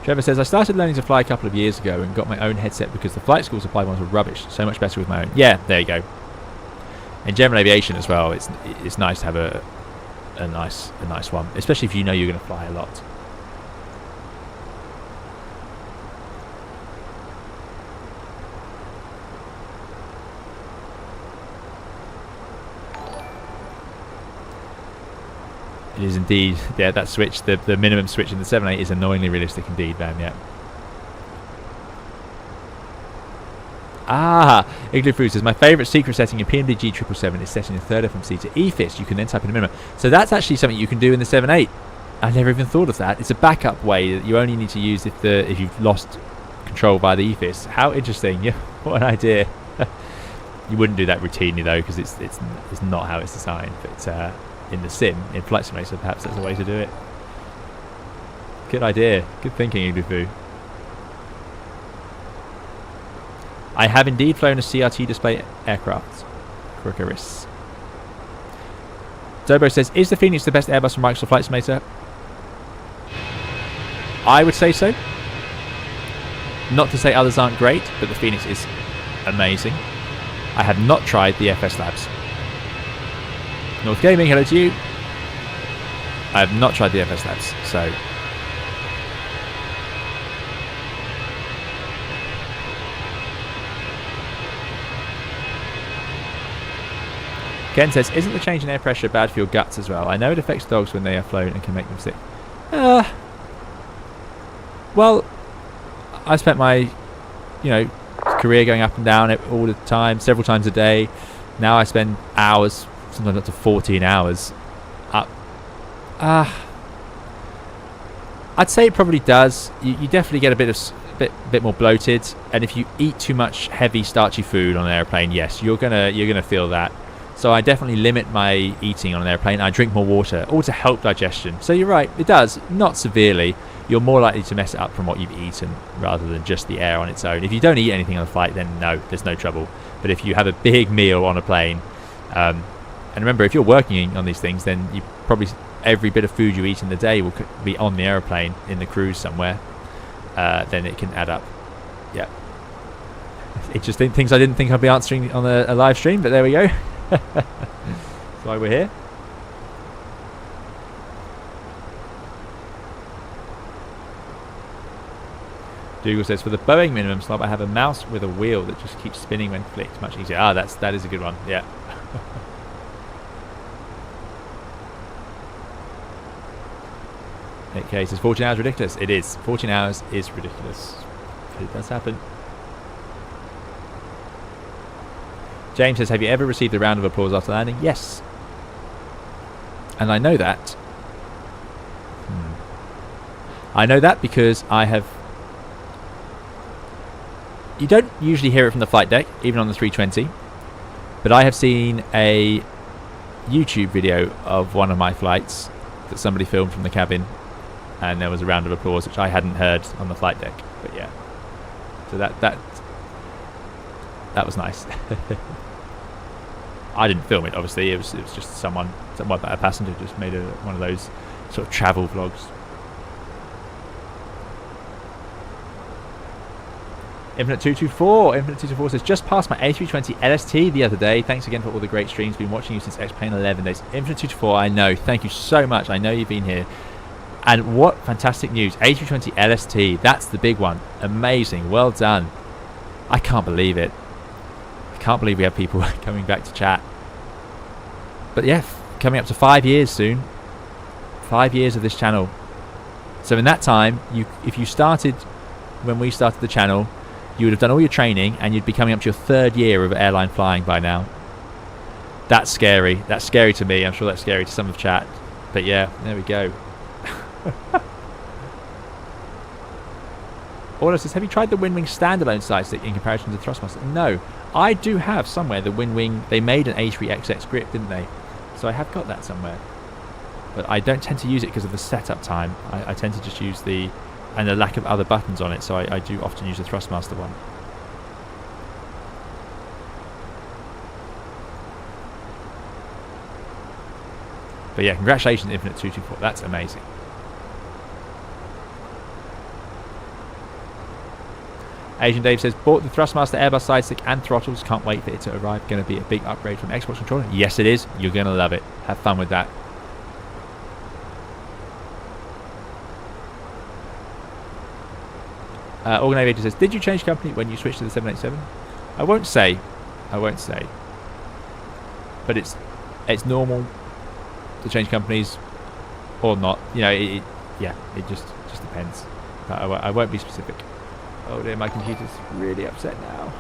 Trevor says, I started learning to fly a couple of years ago and got my own headset because the flight school supply ones were rubbish. So much better with my own. Yeah, there you go. In general aviation as well, it's nice to have a nice one, especially if you know you're going to fly a lot. It is indeed, yeah, that switch, the minimum switch in the 7.8 is annoyingly realistic indeed, man, yeah. Igloo Fruit says, my favourite secret setting in PMDG 777 is setting the third FMC to EFIS. You can then type in a minimum. So that's actually something you can do in the 7.8. I never even thought of that. It's a backup way that you only need to use if you've lost control via the EFIS. How interesting. Yeah, what an idea. You wouldn't do that routinely though, because it's not how it's designed. But in the sim, in Flight Simulator, perhaps that's a way to do it. Good idea. Good thinking, Iglufu. I have indeed flown a CRT display aircraft. Crookeris. Zobo says, is the Phoenix the best Airbus from Microsoft Flight Simulator? I would say so. Not to say others aren't great, but the Phoenix is amazing. I have not tried the FS Labs. North Gaming, hello to you. I have not tried the FS Labs, so... Ken says, isn't the change in air pressure bad for your guts as well? I know it affects dogs when they are flown and can make them sick. Well, I spent my, career going up and down it all the time, several times a day. Now I spend hours, sometimes up to 14 hours up. I'd say it probably does. You definitely get a bit more bloated, and if you eat too much heavy starchy food on an airplane, yes, you're gonna feel that. So I definitely limit my eating on an airplane. I drink more water, all to help digestion. So you're right, it does, not severely. You're more likely to mess it up from what you've eaten rather than just the air on its own. If you don't eat anything on the flight, then no, there's no trouble. But if you have a big meal on a plane, and remember, if you're working on these things, then you probably every bit of food you eat in the day will be on the airplane in the cruise somewhere. Then it can add up. Yeah. Interesting things I didn't think I'd be answering on a live stream, but there we go. That's why we're here. Dougal says, for the Boeing minimum slab, I have a mouse with a wheel that just keeps spinning when flicked. Much easier. That is a good one. Yeah. Okay, says 14 hours ridiculous. It is. 14 hours is ridiculous. It does happen. James says, have you ever received a round of applause after landing? Yes. And I know that. I know that because I have... You don't usually hear it from the flight deck, even on the 320. But I have seen a YouTube video of one of my flights that somebody filmed from the cabin. And there was a round of applause, which I hadn't heard on the flight deck. But yeah. So that was nice. I didn't film it, obviously. It was just a passenger just made one of those sort of travel vlogs. Infinite 224 says, just passed my A320 LST the other day. Thanks again for all the great streams. Been watching you since X-Plane 11 days. Infinite 224, I know. Thank you so much. I know you've been here. And what fantastic news. A320 LST, that's the big one. Amazing. Well done. I can't believe it. can't believe we have people coming back to chat. But yeah, coming up to 5 years soon. 5 years of this channel. So in that time, if you started when we started the channel, you would have done all your training and you'd be coming up to your 3rd year of airline flying by now. That's scary. That's scary to me. I'm sure that's scary to some of chat. But yeah, there we go. Orla says, have you tried the Windwing standalone side stick in comparison to the Thrustmaster? No. I do have somewhere the Windwing. They made an A3XX grip, didn't they? So I have got that somewhere. But I don't tend to use it because of the setup time. I tend to just use the... and the lack of other buttons on it. So I do often use the Thrustmaster one. But yeah, congratulations, Infinite 224. That's amazing. Asian Dave says, bought the Thrustmaster Airbus side stick and throttles. Can't wait for it to arrive. Going to be a big upgrade from Xbox controller. Yes, it is. You're going to love it. Have fun with that. Organ Aviator says, did you change company when you switched to the 787? I won't say. But it's normal to change companies or not. You know, it just depends. But I won't be specific. Oh dear, my computer's really upset now.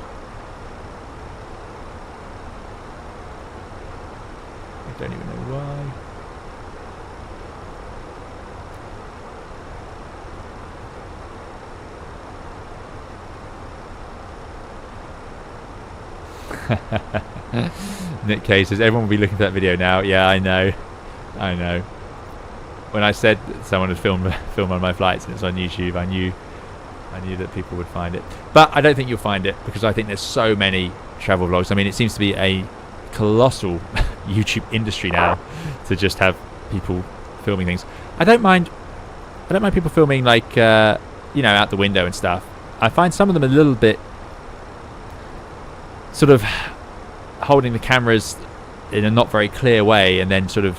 I don't even know why. Nick K says, everyone will be looking for that video now. Yeah, I know. When I said that someone had filmed one of my flights and it's on YouTube, I knew that people would find it. But I don't think you'll find it because I think there's so many travel vlogs. I mean, it seems to be a colossal YouTube industry now to just have people filming things. I don't mind people filming like you know, out the window and stuff. I find some of them a little bit sort of holding the cameras in a not very clear way and then sort of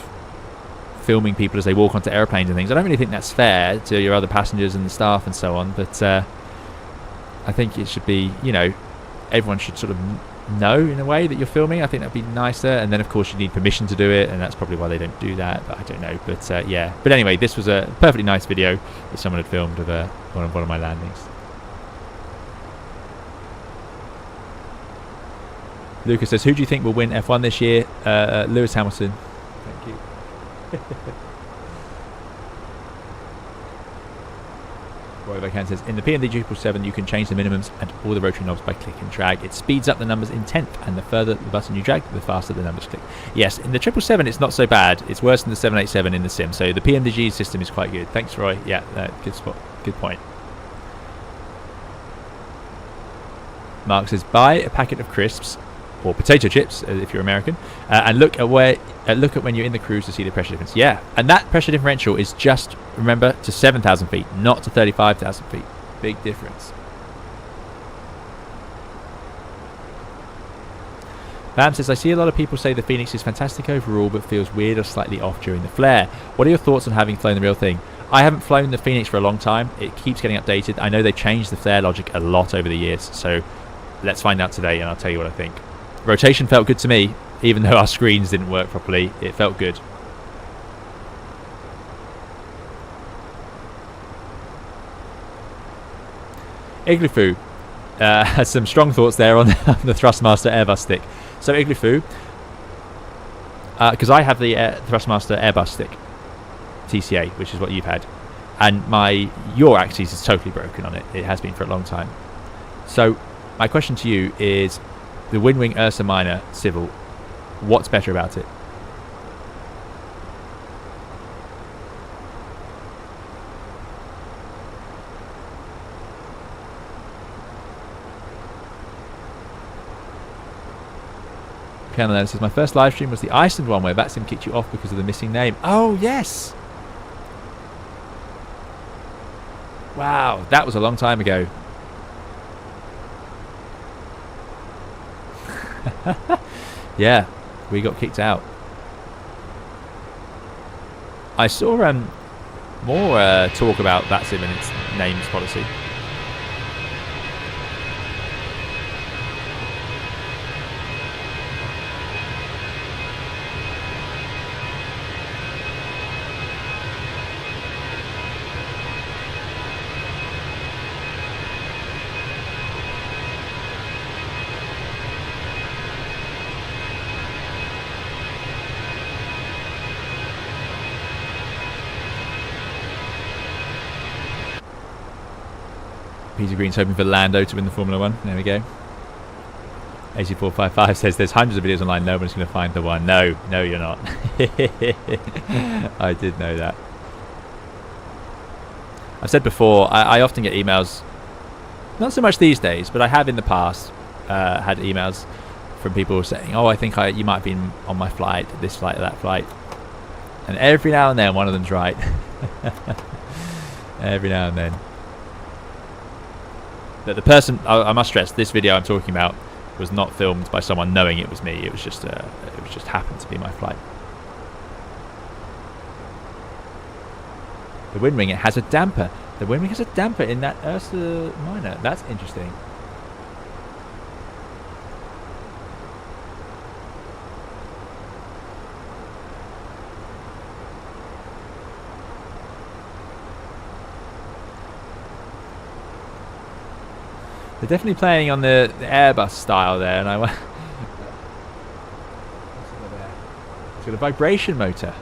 filming people as they walk onto airplanes and things. I don't really think that's fair to your other passengers and the staff and so on, but I think it should be, you know, everyone should sort of know in a way that you're filming. I think that'd be nicer, and then of course you need permission to do it, and that's probably why they don't do that, but I don't know. But yeah, but anyway, this was a perfectly nice video that someone had filmed of one of my landings. Lucas says, who do you think will win F1 this year? Lewis Hamilton. Thank you. Roy Vacan says, in the PMD 777 you can change the minimums and all the rotary knobs by click and drag. It speeds up the numbers in tenth, and the further the button you drag, the faster the numbers click. Yes, in the 777 it's not so bad. It's worse than the 787 in the sim, so the PMDG system is quite good. Thanks, Roy. Yeah, good spot. Good point. Mark says, buy a packet of crisps or potato chips if you're American, and look at when you're in the cruise to see the pressure difference. Yeah, and that pressure differential is just, remember, to 7,000 feet, not to 35,000 feet. Big difference. Bam says, I see a lot of people say the Fenix is fantastic overall but feels weird or slightly off during the flare. What are your thoughts on having flown the real thing? I haven't flown the Fenix for a long time. It keeps getting updated. I know they've changed the flare logic a lot over the years, so let's find out today and I'll tell you what I think. Rotation felt good to me, even though our screens didn't work properly. It felt good. Igloo has some strong thoughts there on the Thrustmaster Airbus stick. So Igloo, because I have the Thrustmaster Airbus stick, TCA, which is what you've had, and your axis is totally broken on it. It has been for a long time. So my question to you is, the Windwing Ursa Minor Civil, what's better about it? Piano says, my first live stream was the Iceland one where VATSIM kicked you off because of the missing name. Oh, yes! Wow, that was a long time ago. Yeah, we got kicked out. I saw more talk about VATSIM and its names policy. Peter Green's hoping for Lando to win the Formula 1. There we go. AC455 says there's hundreds of videos online. No one's going to find the one. No, you're not. I did know that. I've said before, I often get emails, not so much these days, but I have in the past had emails from people saying, oh, I think you might have been on my flight, this flight, that flight. And every now and then one of them's right. Every now and then. But the person, I must stress, this video I'm talking about was not filmed by someone knowing it was me. It was just happened to be my flight. The wind wing, it has a damper. The wind wing has a damper in that Ursa Minor. That's interesting. They're definitely playing on the Airbus style there, and I went. It's got a vibration motor.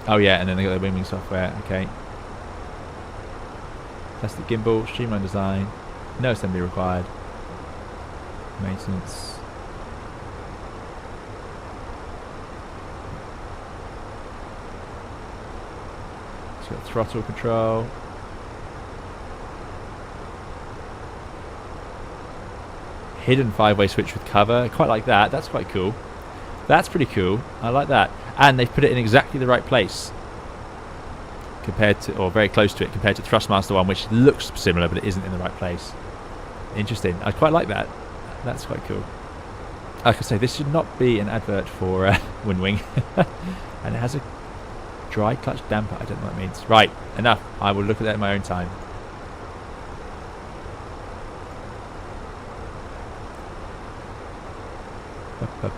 Oh yeah, and then they got the wing software. Okay. Plastic gimbal, streamlined design, no assembly required. Maintenance. It's got throttle control. Hidden 5-way switch with cover. I quite like that. That's quite cool. That's pretty cool. I like that. And they've put it in exactly the right place compared to, or very close to it, compared to Thrustmaster 1, which looks similar but it isn't in the right place. Interesting. I quite like that. That's quite cool. Like I say, this should not be an advert for Wind Wing. And it has a dry clutch damper. I don't know what that means. Right, enough. I will look at that in my own time.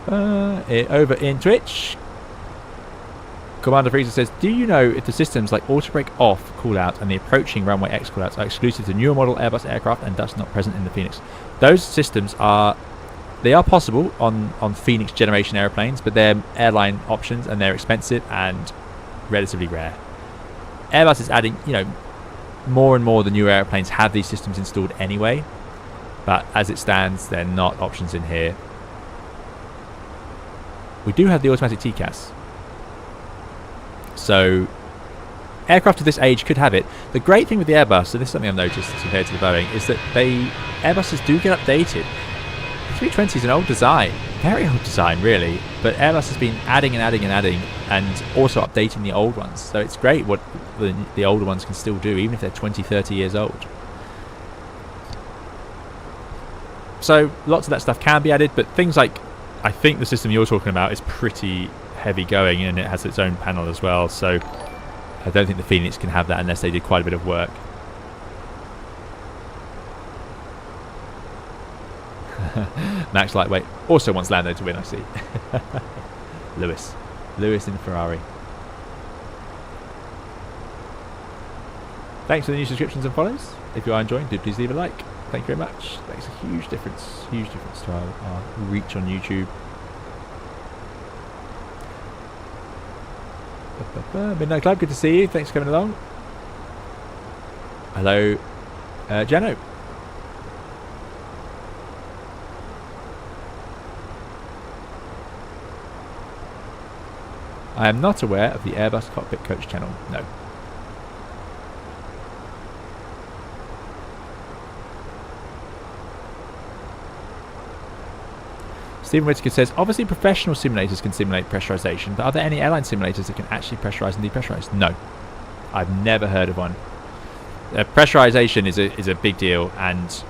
Over in Twitch, Commander Freezer says, do you know if the systems like auto brake off callout and the approaching runway X callouts are exclusive to newer model Airbus aircraft and thus not present in the Fenix? Those systems are possible on Fenix generation airplanes, but they're airline options and they're expensive and relatively rare. Airbus is adding, more and more of the newer airplanes have these systems installed anyway, but as it stands, they're not options in here. We do have the automatic TCAS. So aircraft of this age could have it. The great thing with the Airbus, and this is something I've noticed compared to the Boeing, is that Airbuses do get updated. The 320 is an old design, very old design really, but Airbus has been adding and adding and adding and also updating the old ones. So it's great what the older ones can still do, even if they're 20, 30 years old. So lots of that stuff can be added, but things like, I think the system you're talking about is pretty heavy going and it has its own panel as well, so I don't think the Fenix can have that unless they did quite a bit of work. Max Lightweight also wants Lando to win, I see. Lewis in Ferrari. Thanks for the new subscriptions and follows. If you are enjoying, do please leave a like. Thank you very much. That makes a huge difference to our reach on YouTube. Midnight Club, good to see you. Thanks for coming along. Hello, Jano. I am not aware of the Airbus Cockpit Coach channel. No. Stephen Whittaker says, obviously professional simulators can simulate pressurization, but are there any airline simulators that can actually pressurize and depressurize? No. I've never heard of one. Pressurization is a big deal and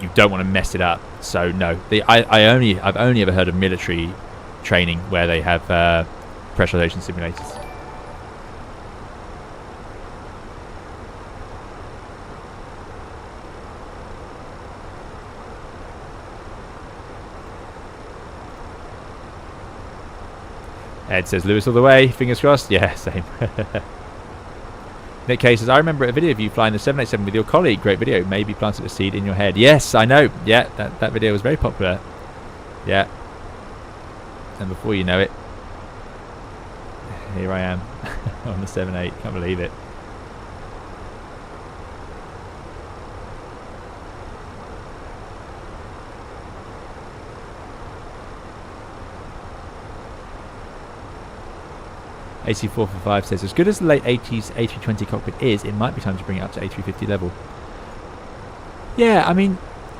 you don't want to mess it up. So no. I've only ever heard of military training where they have pressurization simulators. Ed says Lewis all the way, fingers crossed. Yeah, same. Nick K says, I remember a video of you flying the 787 with your colleague. Great video. Maybe planted a seed in your head. Yes, I know. Yeah, that video was very popular. Yeah. And before you know it, here I am. on the 7.8. Can't believe it. AC445 says, as good as the late 80s A320 cockpit is, it might be time to bring it up to A350 level. Yeah, I mean,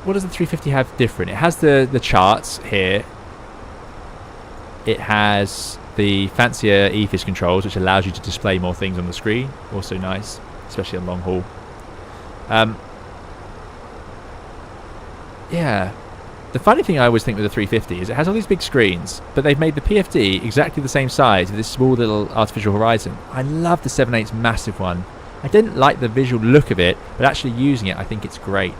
what does the 350 have different? It has the charts here. It has the fancier EFIS controls, which allows you to display more things on the screen. Also nice, especially on long haul. Yeah. The funny thing I always think with the 350 is it has all these big screens, but they've made the PFD exactly the same size with this small little artificial horizon. I love the 7.8's massive one. I didn't like the visual look of it, but actually using it, I think it's great.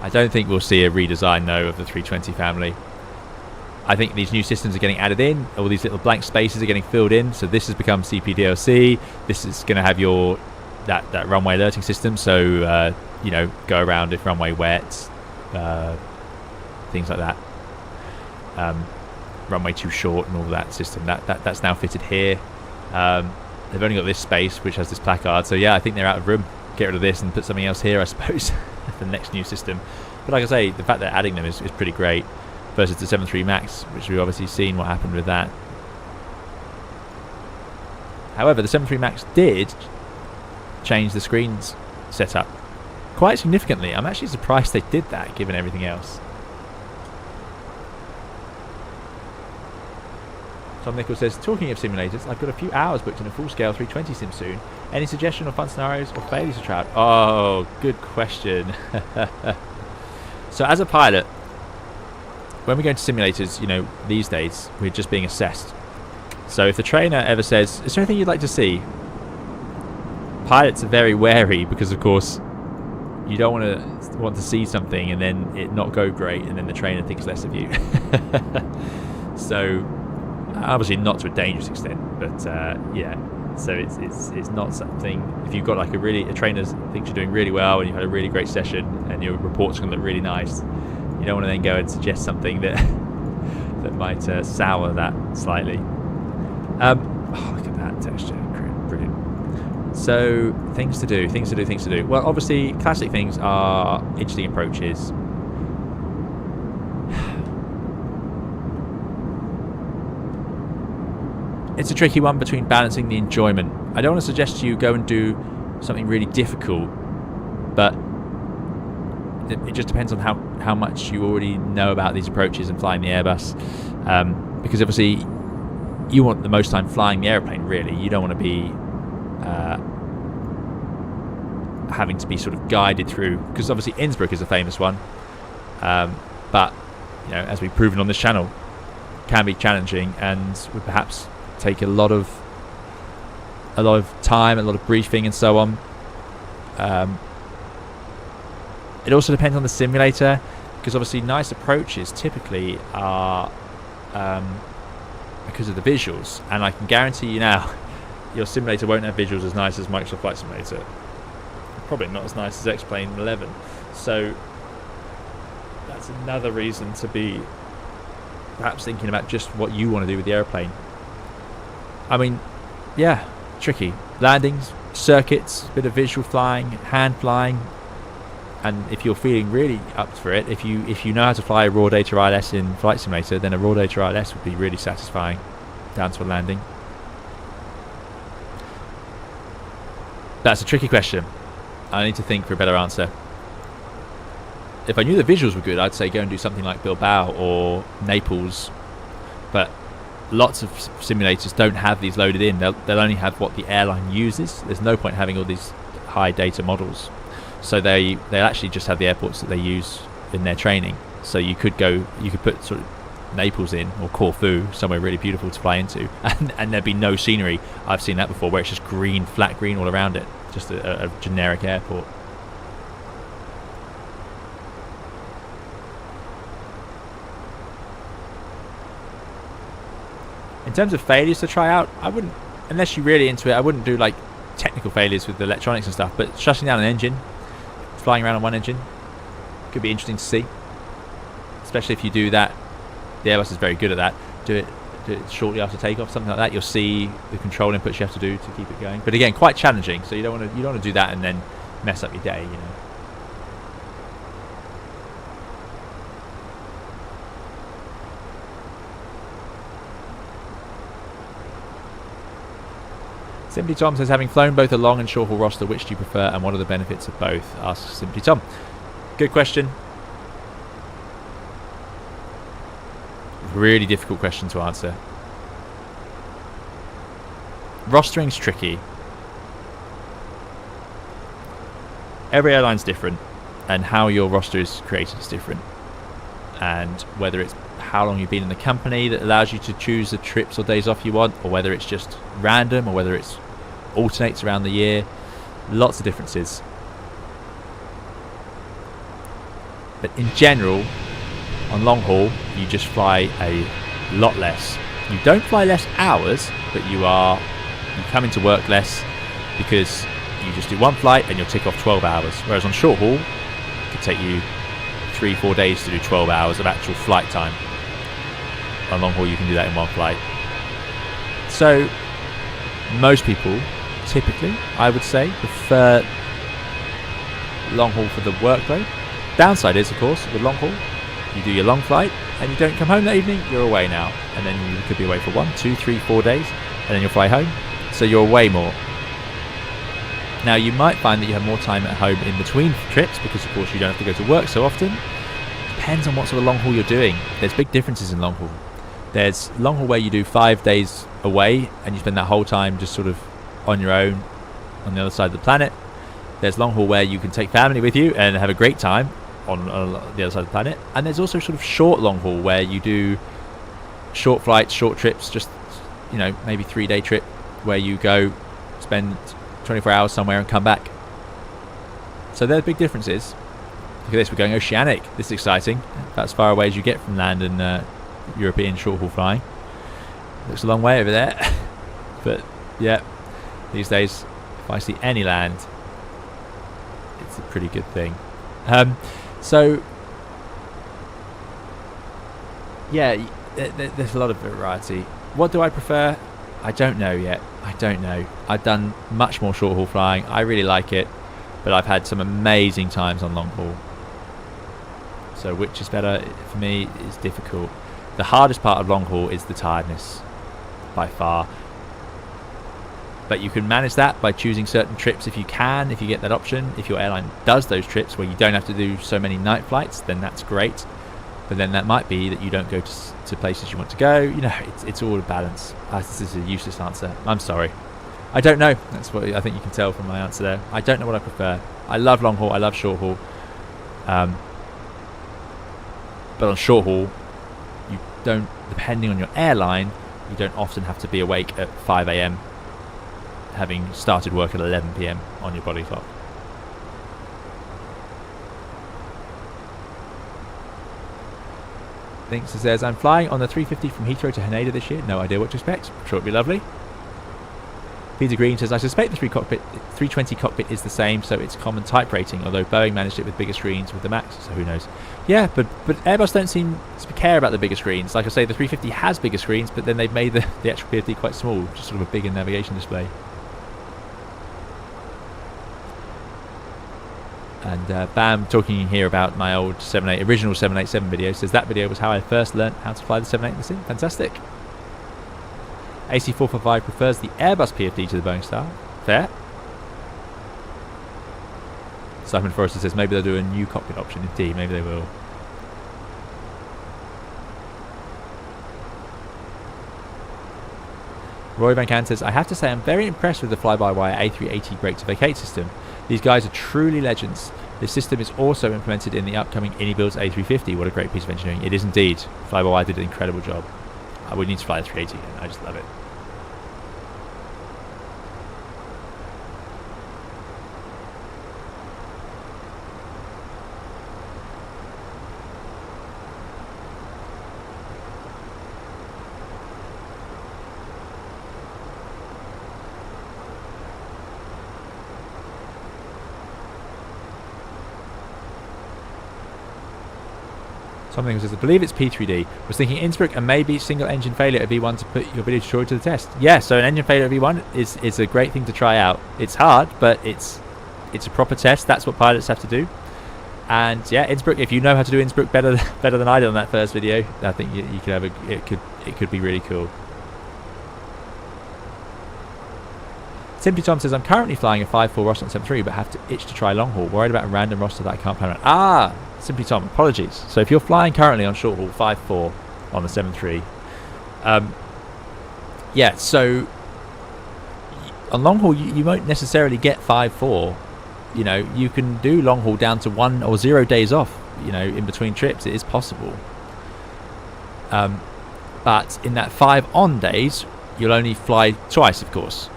I don't think we'll see a redesign, though, of the 320 family. I think these new systems are getting added in. All these little blank spaces are getting filled in. So this has become CPDLC. This is going to have your that runway alerting system. So you know, go around if runway wet, things like that. Runway too short and all that system. That's now fitted here. They've only got this space which has this placard. So yeah, I think they're out of room. Get rid of this and put something else here, I suppose. The next new system. But like I say, the fact that adding them is pretty great. Versus the 7.3 Max, which we've obviously seen what happened with that. However, the 7.3 Max did change the screens setup quite significantly. I'm actually surprised they did that, given everything else. Tom Nichols says, talking of simulators, I've got a few hours booked in a full-scale 320 sim soon. Any suggestion of fun scenarios or failures to try out? Oh, good question. So as a pilot, when we go into simulators, you know, these days, we're just being assessed. So if the trainer ever says, is there anything you'd like to see? Pilots are very wary because, of course, you don't want to see something and then it not go great and then the trainer thinks less of you. So, obviously not to a dangerous extent, but yeah. So it's not something, if you've got like a trainer thinks you're doing really well and you've had a really great session and your report's going to look really nice, you don't want to then go and suggest something that that might sour that slightly. Oh, look at that texture, brilliant. So things to do. Well, obviously classic things are interesting approaches. It's a tricky one between balancing the enjoyment. I don't want to suggest you go and do something really difficult, but it just depends on how much you already know about these approaches and flying the Airbus, because obviously you want the most time flying the airplane. Really, you don't want to be having to be sort of guided through, because obviously Innsbruck is a famous one, but you know, as we've proven on this channel, can be challenging and would perhaps take a lot of time, a lot of briefing and so on. It also depends on the simulator, because obviously nice approaches typically are because of the visuals, and I can guarantee you now your simulator won't have visuals as nice as Microsoft Flight Simulator, probably not as nice as X-Plane 11, so that's another reason to be perhaps thinking about just what you want to do with the airplane. I mean, yeah, tricky. Landings, circuits, bit of visual flying, hand flying, and if you're feeling really up for it, if you know how to fly a raw data ILS in Flight Simulator, then a raw data ILS would be really satisfying down to a landing. That's a tricky question. I need to think for a better answer. If I knew the visuals were good, I'd say go and do something like Bilbao or Naples, but lots of simulators don't have these loaded in. They'll only have what the airline uses. There's no point having all these high data models, so they'll actually just have the airports that they use in their training. So you could put sort of Naples in, or Corfu, somewhere really beautiful to fly into, and there'd be no scenery. I've seen that before, where it's just green, flat green all around it, just a generic airport. In terms of failures to try out, I wouldn't, unless you're really into it, I wouldn't do like technical failures with the electronics and stuff, but shutting down an engine, flying around on one engine, Could be interesting to see, especially if you do that. The Airbus is very good at that. Do it shortly after takeoff, something like that. You'll see the control inputs you have to do to keep it going. But again, quite challenging. So you don't want to do that and then mess up your day, you know. Simply Tom says, having flown both a long and short haul roster, which do you prefer and what are the benefits of both? Asks Simply Tom. Good question. Really difficult question to answer. Rostering's tricky. Every airline's different, and how your roster is created is different. And whether it's how long you've been in the company that allows you to choose the trips or days off you want, or whether it's just random, or whether it's alternates around the year. Lots of differences. But in general, on long haul, you just fly a lot less. You don't fly less hours, but you come into work less because you just do one flight and you'll tick off 12 hours. Whereas on short haul, it could take you 3-4 days to do 12 hours of actual flight time. On long haul, you can do that in one flight. So most people, typically, I would say, prefer long haul for the workload. Downside is, of course, with long haul, you do your long flight and you don't come home that evening, you're away now. And then you could be away for 1, 2, 3, 4 days, and then you'll fly home. So you're away more. Now, you might find that you have more time at home in between trips because, of course, you don't have to go to work so often. Depends on what sort of long haul you're doing. There's big differences in long haul. There's long haul where you do 5 days away and you spend that whole time just sort of on your own on the other side of the planet. There's long haul where you can take family with you and have a great time on the other side of the planet. And there's also sort of short long haul where you do short flights, short trips, just, you know, maybe 3-day trip where you go spend 24 hours somewhere and come back. So there's big differences. Look at this, we're going oceanic. This is exciting. About as far away as you get from land and European short haul flying. Looks a long way over there. But yeah, these days if I see any land, it's a pretty good thing. So yeah, there's a lot of variety. What do I prefer? I don't know yet. I don't know. I've done much more short haul flying. I really like it, but I've had some amazing times on long haul. So which is better for me is difficult. The hardest part of long haul is the tiredness, by far. But you can manage that by choosing certain trips if you can, if you get that option. If your airline does those trips where you don't have to do so many night flights, then that's great. But then that might be that you don't go to places you want to go. You know, it's all a balance. This is a useless answer. I'm sorry. I don't know. That's what I think you can tell from my answer there. I don't know what I prefer. I love long haul. I love short haul. But on short haul, you don't, depending on your airline, you don't often have to be awake at 5 a.m. having started work at 11 p.m. on your body clock. Thinks and says, I'm flying on the 350 from Heathrow to Haneda this year. No idea what to expect. I'm sure it'll be lovely. Peter Green says, I suspect the 320 cockpit is the same, so it's common type rating, although Boeing managed it with bigger screens with the MAX, so who knows. Yeah, but Airbus don't seem to care about the bigger screens. Like I say, the 350 has bigger screens, but then they've made the actual PFD quite small, just sort of a bigger navigation display. And Bam, talking here about my old original 787 video, says that video was how I first learnt how to fly the 78 in the sim. Fantastic. AC445 prefers the Airbus PFD to the Boeing style. Fair. Simon Forrester says maybe they'll do a new cockpit option. Indeed, maybe they will. Roy Van Can says, I have to say I'm very impressed with the fly-by-wire A380 brake to vacate system. These guys are truly legends. This system is also implemented in the upcoming Innie-Build's A350. What a great piece of engineering. It is indeed. Fly-by-wire did an incredible job. I would need to fly a 380 again. I just love it. Something says, I believe it's P3D. Was thinking Innsbruck and maybe single engine failure at V1 to put your ability to the test. Yeah, so an engine failure at V1 is a great thing to try out. It's hard, but it's a proper test. That's what pilots have to do. And yeah, Innsbruck, if you know how to do Innsbruck better than I did on that first video, I think you could have it could be really cool. Simply Tom says, I'm currently flying a 5.4 roster on 7.3 but have to itch to try long haul. Worried about a random roster that I can't plan around. Ah, Simply Tom, apologies. So if you're flying currently on short haul 5.4 on the 7.3, yeah, so on long haul you won't necessarily get 5.4. You know, you can do long haul down to 1 or 0 days off, you know, in between trips. It is possible. But in that 5 on days, you'll only fly twice, of course.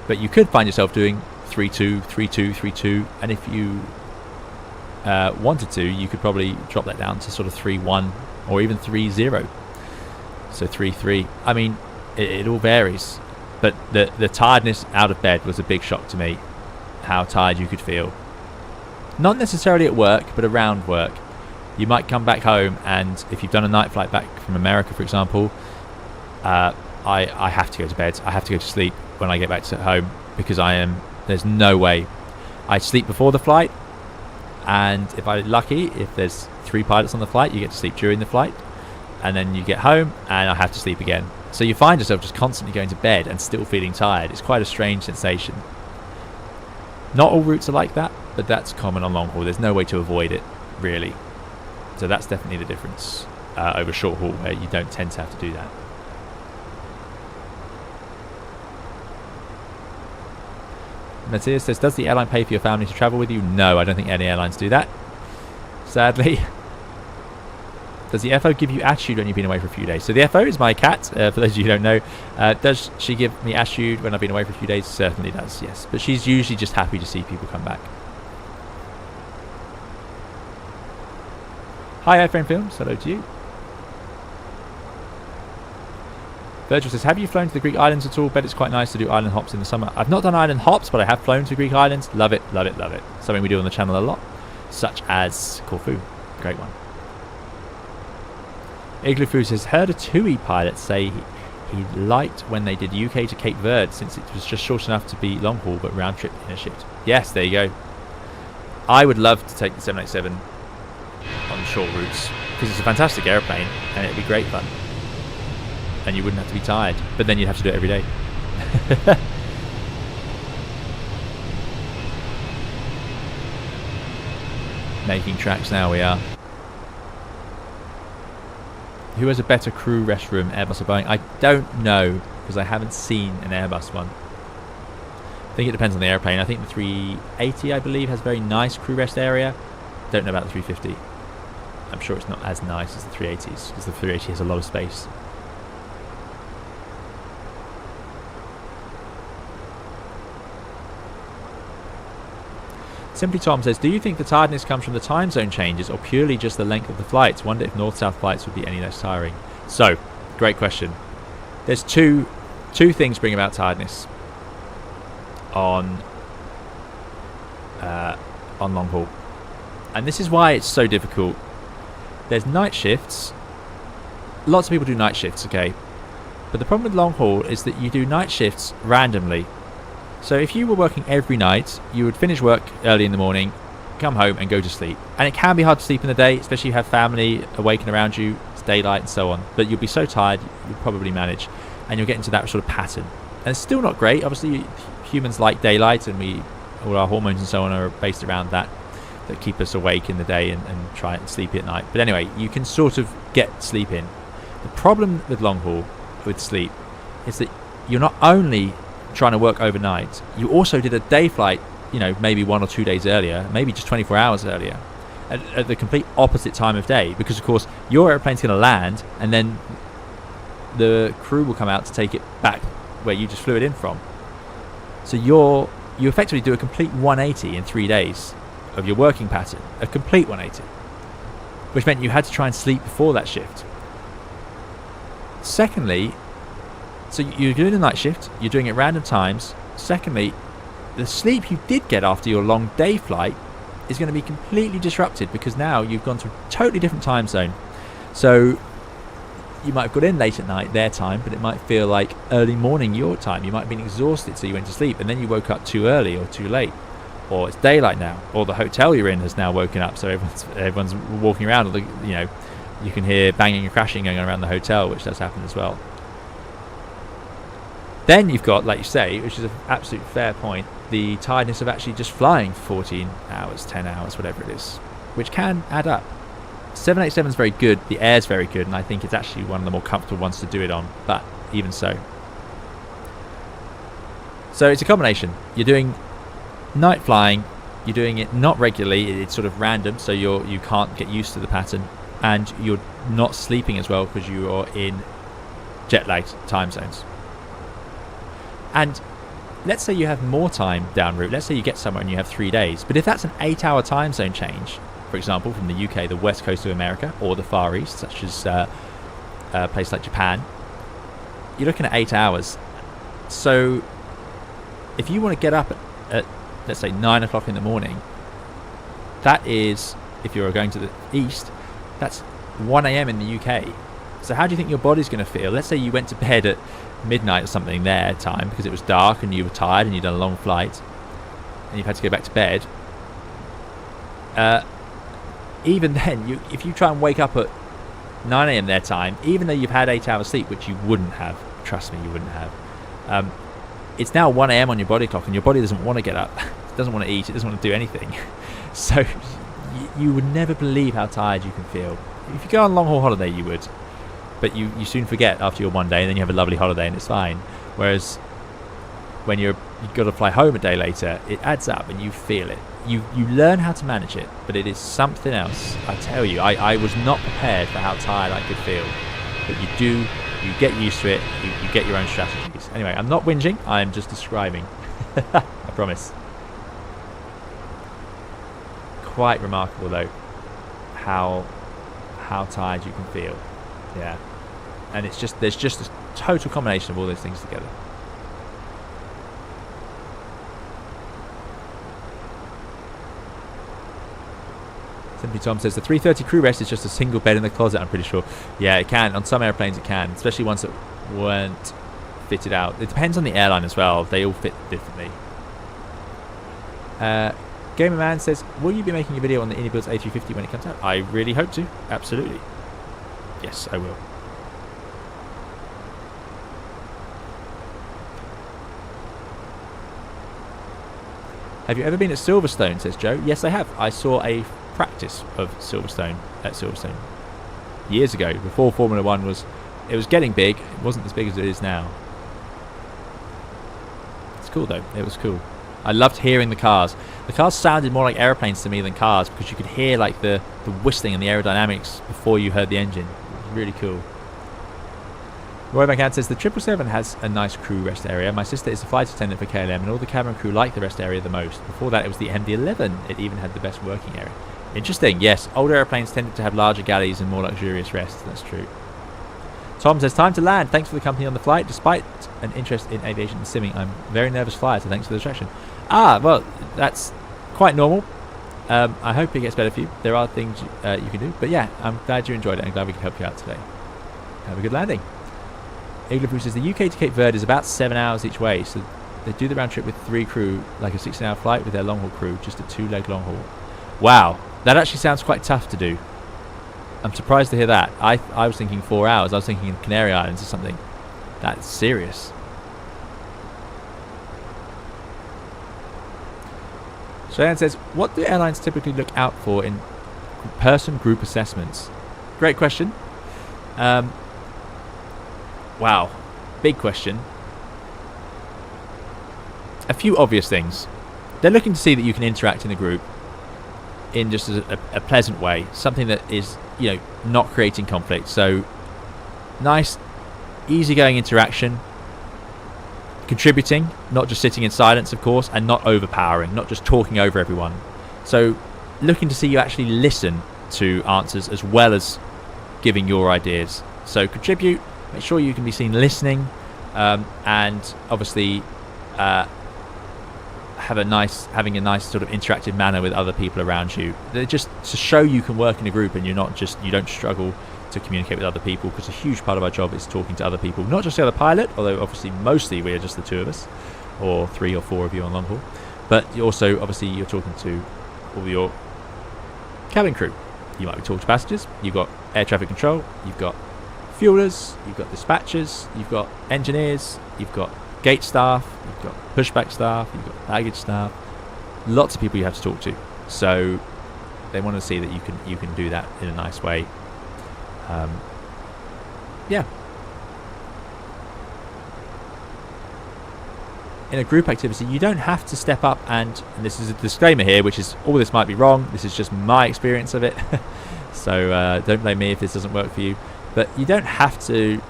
But you could find yourself doing 3-2, 3-2, 3-2, and if you wanted to, you could probably drop that down to sort of 3-1 or even 3-0. So 3-3. I mean, it all varies. But the tiredness out of bed was a big shock to me. How tired you could feel. Not necessarily at work, but around work. You might come back home, and if you've done a night flight back from America, for example, I have to go to bed. I have to go to sleep when I get back to home because there's no way. I sleep before the flight, and if I'm lucky, if there's 3 pilots on the flight, you get to sleep during the flight, and then you get home and I have to sleep again. So you find yourself just constantly going to bed and still feeling tired. It's quite a strange sensation. Not all routes are like that, but that's common on long haul. There's no way to avoid it, really. So that's definitely the difference over short haul, where you don't tend to have to do that. Matthias says, does the airline pay for your family to travel with you? No, I don't think any airlines do that, sadly. Does the FO give you attitude when you've been away for a few days? So the FO is my cat, for those of you who don't know. Does she give me attitude when I've been away for a few days? Certainly does, yes. But she's usually just happy to see people come back. Hi, iFrame Films. Hello to you. Virgil says, have you flown to the Greek islands at all? Bet it's quite nice to do island hops in the summer. I've not done island hops, but I have flown to the Greek islands. Love it, love it, love it. Something we do on the channel a lot, such as Corfu. Great one. Igloo Food says, heard a TUI pilot say he liked when they did UK to Cape Verde since it was just short enough to be long haul but round trip in a shift. Yes, there you go. I would love to take the 787 on short routes because it's a fantastic airplane and it'd be great fun. And you wouldn't have to be tired, but then you'd have to do it every day. Making tracks now, we are. Who has a better crew restroom, Airbus or Boeing? I don't know, because I haven't seen an Airbus one. I think it depends on the airplane. I think the 380, I believe, has a very nice crew rest area. Don't know about the 350. I'm sure it's not as nice as the 380s, because the 380 has a lot of space. Simply Tom says, do you think the tiredness comes from the time zone changes or purely just the length of the flights? Wonder if north-south flights would be any less tiring. So, great question. There's two things bring about tiredness on long haul. And this is why it's so difficult. There's night shifts. Lots of people do night shifts, okay? But the problem with long haul is that you do night shifts randomly. So if you were working every night, you would finish work early in the morning, come home and go to sleep. And it can be hard to sleep in the day, especially if you have family awaken around you, it's daylight and so on. But you'll be so tired, you'll probably manage. And you'll get into that sort of pattern. And it's still not great. Obviously, humans like daylight and all our hormones and so on are based around that keep us awake in the day and try and sleep at night. But anyway, you can sort of get sleep in. The problem with long haul, with sleep, is that you're not only trying to work overnight, you also did a day flight, you know, maybe 1 or 2 days earlier, maybe just 24 hours earlier, at the complete opposite time of day, because of course your airplane's going to land and then the crew will come out to take it back where you just flew it in from. So you effectively do a complete 180 in 3 days of your working pattern, a complete 180, which meant you had to try and sleep before that shift. Secondly, so you're doing a night shift, you're doing it at random times. Secondly, the sleep you did get after your long day flight is going to be completely disrupted because now you've gone to a totally different time zone. So you might have got in late at night their time, but it might feel like early morning your time. You might have been exhausted, so you went to sleep, and then you woke up too early or too late, or it's daylight now, or the hotel you're in has now woken up, so everyone's walking around. Or you can hear banging and crashing going on around the hotel, which does happen as well. Then you've got, like you say, which is an absolute fair point, the tiredness of actually just flying for 14 hours, 10 hours, whatever it is, which can add up. 787 is very good, the air's very good, and I think it's actually one of the more comfortable ones to do it on, but even so. So it's a combination. You're doing night flying, you're doing it not regularly, it's sort of random, so you can't get used to the pattern, and you're not sleeping as well because you are in jet-lagged time zones. And let's say you have more time down route, let's say you get somewhere and you have 3 days, but if that's an 8-hour time zone change, for example from the UK, the west coast of America, or the Far East, such as a place like Japan, you're looking at 8 hours. So if you want to get up at let's say 9 o'clock in the morning, that is, if you're going to the east, that's 1 a.m. in the UK. So how do you think your body's going to feel? Let's say you went to bed at midnight or something their time because it was dark and you were tired and you'd done a long flight and you've had to go back to bed. Even then, if you try and wake up at 9 a.m. their time, even though you've had 8 hours sleep, which you wouldn't have, trust me, you wouldn't have, it's now 1 a.m. on your body clock and your body doesn't want to get up, it doesn't want to eat, it doesn't want to do anything. So you would never believe how tired you can feel. If you go on a long haul holiday, you would, but you soon forget after your 1 day, and then you have a lovely holiday and it's fine. Whereas when you've got to fly home a day later, it adds up and you feel it. You learn how to manage it, but it is something else. I tell you, I was not prepared for how tired I could feel, but you get used to it, you get your own strategies. Anyway, I'm not whinging, I'm just describing. I promise. Quite remarkable though, how tired you can feel. Yeah, and there's just a total combination of all those things together. Simply Tom says the 330 crew rest is just a single bed in the closet, I'm pretty sure. Yeah, it can. On some airplanes it can, especially ones that weren't fitted out. It depends on the airline as well. They all fit differently. Gamerman says, will you be making a video on the Airbus A320 when it comes out? I really hope to. Absolutely. Yes, I will. Have you ever been at Silverstone, says Joe? Yes, I have. I saw a practice of Silverstone at Silverstone years ago, before Formula 1 was getting big. It wasn't as big as it is now. It's cool though. It was cool. I loved hearing the cars. The cars sounded more like airplanes to me than cars because you could hear like the whistling and the aerodynamics before you heard the engine. It was really cool. Roy McCann says the 777 has a nice crew rest area. My sister is a flight attendant for KLM and all the cabin crew like the rest area the most. Before that it was the MD-11. It even had the best working area. Interesting. Yes, older airplanes tended to have larger galleys and more luxurious rests. That's true. Tom says, time to land. Thanks for the company on the flight. Despite an interest in aviation and simming, I'm a very nervous flyer, so thanks for the distraction. Well, that's quite normal. I hope it gets better for you. There are things you can do. But yeah, I'm glad you enjoyed it. I'm glad we could help you out today. Have a good landing. Igla says, the UK to Cape Verde is about 7 hours each way, so they do the round trip with 3 crew, like a 16-hour flight with their long haul crew, just a 2-leg long haul. Wow, that actually sounds quite tough to do. I'm surprised to hear that. I was thinking 4 hours. I was thinking Canary Islands or something. That's serious. Cheyenne says, what do airlines typically look out for in person group assessments? Great question. Wow, big question. A few obvious things. They're looking to see that you can interact in the group in just a pleasant way, something that is, not creating conflict. So nice, easygoing interaction, contributing, not just sitting in silence, of course, and not overpowering, not just talking over everyone. So looking to see you actually listen to answers as well as giving your ideas. So contribute, make sure you can be seen listening, and obviously having a nice sort of interactive manner with other people around you. They're just to show you can work in a group and you don't struggle to communicate with other people, because a huge part of our job is talking to other people, not just the other pilot, although obviously mostly we're just the two of us, or 3 or 4 of you on long haul, but also obviously you're talking to all your cabin crew. You might be talking to passengers, you've got air traffic control, you've got fuelers, you've got dispatchers, you've got engineers, you've got gate staff, you've got pushback staff, you've got baggage staff, lots of people you have to talk to. So they want to see that you can do that in a nice way. Yeah. In a group activity, you don't have to step up and this is a disclaimer here, which is all this might be wrong. This is just my experience of it. So don't blame me if this doesn't work for you. But you don't have to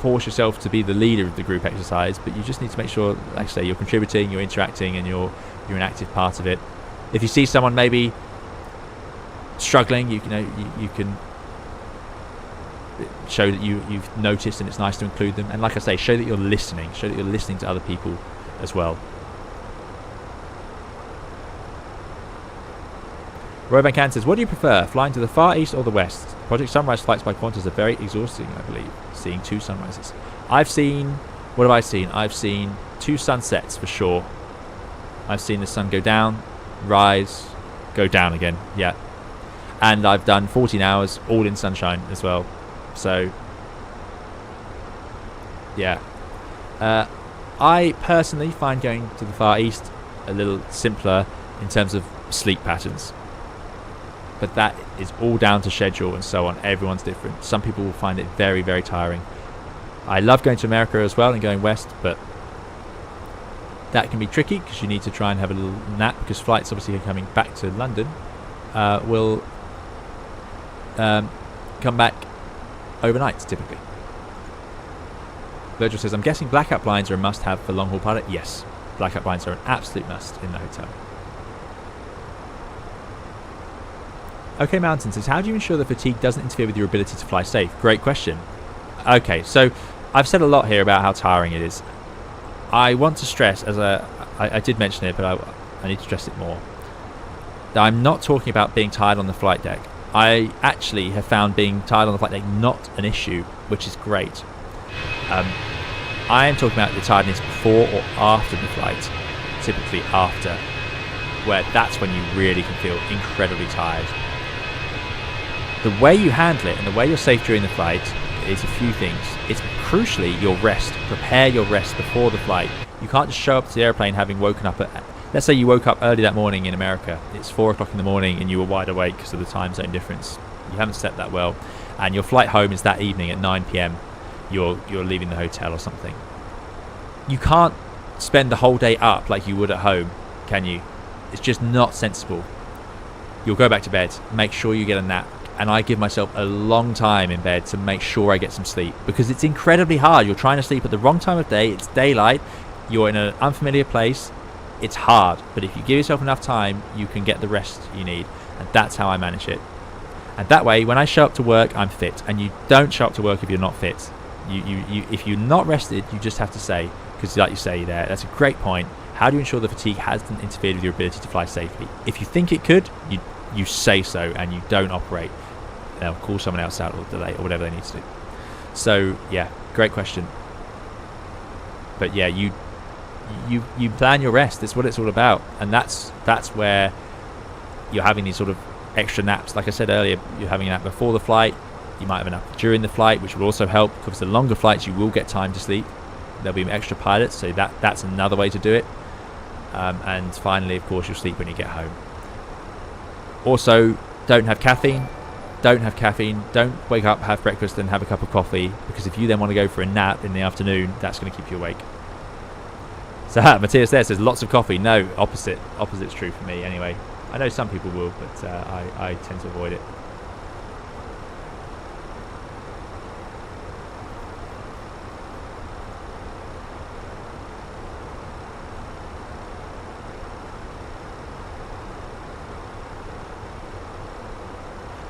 force yourself to be the leader of the group exercise, but you just need to make sure, like I say, you're contributing, you're interacting, and you're an active part of it. If you see someone maybe struggling, you can show that you've noticed, and it's nice to include them. And like I say, show that you're listening. Show that you're listening to other people as well. Roy Van Can says, what do you prefer, flying to the far east or the west? Project Sunrise flights by Qantas are very exhausting, I believe, seeing 2 sunrises. What have I seen? I've seen 2 sunsets for sure. I've seen the sun go down, rise, go down again, yeah. And I've done 14 hours all in sunshine as well. So, yeah. I personally find going to the Far East a little simpler in terms of sleep patterns. But that is all down to schedule and so on. Everyone's different. Some people will find it very, very tiring. I love going to America as well and going west, but that can be tricky because you need to try and have a little nap, because flights obviously coming back to London will come back overnight typically. Virgil says, I'm guessing blackout blinds are a must-have for long-haul pilot. Yes, blackout blinds are an absolute must in the hotel. OK Mountain says, how do you ensure that fatigue doesn't interfere with your ability to fly safe? Great question. Okay, so I've said a lot here about how tiring it is. I want to stress, I did mention it, but I need to stress it more, that I'm not talking about being tired on the flight deck. I actually have found being tired on the flight deck not an issue, which is great. I am talking about the tiredness before or after the flight, typically after, where that's when you really can feel incredibly tired. The way you handle it and the way you're safe during the flight is a few things. It's crucially your rest. Prepare your rest before the flight. You can't just show up to the airplane having woken up at, let's say you woke up early that morning in America. It's 4 o'clock in the morning and you were wide awake because of the time zone difference. You haven't slept that well. And your flight home is that evening at 9 p.m. You're leaving the hotel or something. You can't spend the whole day up like you would at home, can you? It's just not sensible. You'll go back to bed. Make sure you get a nap. And I give myself a long time in bed to make sure I get some sleep, because it's incredibly hard. You're trying to sleep at the wrong time of day. It's daylight. You're in an unfamiliar place. It's hard. But if you give yourself enough time, you can get the rest you need. And that's how I manage it. And that way, when I show up to work, I'm fit. And you don't show up to work if you're not fit. If you're not rested, you just have to say, because like you say there, that's a great point. How do you ensure the fatigue hasn't interfered with your ability to fly safely? If you think it could, you say so and you don't operate. They'll call someone else out or delay or whatever they need to do. So yeah, great question. But yeah, you plan your rest. That's what it's all about, and that's where you're having these sort of extra naps. Like I said earlier, you're having a nap before the flight. You might have a nap during the flight, which will also help, because the longer flights you will get time to sleep. There'll be extra pilots, so that's another way to do it. And finally, of course, you'll sleep when you get home. Also, don't have caffeine. Don't wake up, have breakfast, and have a cup of coffee, because if you then want to go for a nap in the afternoon, that's going to keep you awake. So Matthias there says lots of coffee. No, opposite's true for me anyway. I know some people will, but I tend to avoid it.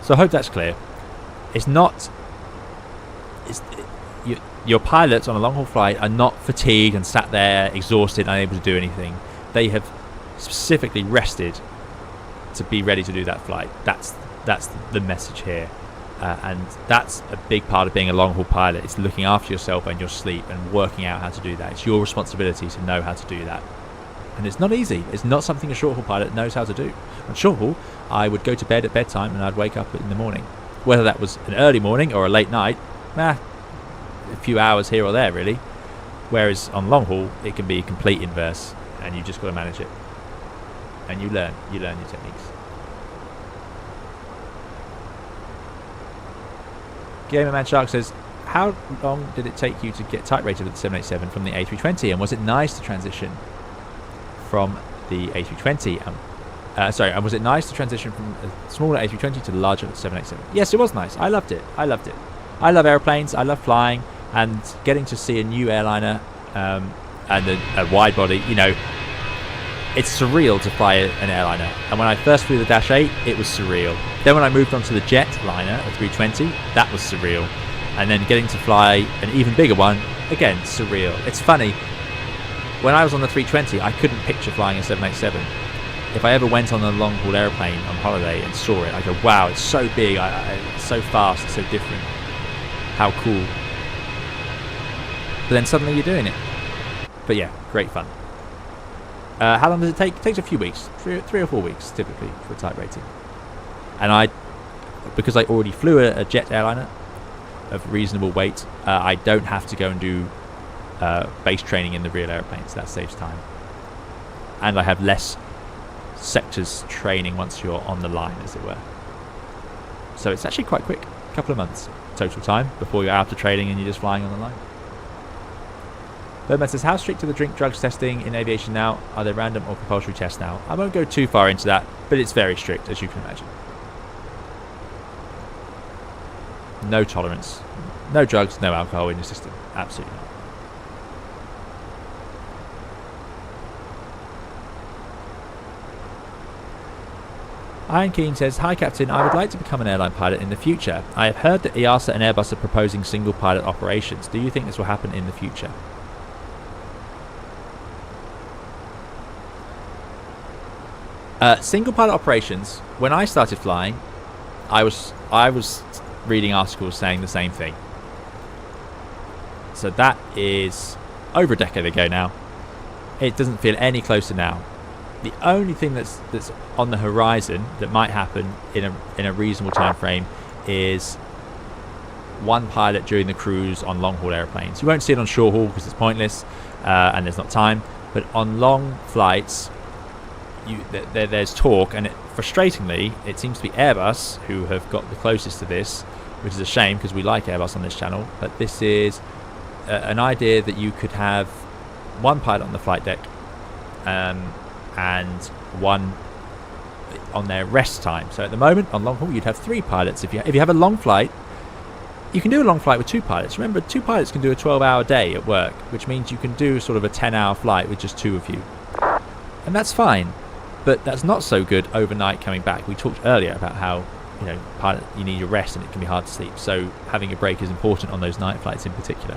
So I hope that's clear. Your pilots on a long haul flight are not fatigued and sat there exhausted, unable to do anything. They have specifically rested to be ready to do that flight. That's the message here. And that's a big part of being a long haul pilot. It's looking after yourself and your sleep and working out how to do that. It's your responsibility to know how to do that. And it's not easy. It's not something a short haul pilot knows how to do. On short haul, I would go to bed at bedtime and I'd wake up in the morning. Whether that was an early morning or a late night, a few hours here or there really. Whereas on long haul, it can be complete inverse, and you've just got to manage it. And you learn your techniques. Gamer Man Shark says, how long did it take you to get type rated with the 787 from the A320, and was it nice to transition from the A320? And was it nice to transition from a smaller A320 to the larger 787? Yes, it was nice. I loved it. I love airplanes. I love flying, and getting to see a new airliner and a wide body. You know, it's surreal to fly an airliner. And when I first flew the Dash 8, it was surreal. Then when I moved on to the jetliner, a 320, that was surreal. And then getting to fly an even bigger one, again, surreal. It's funny, when I was on the 320, I couldn't picture flying a 787. If I ever went on a long-haul airplane on holiday and saw it, I go, wow, it's so big, it's so fast, it's so different. How cool. But then suddenly you're doing it. But yeah, great fun. How long does it take? It takes a few weeks, three or 4 weeks typically for a type rating. And because I already flew a jet airliner of reasonable weight, I don't have to go and do base training in the real airplanes. That saves time. And I have less sectors training once you're on the line, as it were. So it's actually quite quick, a couple of months total time before you're out of training and you're just flying on the line. Birdman says, how strict are the drink drugs testing in aviation now? Are there random or compulsory tests now? I won't go too far into that, but it's very strict, as you can imagine. No tolerance. No drugs, no alcohol in your system. Absolutely not. Iron Keen says, hi Captain, I would like to become an airline pilot in the future. I have heard that EASA and Airbus are proposing single pilot operations. Do you think this will happen in the future? Single pilot operations, when I started flying, I was reading articles saying the same thing. So that is over a decade ago now. It doesn't feel any closer now. The only thing that's on the horizon that might happen in a reasonable time frame is one pilot during the cruise on long haul airplanes. You won't see it on short haul because it's pointless and there's not time. But on long flights, there's talk, and frustratingly, it seems to be Airbus who have got the closest to this, which is a shame because we like Airbus on this channel. But this is an idea that you could have one pilot on the flight deck and one on their rest time. So at the moment on long haul you'd have 3 pilots. If you have a long flight, you can do a long flight with 2 pilots. Remember, 2 pilots can do a 12-hour day at work, which means you can do sort of a 10-hour flight with just 2 of you, and that's fine. But that's not so good overnight coming back. We talked earlier about how, pilot, you need your rest and it can be hard to sleep. So having a break is important on those night flights in particular.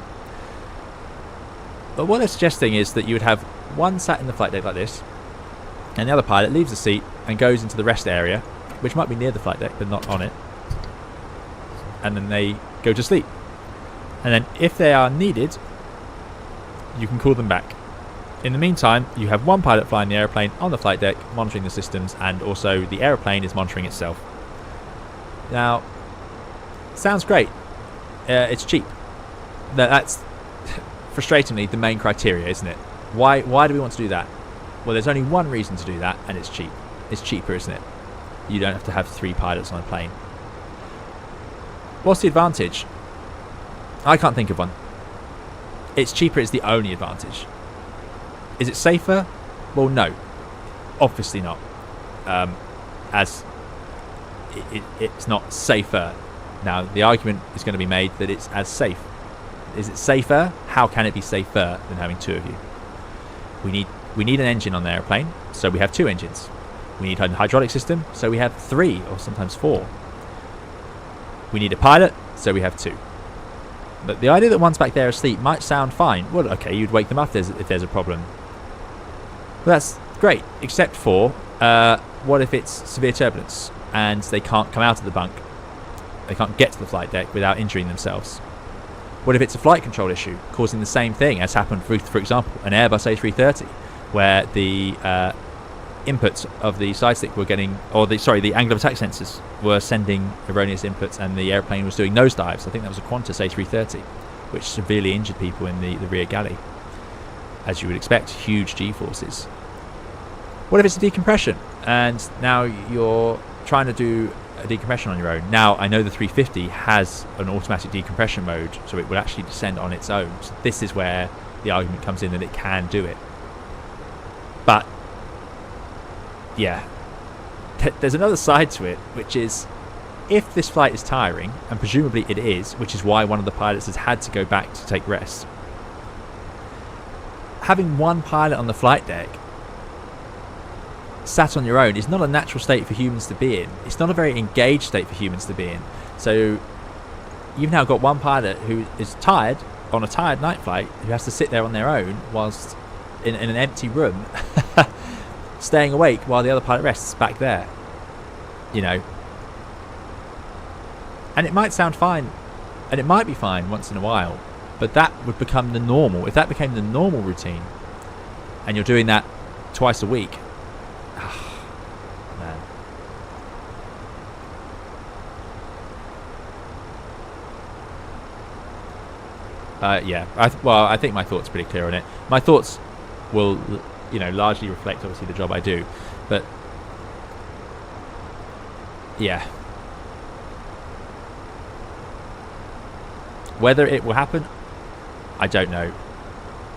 But what they're suggesting is that you would have one sat in the flight deck like this, and the other pilot leaves the seat and goes into the rest area, which might be near the flight deck but not on it, and then they go to sleep. And then if they are needed, you can call them back. In the meantime, you have one pilot flying the airplane on the flight deck, monitoring the systems, and also the airplane is monitoring itself. Now, sounds great. It's cheap. That's frustratingly the main criteria, isn't it? Why do we want to do that? Well, there's only one reason to do that, and it's cheap. It's cheaper, isn't it? You don't have to have 3 pilots on a plane. What's the advantage? I can't think of one. It's cheaper is the only advantage. Is it safer? Well, no. Obviously not. As it's not safer. Now, the argument is going to be made that it's as safe. Is it safer? How can it be safer than having 2 of you? We need an engine on the airplane, so we have 2 engines. We need a hydraulic system, so we have 3 or sometimes 4. We need a pilot, so we have 2. But the idea that one's back there asleep might sound fine. Well, okay, you'd wake them up if there's a problem. But great, except for what if it's severe turbulence and they can't come out of the bunk? They can't get to the flight deck without injuring themselves. What if it's a flight control issue causing the same thing as happened, for example, an Airbus A320, where the inputs of the side stick were getting, the angle of attack sensors were sending erroneous inputs, and the airplane was doing nosedives. I think that was a Qantas A330, which severely injured people in the rear galley. As you would expect, huge G-forces. What if it's a decompression, and now you're trying to do a decompression on your own? Now, I know the 350 has an automatic decompression mode, so it will actually descend on its own. So this is where the argument comes in that it can do it. But yeah, there's another side to it, which is if this flight is tiring, and presumably it is, which is why one of the pilots has had to go back to take rest, having one pilot on the flight deck sat on your own is not a natural state for humans to be in. It's not a very engaged state for humans to be in. So you've now got one pilot who is tired on a tired night flight, who has to sit there on their own whilst in an empty room staying awake while the other pilot rests back there, you know. And it might sound fine, and it might be fine once in a while, but that would become the normal. If that became the normal routine, and you're doing that twice a week, man. Yeah, I think my thoughts are pretty clear on it. My thoughts will, you know, largely reflect obviously the job I do, but yeah, whether it will happen, I don't know.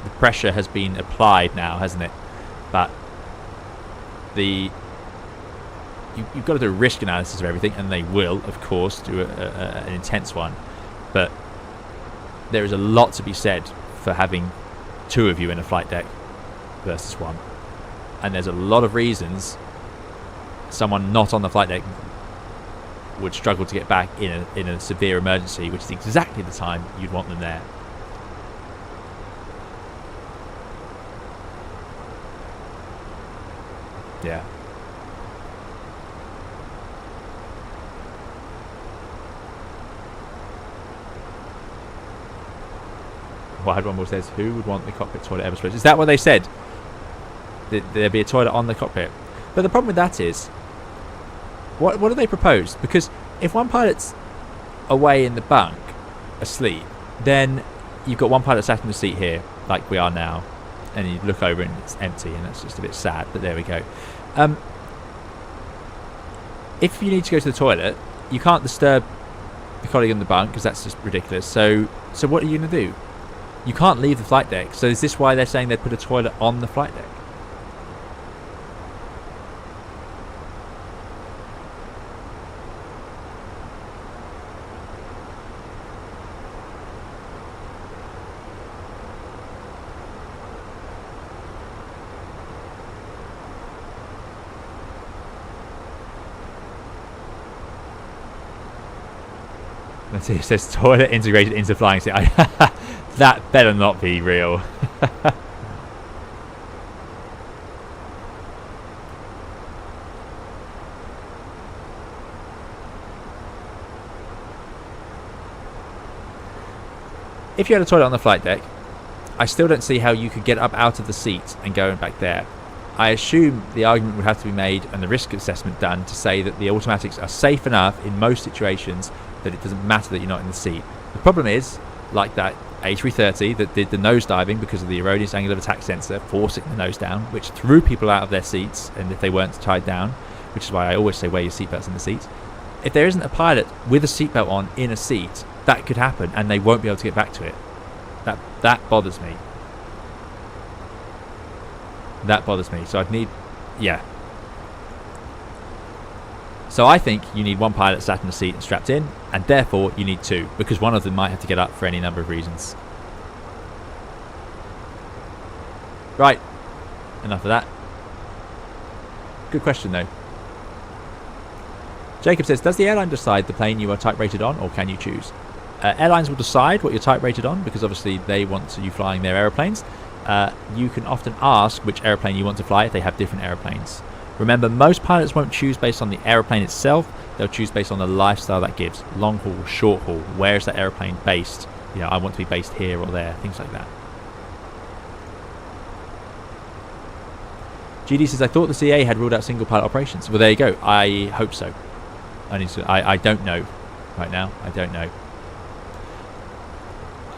The pressure has been applied now, hasn't it? But you've got to do a risk analysis of everything, and they will, of course, do an intense one. But there is a lot to be said for having two of you in a flight deck versus one. And there's a lot of reasons someone not on the flight deck would struggle to get back in a severe emergency, which is exactly the time you'd want them there. Yeah. Wild Rumble says, who would want the cockpit toilet ever split? Is that what they said? There'd be a toilet on the cockpit. But the problem with that is, what do they propose? Because if one pilot's away in the bunk, asleep, then you've got one pilot sat in the seat here, like we are now, and you look over and it's empty, and that's just a bit sad, but there we go. If you need to go to the toilet, you can't disturb the colleague in the bunk, because that's just ridiculous. So what are you going to do? You can't leave the flight deck. So is this why they're saying they put a toilet on the flight deck? Let's see, it says toilet integrated into flying seat. That better not be real. If you had a toilet on the flight deck, I still don't see how you could get up out of the seat and go back there. I assume the argument would have to be made and the risk assessment done to say that the automatics are safe enough in most situations that it doesn't matter that you're not in the seat. The problem is, like that A330 that did the nose diving because of the erroneous angle of attack sensor forcing the nose down, which threw people out of their seats, and if they weren't tied down, which is why I always say wear your seatbelts in the seats. If there isn't a pilot with a seatbelt on in a seat, that could happen, and they won't be able to get back to it. That bothers me. That bothers me. So I'd need, yeah. So I think you need one pilot sat in the seat and strapped in, and therefore you need two, because one of them might have to get up for any number of reasons. Right, enough of that. Good question though. Jacob says, does the airline decide the plane you are type rated on, or can you choose? Airlines will decide what you're type rated on, because obviously they want you flying their aeroplanes. you can often ask which airplane you want to fly if they have different airplanes. Remember, most pilots won't choose based on the airplane itself. They'll choose based on the lifestyle that gives. Long haul, short haul, where is that airplane based? You know, I want to be based here or there, things like that. GD says, I thought the CA had ruled out single pilot operations. Well, there you go. I hope so. I don't know right now. I don't know.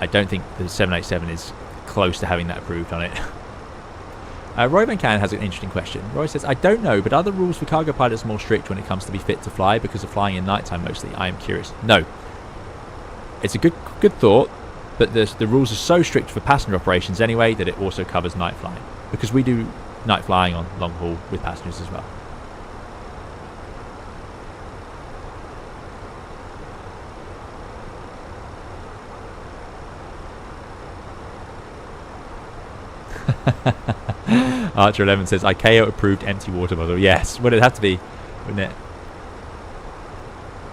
I don't think the 787 is close to having that approved on it. Roy Van Can has an interesting question. Roy says, I don't know, but are the rules for cargo pilots more strict when it comes to be fit to fly because of flying in nighttime mostly? I am curious. No. It's a good thought, but the rules are so strict for passenger operations anyway that it also covers night flying. Because we do night flying on long haul with passengers as well. Archer 11 says ICAO approved empty water bottle. Yes, would it have to be, wouldn't it?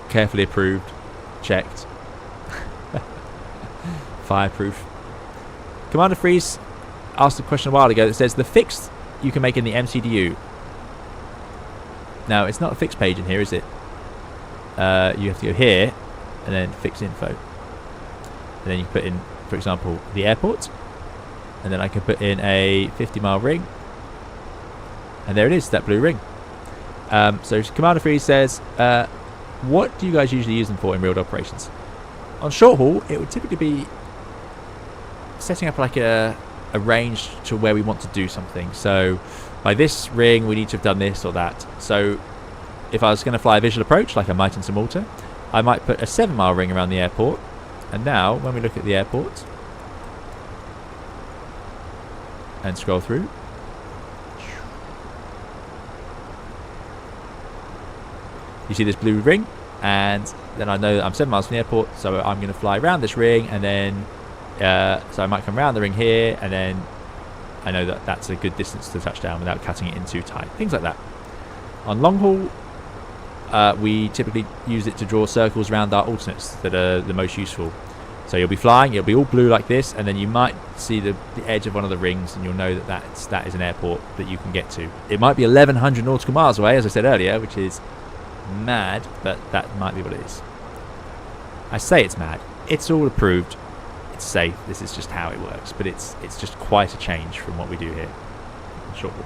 Carefully approved, checked, fireproof. Commander Freeze asked a question a while ago that says the fix you can make in the MCDU. Now it's not a fixed page in here, is it? You have to go here and then fix info, and then you put in, for example, the airport. And then I can put in a 50-mile ring. And there it is, that blue ring. So Commander Freeze says, what do you guys usually use them for in real operations? On short haul, it would typically be setting up like a range to where we want to do something. So by this ring, we need to have done this or that. So if I was going to fly a visual approach, like I might into Malta, I might put a 7-mile ring around the airport. And now, when we look at the airport, and scroll through, you see this blue ring, and then I know that I'm 7 miles from the airport, so I'm going to fly around this ring, and then so I might come around the ring here, and then I know that that's a good distance to touchdown without cutting it in too tight, things like that. On long haul, we typically use it to draw circles around our alternates that are the most useful. So you'll be flying, it'll be all blue like this, and then you might see the edge of one of the rings, and you'll know that that is an airport that you can get to. It might be 1,100 nautical miles away, as I said earlier, which is mad, but that might be what it is. I say it's mad. It's all approved. It's safe. This is just how it works, but it's just quite a change from what we do here in short haul.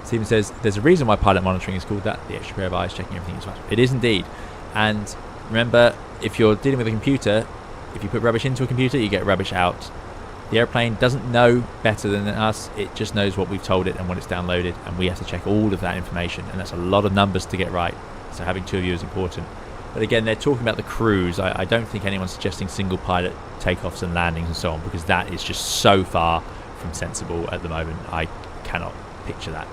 Stephen says, there's a reason why pilot monitoring is called that, the extra pair of eyes checking everything as well. It is indeed. And remember, if you're dealing with a computer, if you put rubbish into a computer, you get rubbish out. The airplane doesn't know better than us. It just knows what we've told it and what it's downloaded, and we have to check all of that information, and that's a lot of numbers to get right. So having two of you is important. But again, they're talking about the cruise. I don't think anyone's suggesting single pilot takeoffs and landings and so on, because that is just so far from sensible at the moment. I cannot picture that.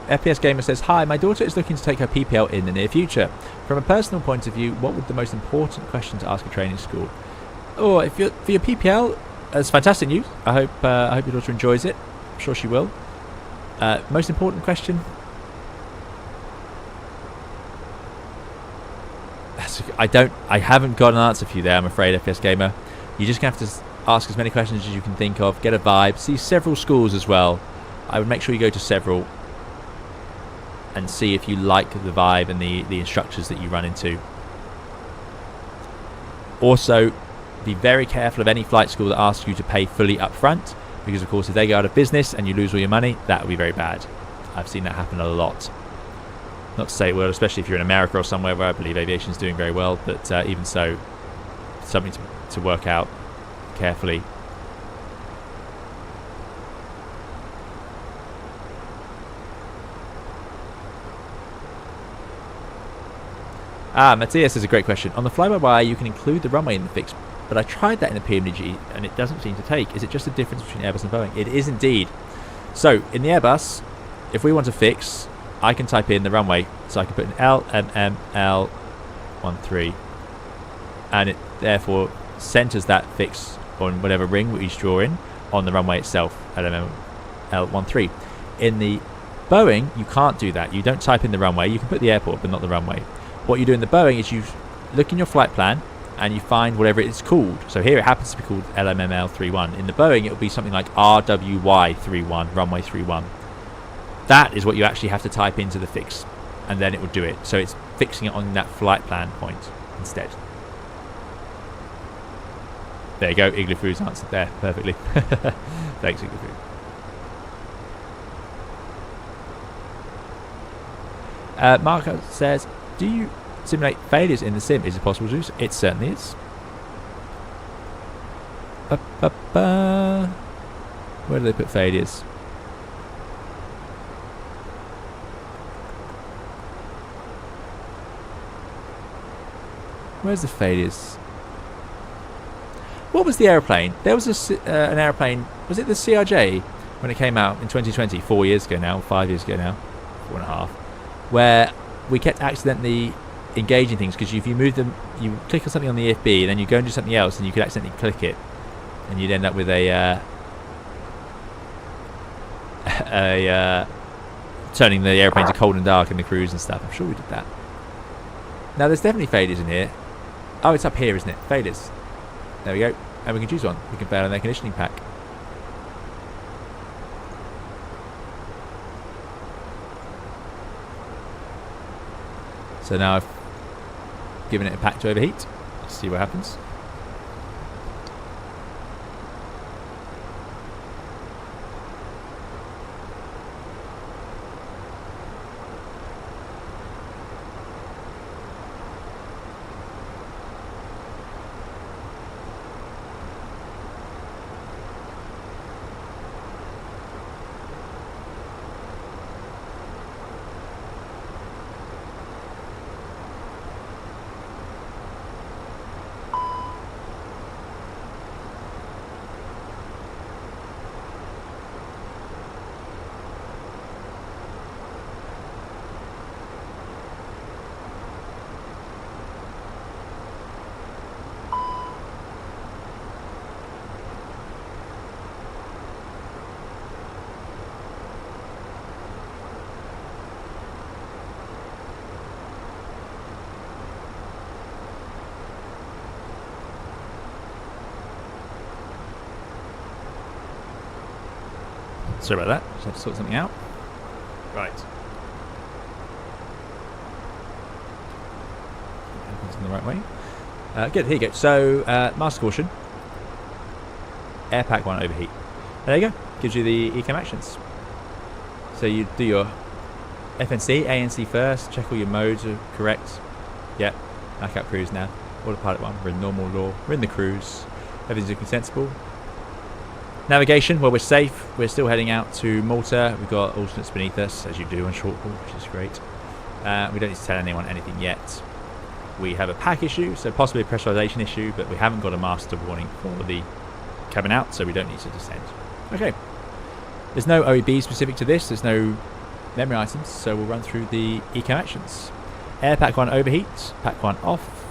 FPS Gamer says, hi, my daughter is looking to take her PPL in the near future. From a personal point of view, what would the most important question to ask a training school? Oh, if you're, for your PPL, that's fantastic news. I hope your daughter enjoys it. I'm sure she will. Most important question? I haven't got an answer for you there, I'm afraid, FPS Gamer. You're just going to have to ask as many questions as you can think of, get a vibe, see several schools as well. I would make sure you go to several and see if you like the vibe and the instructors that you run into. Also, be very careful of any flight school that asks you to pay fully up front, because of course if they go out of business and you lose all your money, that would be very bad. I've seen that happen a lot. Not to say, well, especially if you're in America or somewhere where I believe aviation is doing very well, but even so, something to work out carefully. Matthias has a great question. On the fly-by-wire, you can include the runway in the fix, but I tried that in the PMDG and it doesn't seem to take. Is it just a difference between Airbus and Boeing? It is indeed. So, in the Airbus, if we want to fix, I can type in the runway. So I can put an LMML 13, and it therefore centers that fix on whatever ring we draw in on the runway itself, LMML 13. In the Boeing, you can't do that. You don't type in the runway. You can put the airport, but not the runway. What you do in the Boeing is you look in your flight plan and you find whatever it's called. So here it happens to be called LMML 31. In the Boeing, it will be something like RWY 31, runway 31. That is what you actually have to type into the fix, and then it will do it. So it's fixing it on that flight plan point instead. There you go. Igloo Food's answered there perfectly. Thanks, Igloo Food. Marco says, do you simulate failures in the sim? Is it possible to do so? It certainly is. Where do they put failures? Where's the failures? What was the aeroplane? There was an aeroplane. Was it the CRJ when it came out in 2020? 4 years ago now, 5 years ago now, 4.5. Where we kept accidentally engaging things because if you move them, you click on something on the EFB and then you go and do something else and you could accidentally click it and you'd end up with a turning the airplane to cold and dark in the cruise and stuff. I'm sure we did that. Now there's definitely failures in here. Oh, it's up here, isn't it? Failures. There we go. And we can choose one. We can fail an air conditioning pack. So now I've given it a pack to overheat. Let's see what happens. Sorry about that. Just have to sort something out. Right. Happens in the right way. Good. Here you go. So, master caution. Air pack 1 overheat. There you go. Gives you the ECAM actions. So you do your FNC, ANC first. Check all your modes are correct. Yep. Knockout cruise now. Autopilot 1. We're in normal law. We're in the cruise. Everything's looking sensible. Navigation, well, we're safe. We're still heading out to Malta. We've got alternates beneath us, as you do on short haul, which is great. We don't need to tell anyone anything yet. We have a pack issue, so possibly a pressurization issue, but we haven't got a master warning for the cabin out, so we don't need to descend. Okay. There's no OEB specific to this. There's no memory items, so we'll run through the ECAM actions. Air pack 1 overheat, pack 1 off.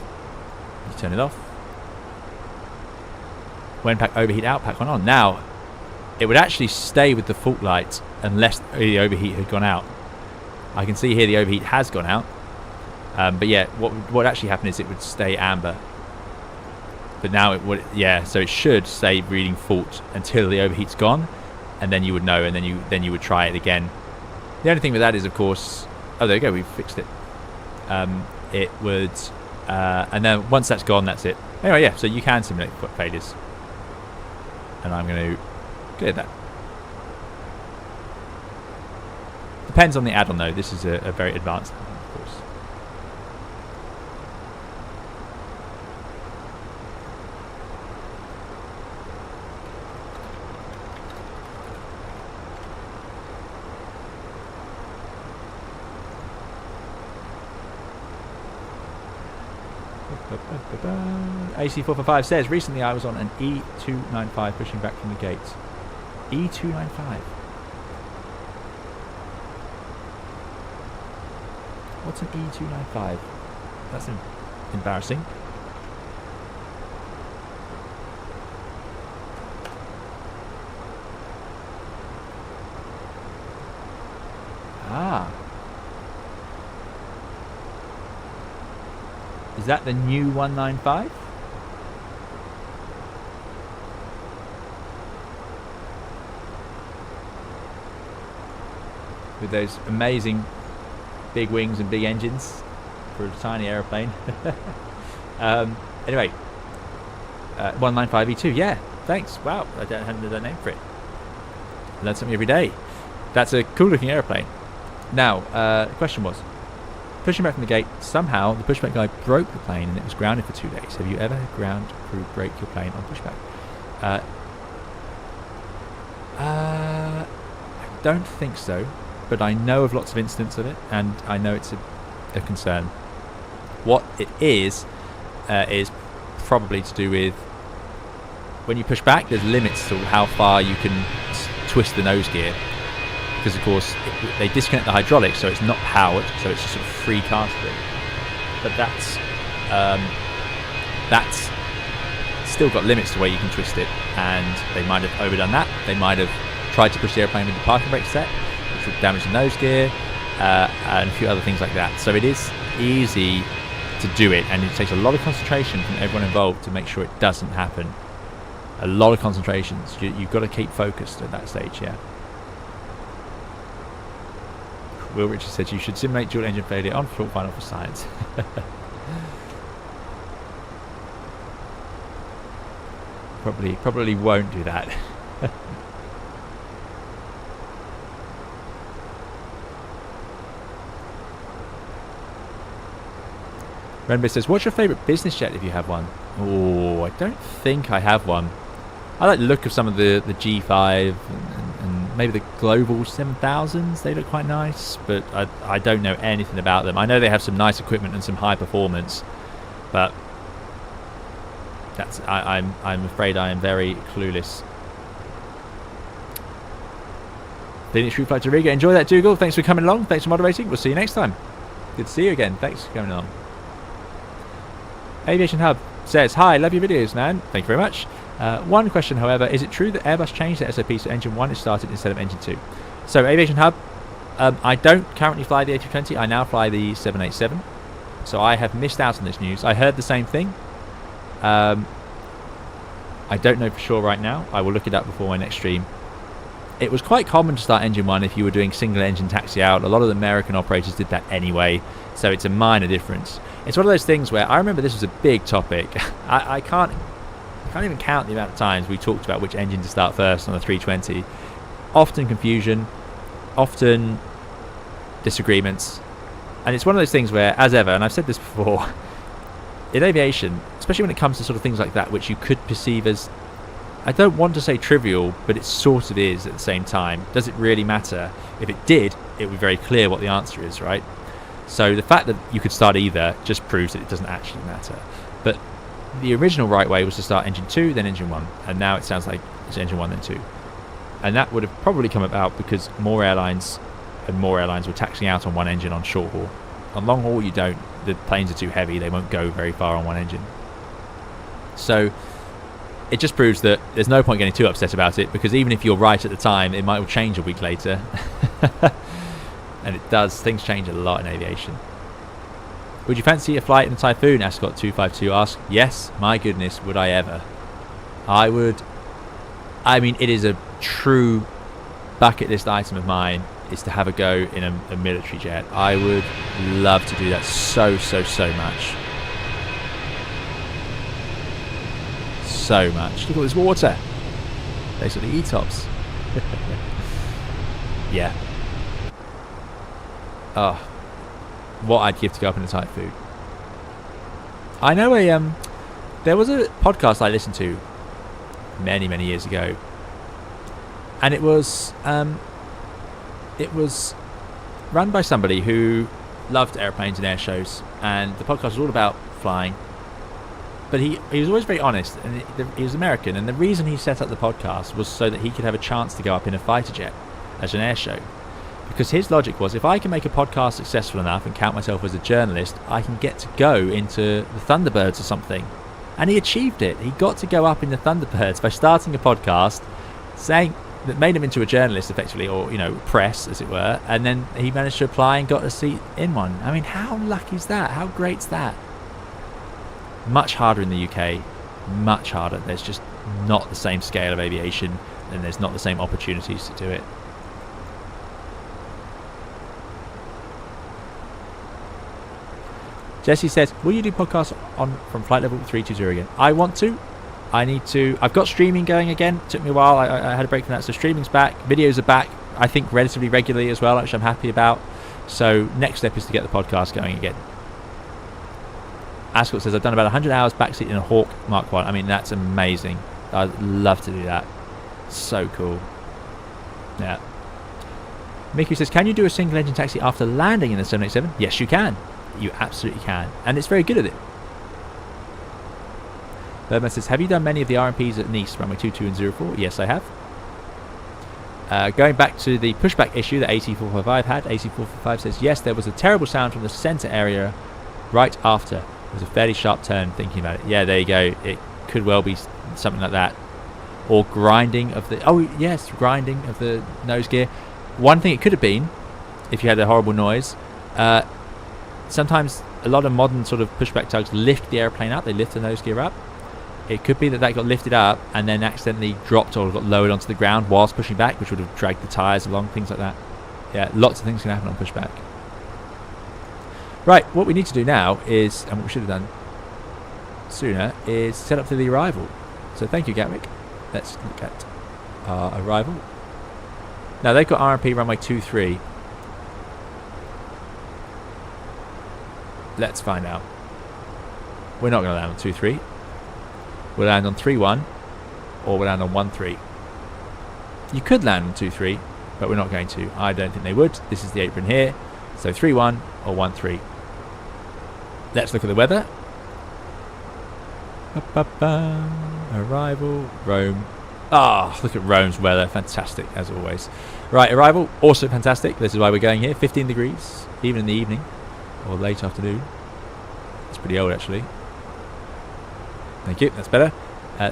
You turn it off. When pack overheat out, pack 1 on. Now, it would actually stay with the fault light unless the overheat had gone out. I can see here the overheat has gone out. But yeah, what actually happened is it would stay amber. But now it would, yeah, so it should stay reading fault until the overheat's gone, and then you would know, and then you would try it again. The only thing with that is, of course, oh, there you go, we've fixed it. It would, and then once that's gone, that's it. Anyway, yeah, so you can simulate failures. And I'm going to clear that. Depends on the add-on though. This is a very advanced add-on, of course. AC445 says, recently I was on an E295 pushing back from the gate. E295. What's an E295? That's embarrassing. Ah. Is that the new 195? With those amazing big wings and big engines for a tiny aeroplane. Anyway, 195E2, yeah, thanks. Wow, I hadn't heard that name for it. Learn something every day. That's a cool looking aeroplane. Now, the question was, pushing back from the gate, somehow the pushback guy broke the plane and it was grounded for 2 days. Have you ever had ground crew break your plane on pushback? I don't think so, but I know of lots of incidents of it, and I know it's a concern. What it is probably to do with when you push back, there's limits to how far you can twist the nose gear, because of course they disconnect the hydraulics, so it's not powered, so it's just sort of free casting. But that's still got limits to where you can twist it, and they might have overdone that. They might have tried to push the airplane with the parking brake set, which would damage the nose gear, and a few other things like that. So it is easy to do it, and it takes a lot of concentration from everyone involved to make sure it doesn't happen. A lot of concentrations. You've got to keep focused at that stage, yeah. Will Richard said you should simulate dual engine failure on fault final for science. Probably won't do that. Renby says, what's your favourite business jet if you have one? Oh, I don't think I have one. I like the look of some of the G5 and maybe the Global 7000s. They look quite nice, but I don't know anything about them. I know they have some nice equipment and some high performance, but I'm afraid I am very clueless. Phoenix Route Flight to Riga. Enjoy that, Dougal. Thanks for coming along. Thanks for moderating. We'll see you next time. Good to see you again. Thanks for coming along. Aviation Hub says, hi, love your videos, man. Thank you very much. One question, however, is it true that Airbus changed the SOP so engine 1 is started instead of engine 2? So, Aviation Hub, I don't currently fly the A320. I now fly the 787. So I have missed out on this news. I heard the same thing. I don't know for sure right now. I will look it up before my next stream. It was quite common to start engine 1 if you were doing single engine taxi out. A lot of the American operators did that anyway, so it's a minor difference. It's one of those things where I remember this was a big topic. I can't even count the amount of times we talked about which engine to start first on the 320. Often confusion, often disagreements, and it's one of those things where, as ever, and I've said this before, in aviation, especially when it comes to sort of things like that, which you could perceive as, I don't want to say trivial, but it sort of is at the same time. Does it really matter? If it did, it would be very clear what the answer is, right? So the fact that you could start either just proves that it doesn't actually matter. But the original right way was to start engine 2, then engine 1, and now it sounds like it's engine 1, then 2. And that would have probably come about because more airlines were taxiing out on one engine on short haul. On long haul, you don't. The planes are too heavy. They won't go very far on one engine. So it just proves that there's no point getting too upset about it, because even if you're right at the time, it might well change a week later. And it does. Things change a lot in aviation. Would you fancy a flight in a Typhoon? Ascot 252 asks. Yes, my goodness, would I ever. I would. I mean, it is a true bucket list item of mine, is to have a go in a military jet. I would love to do that so much. So much. Look at all this water. Those are the E-tops. Yeah. Oh, what I'd give to go up in a Typhoon. I know there was a podcast I listened to many years ago, and it was run by somebody who loved airplanes and air shows, and the podcast was all about flying. But he was always very honest, and he was American, and the reason he set up the podcast was so that he could have a chance to go up in a fighter jet as an air show. Because his logic was, if I can make a podcast successful enough and count myself as a journalist, I can get to go into the Thunderbirds or something. And he achieved it. He got to go up in the Thunderbirds by starting a podcast, saying that made him into a journalist effectively, or press as it were, and then he managed to apply and got a seat in one. I mean, how lucky is that? How great's that? Much harder in the UK, much harder. There's just not the same scale of aviation, and there's not the same opportunities to do it. Jesse says, will you do podcasts from flight level 320 again? I want to. I need to. I've got streaming going again. It took me a while. I had a break from that. So streaming's back. Videos are back, I think, relatively regularly as well, which I'm happy about. So next step is to get the podcast going again. Ascot says, I've done about 100 hours backseat in a Hawk Mark 1. I mean, that's amazing. I'd love to do that. So cool. Yeah. Mickey says, can you do a single engine taxi after landing in the 787? Yes, you can. You absolutely can. And it's very good at it. Birdman says, have you done many of the RMPs at Nice, runway 22 and 04? Yes, I have. Going back to the pushback issue that AC455 had, AC455 says, yes, there was a terrible sound from the centre area right after. It was a fairly sharp turn, thinking about it. Yeah, there you go. It could well be something like that. Or grinding of the... Oh, yes, grinding of the nose gear. One thing it could have been, if you had a horrible noise, sometimes a lot of modern sort of pushback tugs lift the airplane up. They lift the nose gear up. It could be that got lifted up and then accidentally dropped or got lowered onto the ground whilst pushing back, which would have dragged the tyres along, things like that. Yeah, lots of things can happen on pushback. Right, what we need to do now is, and what we should have done sooner, is set up for the arrival. So thank you, Gatwick. Let's look at our arrival. Now they've got RMP runway 23. Let's find out. We're not going to land on 23. We'll land on 3-1 or we'll land on 1-3. You could land on 2-3, but we're not going to. I don't think they would. This is the apron here. So 3-1 or 1-3. Let's look at the weather. Arrival, Rome. Ah, look at Rome's weather. Fantastic, as always. Right, arrival, also fantastic. This is why we're going here. 15 degrees, even in the evening or late afternoon. It's pretty old, actually. Thank you, that's better.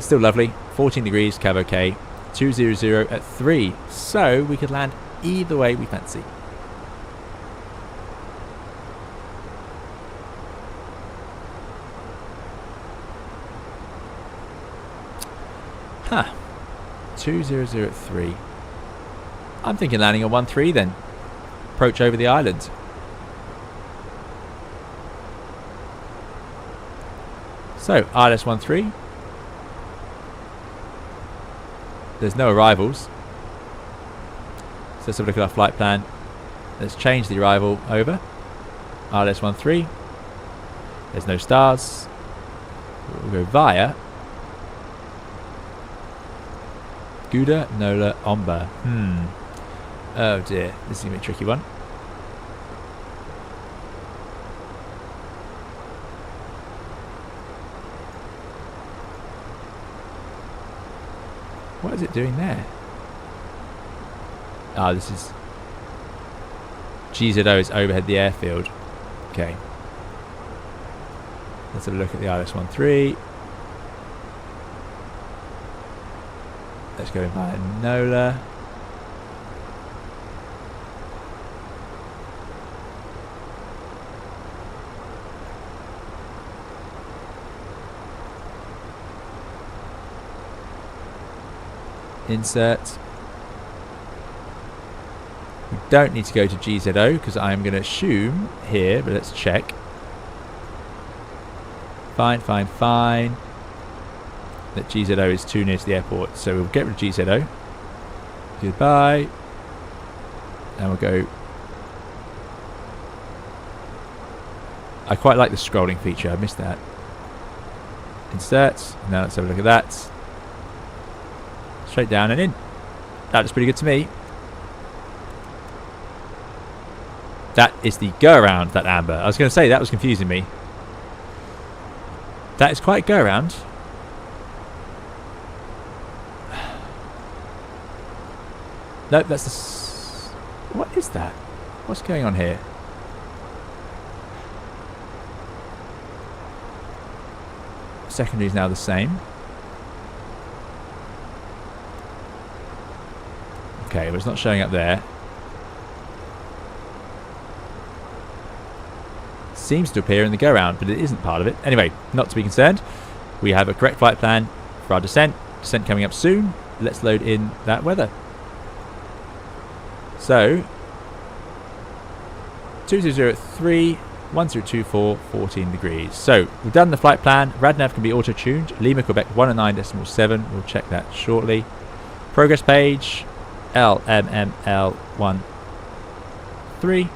Still lovely. 14 degrees, cab okay. 200 at 3. So we could land either way we fancy. Huh. 200 at 3. I'm thinking landing on 1-3 then. Approach over the island. So, ILS 1-3. There's no arrivals. So let's have a look at our flight plan. Let's change the arrival over. ILS 1-3. There's no stars. We'll go via Gouda, Nola, Omba. Oh dear, this is going to be a tricky one. What is it doing there? Ah, this is... GZO is overhead the airfield. Okay. Let's have a look at the ILS 1-3. Let's go via Nola. Insert. We don't need to go to GZO because I'm going to assume here, but let's check. Fine. That GZO is too near to the airport, so we'll get rid of GZO. Goodbye. And we'll go. I quite like the scrolling feature, I missed that. Insert. Now let's have a look at that. Straight down and in. That looks pretty good to me. That is the go around, that amber. I was going to say that was confusing me. That is quite go around. Nope, that's the... What is that? What's going on here? Secondary is now the same. Okay, but it's not showing up there. Seems to appear in the go-round, but it isn't part of it. Anyway, not to be concerned. We have a correct flight plan for our descent. Descent coming up soon. Let's load in that weather. So, 2003, 1024, 14 degrees. So, we've done the flight plan. Radnav can be auto-tuned. Lima, Quebec 109.7. We'll check that shortly. Progress page, LMML 13.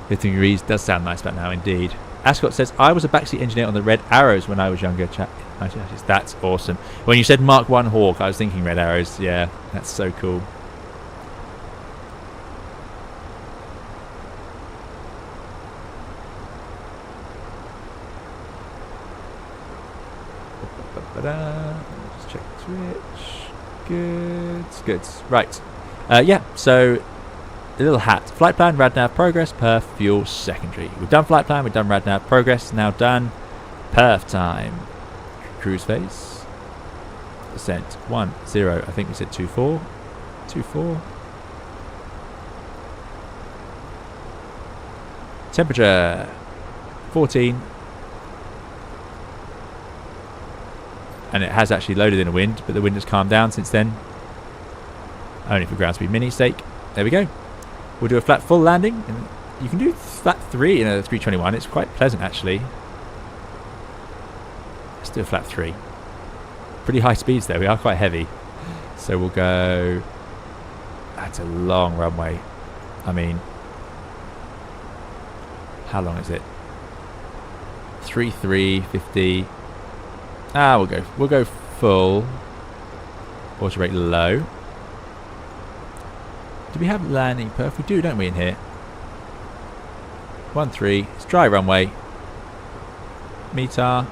Degrees does sound nice about now, indeed. Ascot says, I was a backseat engineer on the Red Arrows when I was younger. That's awesome. When you said Mark 1 Hawk, I was thinking Red Arrows. Yeah, that's so cool. Just check Twitch. Good. Right. Yeah, so a little hat. Flight plan, Radnav, progress, perf, fuel, secondary. We've done flight plan, we've done Radnav, progress, now done. Perf time. Cruise phase. Ascent 10. I think we said 24. 24. Temperature 14. And it has actually loaded in a wind, but the wind has calmed down since then. Only for ground speed mini sake. There we go. We'll do a flat full landing. And you can do flat 3 in a 321. It's quite pleasant actually. Let's do a flat 3. Pretty high speeds there. We are quite heavy. So we'll go... That's a long runway. I mean... How long is it? 350. We'll go full. Auto brake low. Do we have landing perf? We do, don't we, in here? 13. It's dry runway. METAR.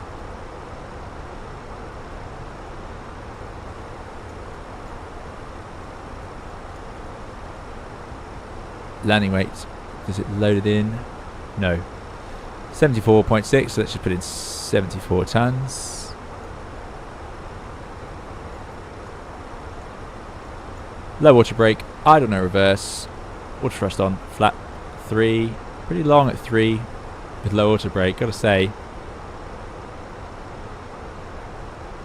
Landing weight. Does it load it in? No. 74.6. So let's just put in 74 tons. Low water brake. Idle no reverse. Water thrust on. Flat 3. Pretty long at 3 with low auto brake. Gotta say.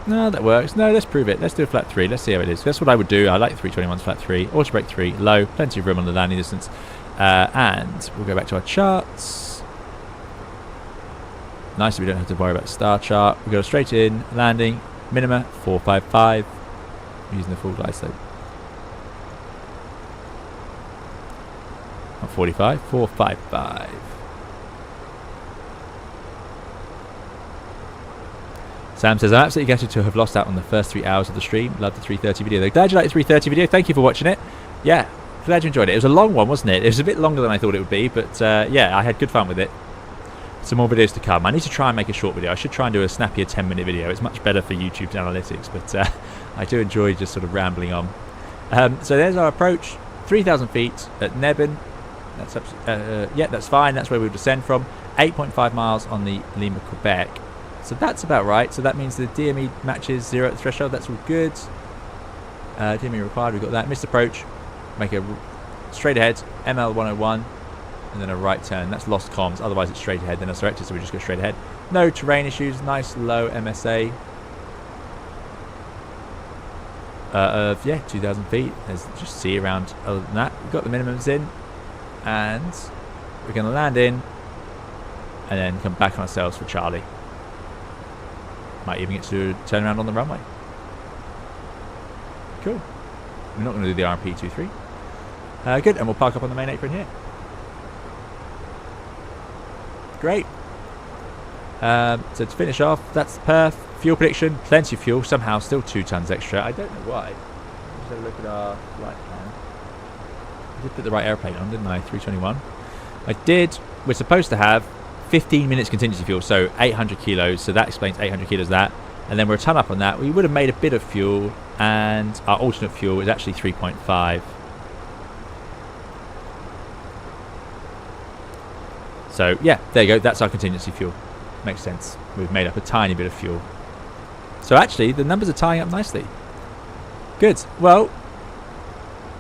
No, that works. No, let's prove it. Let's do a flat 3. Let's see how it is. That's what I would do. I like the 321's flat 3. Auto brake 3. Low. Plenty of room on the landing distance. And we'll go back to our charts. Nice that we don't have to worry about the star chart. We go straight in. Landing. Minima 455. I'm using the full glide slope. Not 45, 455. Sam says, I'm absolutely gutted to have lost out on the first 3 hours of the stream. Love the 330 video though. Glad you liked the 330 video. Thank you for watching it. Yeah, glad you enjoyed it. It was a long one, wasn't it? It was a bit longer than I thought it would be, but yeah, I had good fun with it. Some more videos to come. I need to try and make a short video. I should try and do a snappier 10-minute video. It's much better for YouTube's analytics, but I do enjoy just sort of rambling on. So there's our approach. 3,000 feet at Nebben. That's yeah, that's fine. That's where we'll descend from. 8.5 miles on the Lima, Quebec. So that's about right. So that means the DME matches 0 at the threshold. That's all good. DME required. We've got that. Missed approach. Make a straight ahead. ML 101. And then a right turn. That's lost comms. Otherwise it's straight ahead. Then it's directed. So we just go straight ahead. No terrain issues. Nice low MSA. Of, yeah, 2,000 feet. There's just sea around. Other than that, we've got the minimums in. And we're going to land in and then come back on ourselves for Charlie. Might even get to do a turnaround on the runway. Cool. We're not going to do the RMP-23. Good, and we'll park up on the main apron here. Great. So to finish off, that's the perf. Fuel prediction, plenty of fuel. Somehow still 2 tons extra. I don't know why. Let's have a look at our flight plan. I did put the right airplane on, didn't I? 321. I did. We're supposed to have 15 minutes contingency fuel, so 800 kilos. So that explains 800 kilos of that. and then we're a ton up on that. We would have made a bit of fuel, and our alternate fuel is actually 3.5. So yeah, there you go, that's our contingency fuel. Makes sense. We've made up a tiny bit of fuel. So actually the numbers are tying up nicely. Good. Well,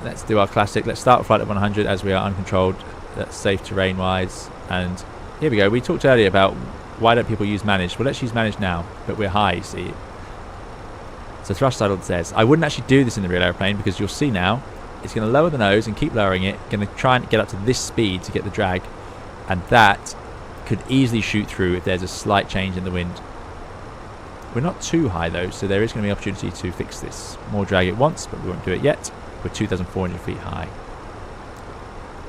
let's do our classic. Let's start flight at 100 as we are uncontrolled. That's safe terrain wise. And here we go. We talked earlier about why don't people use managed. Well, let's use managed now, but we're high, you see. So thrust idle says, I wouldn't actually do this in the real airplane because you'll see now it's going to lower the nose and keep lowering it. Going to try and get up to this speed to get the drag, and that could easily shoot through if there's a slight change in the wind. We're not too high though, so there is going to be an opportunity to fix this. More drag at once, but we won't do it yet. We're 2,400 feet high.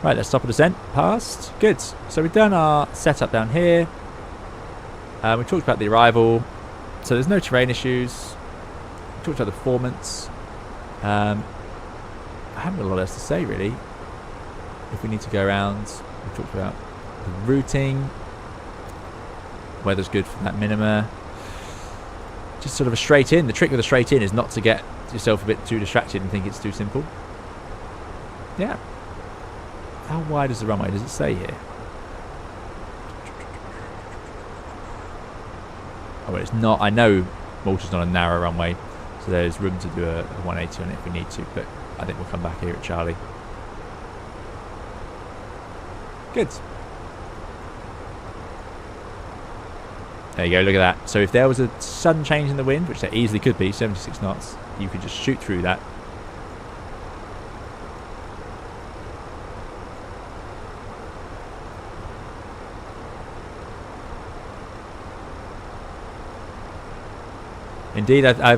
Right, let's stop at descent. Passed. Good. So we've done our setup down here. We talked about the arrival. So there's no terrain issues. We talked about the performance. I haven't got a lot else to say really. If we need to go around, we talked about the routing. Weather's good for that minima. Just sort of a straight in. The trick with a straight in is not to get yourself a bit too distracted and think it's too simple. Yeah. How wide is the runway? Does it say here? Oh, well, it's not. I know Malta's not a narrow runway, so there's room to do a 180 on it if we need to, but I think we'll come back here at Charlie. Good. There you go, look at that. So if there was a sudden change in the wind, which there easily could be, 76 knots, you could just shoot through that. Indeed, I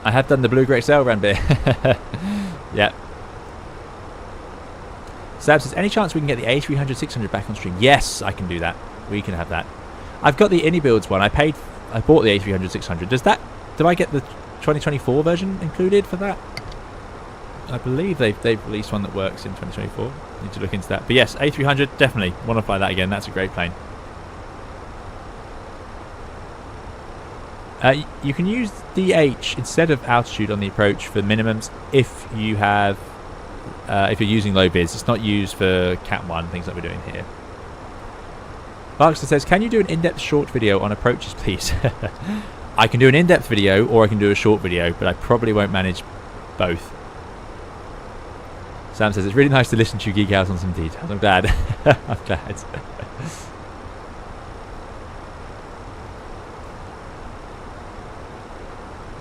have done the Blue Great Sail round bit. Yeah. Sab says, any chance we can get the A300 600 back on stream? Yes, I can do that. We can have that. I've got the Anybuilds one. I bought the A300 600. Do I get the 2024 version included for that? I believe they've released one that works in 2024. Need to look into that. But yes, A300, definitely want to fly that again. That's a great plane. You can use DH instead of altitude on the approach for minimums if you have if you're using low vids. It's not used for Cat 1, things like we're doing here. Barkster says, can you do an in-depth short video on approaches, please? I can do an in-depth video or I can do a short video, but I probably won't manage both. Sam says, it's really nice to listen to you geek out on some details. I'm glad. I'm glad.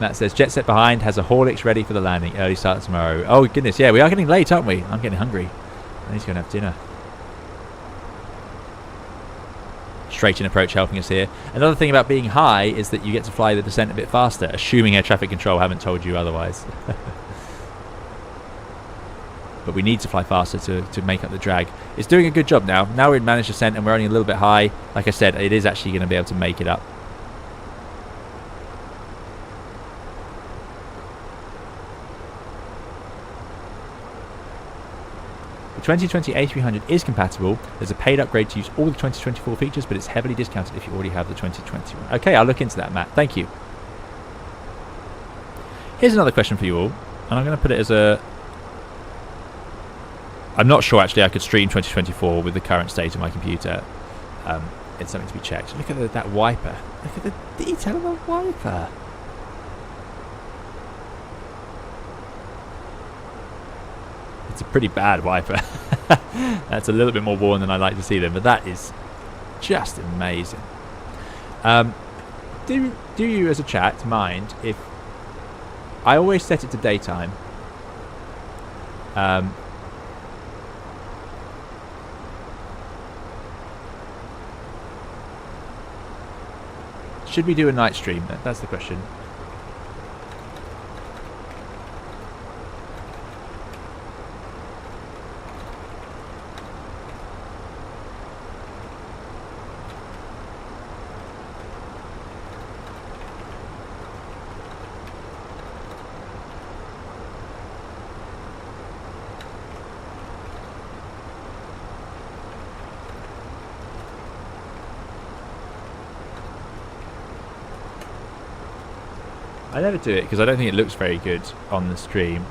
Matt says, jet set behind, has a Horlicks ready for the landing. Early start tomorrow. Oh, goodness, yeah, we are getting late, aren't we? I'm getting hungry. I need to go and have dinner. Straight in approach helping us here. Another thing about being high is that you get to fly the descent a bit faster, assuming air traffic control haven't told you otherwise. But we need to fly faster to make up the drag. It's doing a good job now. Now we're in managed descent and we're only a little bit high. Like I said, it is actually going to be able to make it up. The 2020 A300 is compatible. There's a paid upgrade to use all the 2024 features, but it's heavily discounted if you already have the 2021. Okay, I'll look into that, Matt. Thank you. Here's another question for you all, and I'm going to put it as a... I'm not sure, actually, I could stream 2024 with the current state of my computer. It's something to be checked. Look at that wiper. Look at the detail of the wiper. It's a pretty bad wiper. That's a little bit more worn than I like to see them, but that is just amazing. Do you as a chat mind if I always set it to daytime? Should we do a night stream? That's the question. I never do it because I don't think it looks very good on the stream.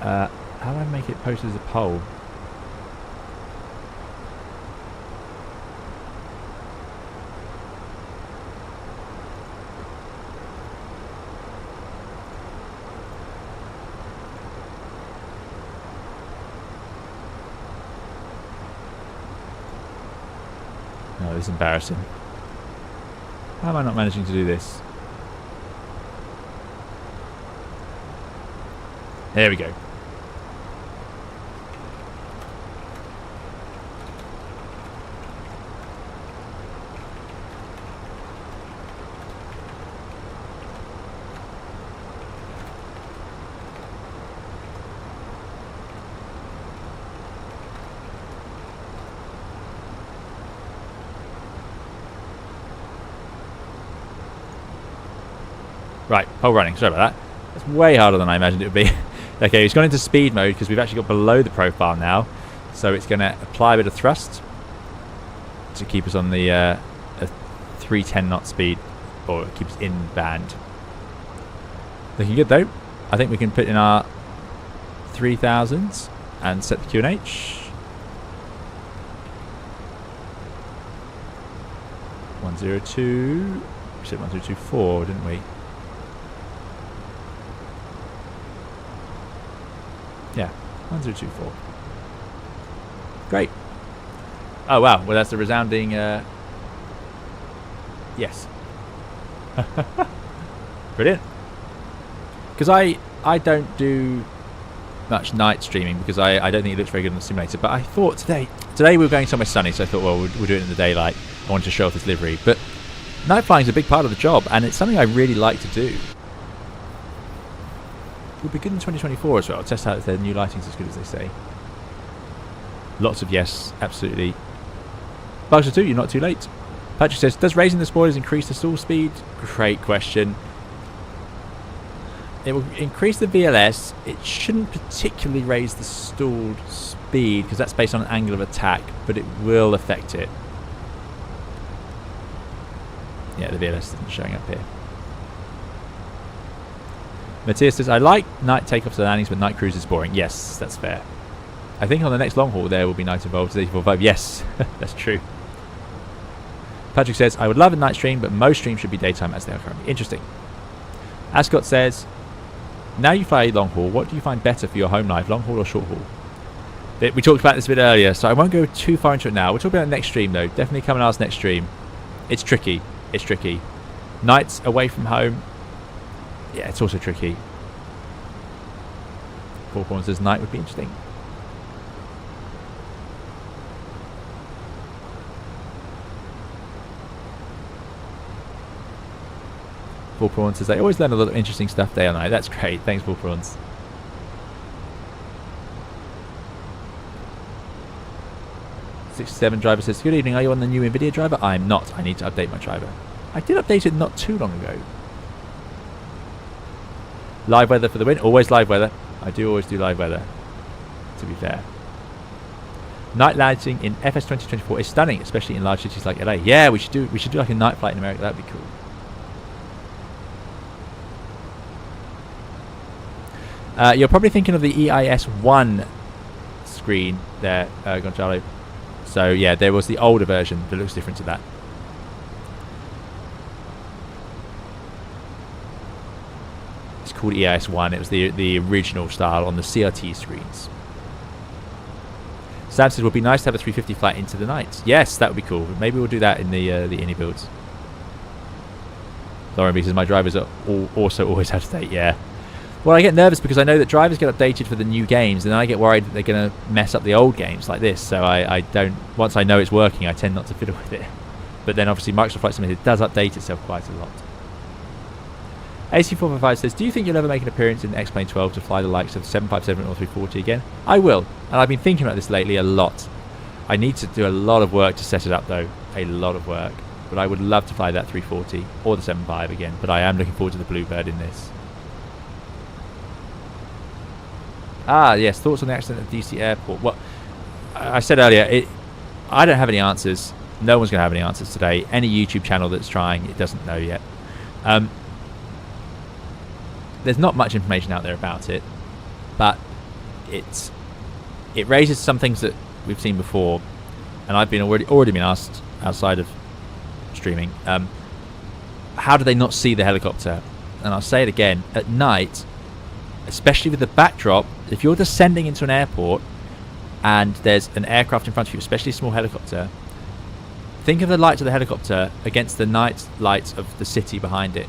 How do I make it posted as a poll? No, this is embarrassing. How am I not managing to do this? There we go. Right, pole running. Sorry about that. That's way harder than I imagined it would be. Okay, it's gone into speed mode because we've actually got below the profile now. So it's going to apply a bit of thrust to keep us on the 310 knot speed, or keep us in band. Looking good though. I think we can put in our 3000s and set the QNH. 102. We said 1024, didn't we? Yeah, 1024. Great. Oh wow, well that's a resounding yes. Brilliant. Because I don't do much night streaming because I don't think it looks very good on the simulator, but I thought today we were going somewhere sunny, so I thought, well, we'll do it in the daylight. I wanted to show off this livery, but night flying is a big part of the job, and it's something I really like to do. We'll be good in 2024 as well. I'll test out if their new lighting's as good as they say. Lots of yes, absolutely. Bugs 2, you're not too late. Patrick says, does raising the spoilers increase the stall speed? Great question. It will increase the VLS. It shouldn't particularly raise the stalled speed because that's based on an angle of attack, but it will affect it. Yeah, the VLS isn't showing up here. Matthias says, I like night takeoffs and landings, but night cruise is boring. Yes, that's fair. I think on the next long haul there will be night involved. 84.5. Yes, that's true. Patrick says, I would love a night stream, but most streams should be daytime as they are currently. Interesting. Ascot says, now you fly long haul, what do you find better for your home life, long haul or short haul? We talked about this a bit earlier, so I won't go too far into it now. We'll talk about it next stream though. Definitely come and ask next stream. It's tricky. It's tricky. Nights away from home, yeah, it's also tricky. Paul Corn says night would be interesting. Paul Prawns says, I always learn a lot of interesting stuff day or night. That's great. Thanks, Paul Prawns. '67 driver says, good evening. Are you on the new NVIDIA driver? I'm not. I need to update my driver. I did update it not too long ago. Live weather for the win. Always live weather. I do always do live weather, to be fair. Night lighting in FS 2024 is stunning, especially in large cities like LA. Yeah, we should do like a night flight in America. That'd be cool. You're probably thinking of the EIS-1 screen there, Gonzalo. So yeah, there was the older version that looks different to that. It's called EIS-1. It was the original style on the CRT screens. Sam says, it would be nice to have a 350 flight into the night. Yes, that would be cool. Maybe we'll do that in the INI builds. Lauren B says, my drivers are also always out of date. Yeah. Well, I get nervous because I know that drivers get updated for the new games, and then I get worried that they're going to mess up the old games like this. So I don't. Once I know it's working, I tend not to fiddle with it. But then obviously Microsoft Flight Simulator does update itself quite a lot. AC455 says, do you think you'll ever make an appearance in the X-Plane 12 to fly the likes of 757 or 340 again? I will, and I've been thinking about this lately a lot. I need to do a lot of work to set it up though, a lot of work. But I would love to fly that 340 or the 75 again. But I am looking forward to the Bluebird in this. Ah, yes, thoughts on the accident at DC Airport. Well, I said earlier, I don't have any answers. No one's going to have any answers today. Any YouTube channel that's trying, it doesn't know yet. there's not much information out there about it, but it raises some things that we've seen before, and I've been already been asked outside of streaming, how do they not see the helicopter? And I'll say it again, at night, especially with the backdrop, if you're descending into an airport and there's an aircraft in front of you, especially a small helicopter, think of the lights of the helicopter against the night lights of the city behind it.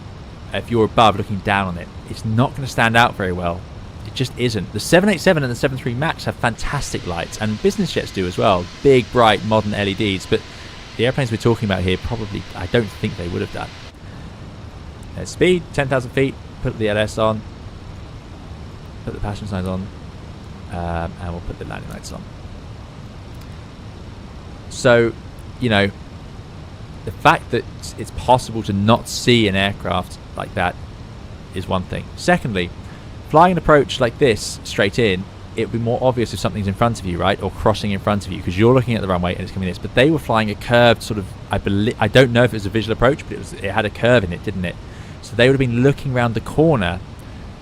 If you're above looking down on it, it's not going to stand out very well. It just isn't. The 787 and the 73 MAX have fantastic lights, and business jets do as well. Big, bright, modern LEDs, but the airplanes we're talking about here probably, I don't think they would have done. There's speed, 10,000 feet, put the LS on, put the passenger signs on, and we'll put the landing lights on. So, you know, the fact that it's possible to not see an aircraft like that is one thing. Secondly, flying an approach like this straight in, it would be more obvious if something's in front of you, right, or crossing in front of you, because you're looking at the runway and it's coming this. But they were flying a curved sort of, I don't know if it was a visual approach, but it had a curve in it, didn't it? So they would have been looking around the corner,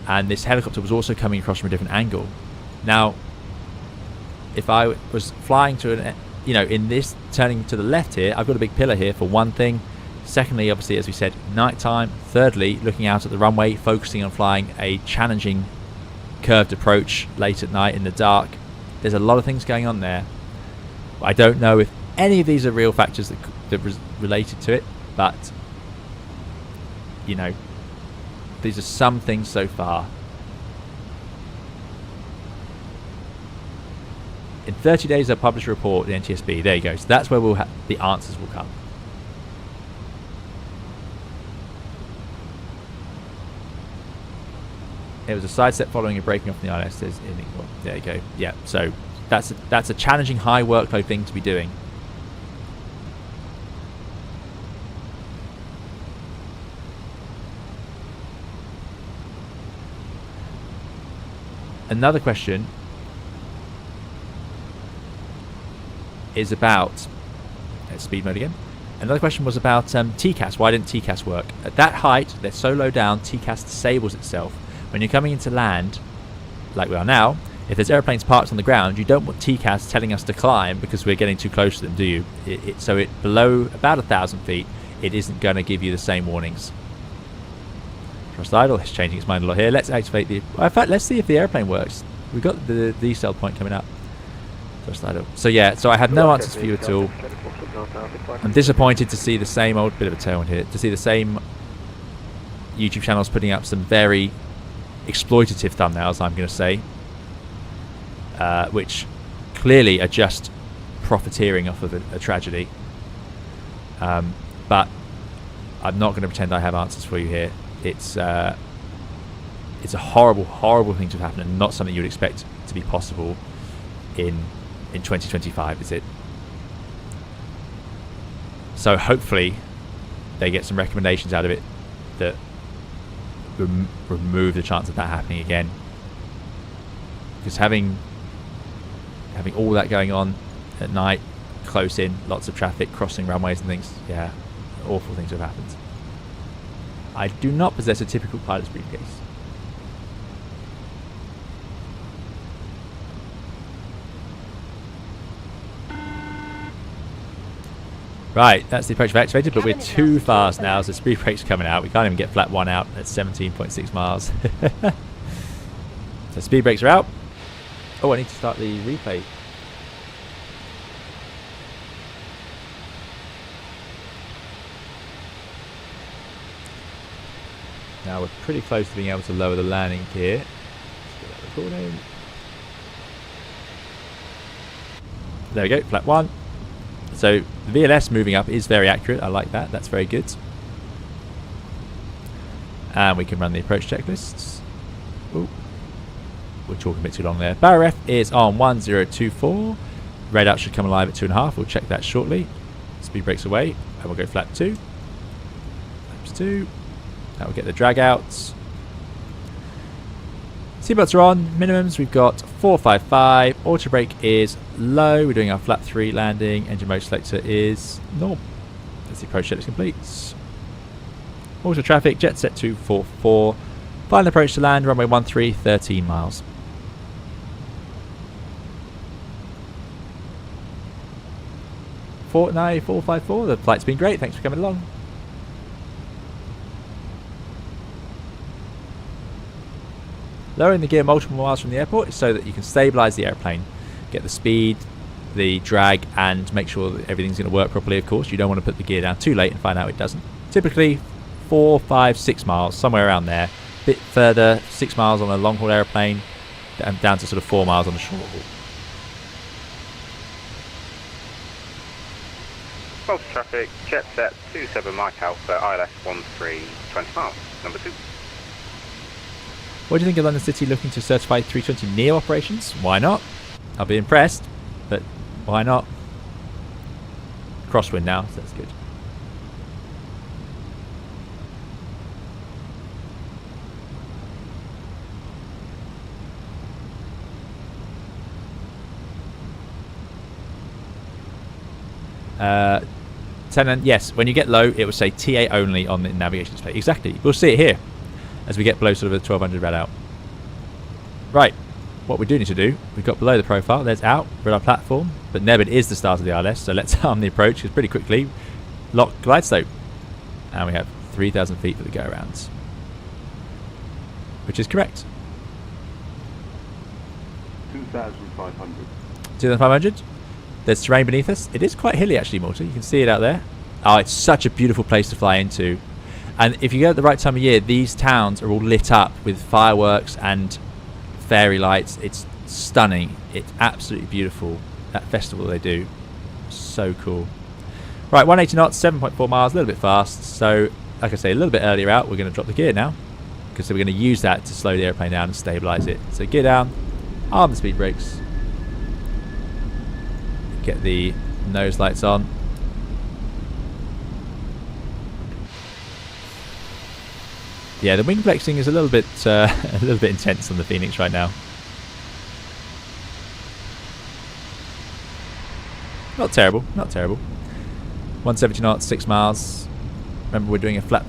and this helicopter was also coming across from a different angle. Now, if I was flying to an, you know, in this turning to the left here, I've got a big pillar here for one thing. Secondly, obviously, as we said, nighttime. Thirdly, looking out at the runway, focusing on flying a challenging curved approach late at night in the dark. There's a lot of things going on there. I don't know if any of these are real factors that related to it, but you know, these are some things so far. In 30 days, they'll publish a report, the NTSB. There you go. So that's where the answers will come. It was a side step following a breaking off in the ILS. There you go. Yeah. So that's a challenging, high workload thing to be doing. Another question is about speed mode again. Another question was about TCAS. Why didn't TCAS work? At that height, they're so low down, TCAS disables itself. When you're coming into land, like we are now, if there's airplanes parked on the ground, you don't want TCAS telling us to climb because we're getting too close to them, do you? So below about 1,000 feet, it isn't going to give you the same warnings. Thrust idle, it's changing its mind a lot here. Let's activate the... In fact, let's see if the airplane works. We've got the decel point coming up. Thrust idle. So yeah, so I had no answers for you at all. I'm disappointed to see the same old... Bit of a tailwind here. To see the same YouTube channels putting up some very exploitative thumbnails, I'm going to say. Which clearly are just profiteering off of a tragedy. But I'm not going to pretend I have answers for you here. It's a horrible, horrible thing to happen, and not something you'd expect to be possible in 2025, is it? So hopefully they get some recommendations out of it that remove the chance of that happening again. Because having all that going on at night, close in, lots of traffic, crossing runways and things, yeah, awful things have happened. I do not possess a typical pilot's briefcase. Right, that's the approach I've activated, but we're too fast now, so speed brake's coming out. We can't even get flat 1 out at 17.6 miles. So speed brakes are out. Oh, I need to start the replay. Now we're pretty close to being able to lower the landing gear. Let's get that recording. There we go, flat 1. So the VLS moving up is very accurate. I like that. That's very good. And we can run the approach checklists. Ooh, we're talking a bit too long there. Barra F is on 1024. Radar should come alive at 2.5. We'll check that shortly. Speed brakes away, and we'll go flat 2. Flaps 2. That will get the drag outs. Seatbelts are on. Minimums, we've got 455. Auto brake is low. We're doing our flat 3 landing. Engine mode selector is normal. That's the approach checklist complete. Auto traffic, jet set 244. Final approach to land, runway 13, 13 miles. No, 454, the flight's been great, thanks for coming along. Lowering the gear multiple miles from the airport is so that you can stabilise the airplane, get the speed, the drag, and make sure that everything's going to work properly. Of course, you don't want to put the gear down too late and find out it doesn't. Typically 4, 5, 6 miles, somewhere around there. A bit further, 6 miles on a long haul airplane, down to sort of 4 miles on a short haul. Malta traffic, jet set 27 Mike Alpha, ILS 13, 20 miles, number 2. What do you think of London City looking to certify 320 NEO operations? Why not? I'll be impressed, but why not? Crosswind now, so that's good. Yes, when you get low, it will say TA only on the navigation display. Exactly. We'll see it here as we get below sort of the 1200 red out. Right. What we do need to do, we've got below the profile. There's out. We're at our platform. But Nebud is the start of the ILS, so let's arm the approach because pretty quickly lock glide slope. And we have 3,000 feet for the go-arounds, which is correct. 2,500. 2,500. There's terrain beneath us. It is quite hilly actually, Malta. You can see it out there. Oh, it's such a beautiful place to fly into. And if you go at the right time of year, these towns are all lit up with fireworks and fairy lights. It's stunning. It's absolutely beautiful. That festival they do. So cool. Right, 180 knots, 7.4 miles, a little bit fast. So, like I say, a little bit earlier out, we're going to drop the gear now. Because we're going to use that to slow the airplane down and stabilise it. So gear down, arm the speed brakes. Get the nose lights on. Yeah, the wing flexing is a little bit intense on the Fenix right now. Not terrible, not terrible. 170 knots, 6 miles. Remember, we're doing a flat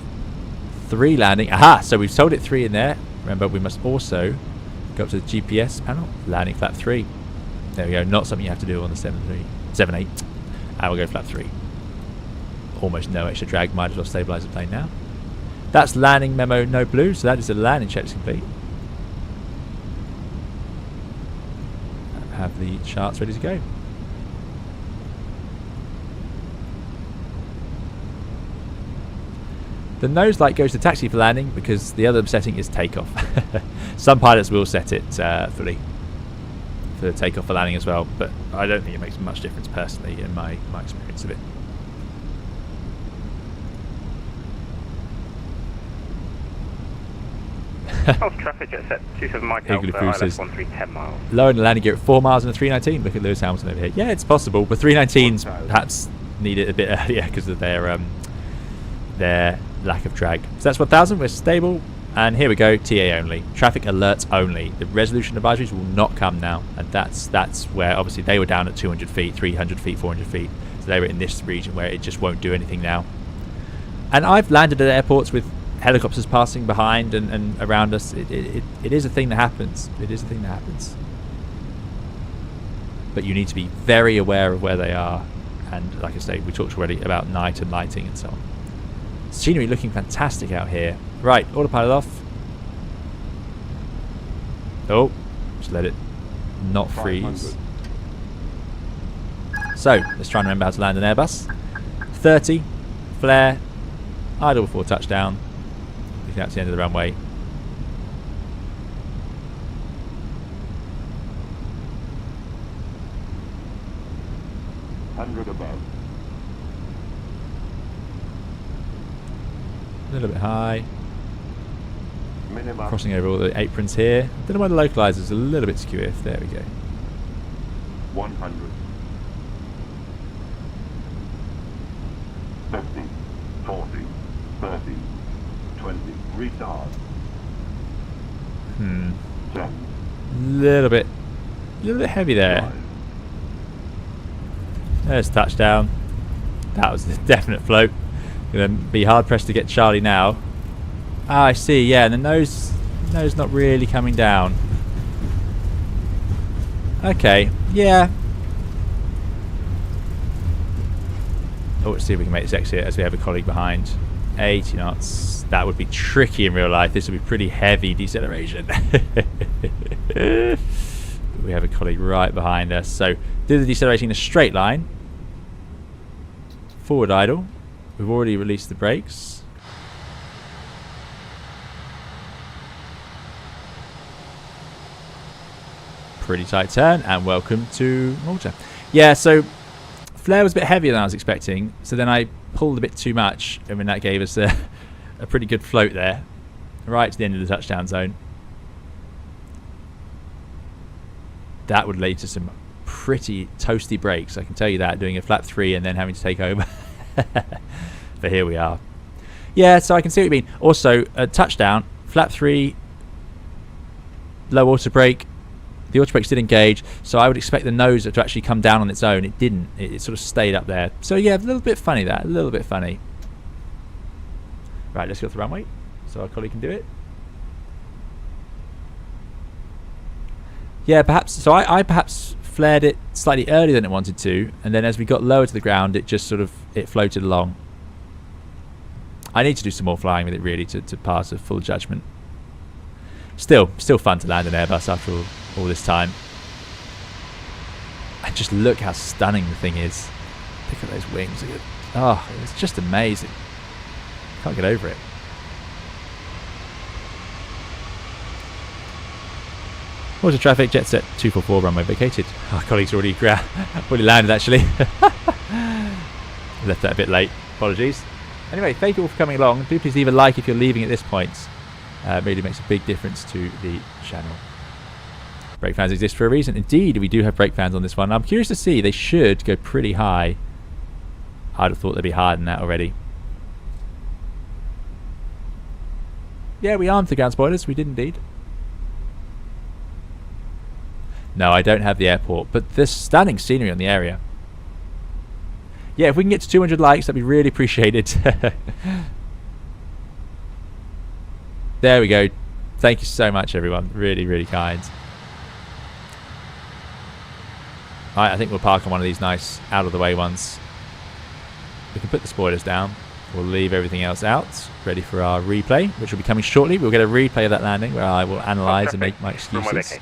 3 landing. Aha! So we've told it 3 in there. Remember, we must also go up to the GPS panel. Landing flat 3. There we go. Not something you have to do on the 7.8. And we'll go flat 3. Almost no extra drag. Might as well stabilise the plane now. That's landing memo no blue. So that is the landing check complete. Have the charts ready to go. The nose light goes to taxi for landing because the other setting is takeoff. Some pilots will set it fully for takeoff for landing as well, but I don't think it makes much difference personally in my experience of it. Malta traffic, jet set 27 Mike Alpha, ILS 13, 10 miles. Lowering the landing gear at 4 miles and a 319. Look at Lewis Hamilton over here. Yeah, it's possible, but 319s perhaps need it a bit earlier because of their lack of drag. So that's 1,000. We're stable, and here we go. TA only. Traffic alerts only. The resolution advisories will not come now, and that's where obviously they were down at 200 feet, 300 feet, 400 feet. So they were in this region where it just won't do anything now. And I've landed at airports with helicopters passing behind and around us. It is a thing that happens. It is a thing that happens. But you need to be very aware of where they are. And like I say, we talked already about night and lighting and so on. Scenery looking fantastic out here. Right, autopilot off. Oh, just let it not freeze. So, let's try and remember how to land an Airbus. 30, flare, idle before touchdown. Looking out to the end of the runway. Above. A little bit high. Minimum. Crossing over all the aprons here. Don't know why the localizer's a little bit skew if. There we go. 100. 50. 40. 30. 20. Retard. 10. Little bit heavy there. 5. There's touchdown. That was a definite float. Gonna be hard pressed to get Charlie now. Ah, I see. Yeah, and the nose Nose not really coming down. Okay, yeah. Oh, let's see if we can make this exit as we have a colleague behind. 80 knots. That would be tricky in real life. This would be pretty heavy deceleration. We have a colleague right behind us. So, do the deceleration in a straight line. Forward idle. We've already released the brakes. Pretty tight turn, and welcome to Malta. Yeah, so flare was a bit heavier than I was expecting, so then I pulled a bit too much, and that gave us a pretty good float there, right to the end of the touchdown zone. That would lead to some pretty toasty brakes, I can tell you that, doing a flap 3 and then having to take over. But here we are. Yeah, so I can see what you mean. Also, a touchdown, flap 3, low auto brake. The auto brakes did engage, so I would expect the nose to actually come down on its own. It didn't. It sort of stayed up there. So yeah, a little bit funny that. A little bit funny. Right, let's go to the runway so our colleague can do it. Yeah, perhaps. So I perhaps flared it slightly earlier than it wanted to, and then as we got lower to the ground, it just sort of floated along. I need to do some more flying with it really to pass a full judgment. Still fun to land an Airbus after all this time. And just look how stunning the thing is. Look at those wings. Oh, it's just amazing. Can't get over it. Water traffic, jet set 244, runway vacated. Our colleagues already landed actually. Left that a bit late. Apologies. Anyway, thank you all for coming along. Do please leave a like if you're leaving at this point. It really makes a big difference to the channel. Brake fans exist for a reason. Indeed, we do have brake fans on this one. I'm curious to see. They should go pretty high. I'd have thought they'd be higher than that already. Yeah, we armed the ground spoilers. We did indeed. No, I don't have the airport, but there's stunning scenery on the area. Yeah, if we can get to 200 likes, that'd be really appreciated. There we go. Thank you so much, everyone. Really, really kind. Alright, I think we'll park on one of these nice out-of-the-way ones. We can put the spoilers down. We'll leave everything else out, ready for our replay, which will be coming shortly. We'll get a replay of that landing where I will analyse and make my excuses.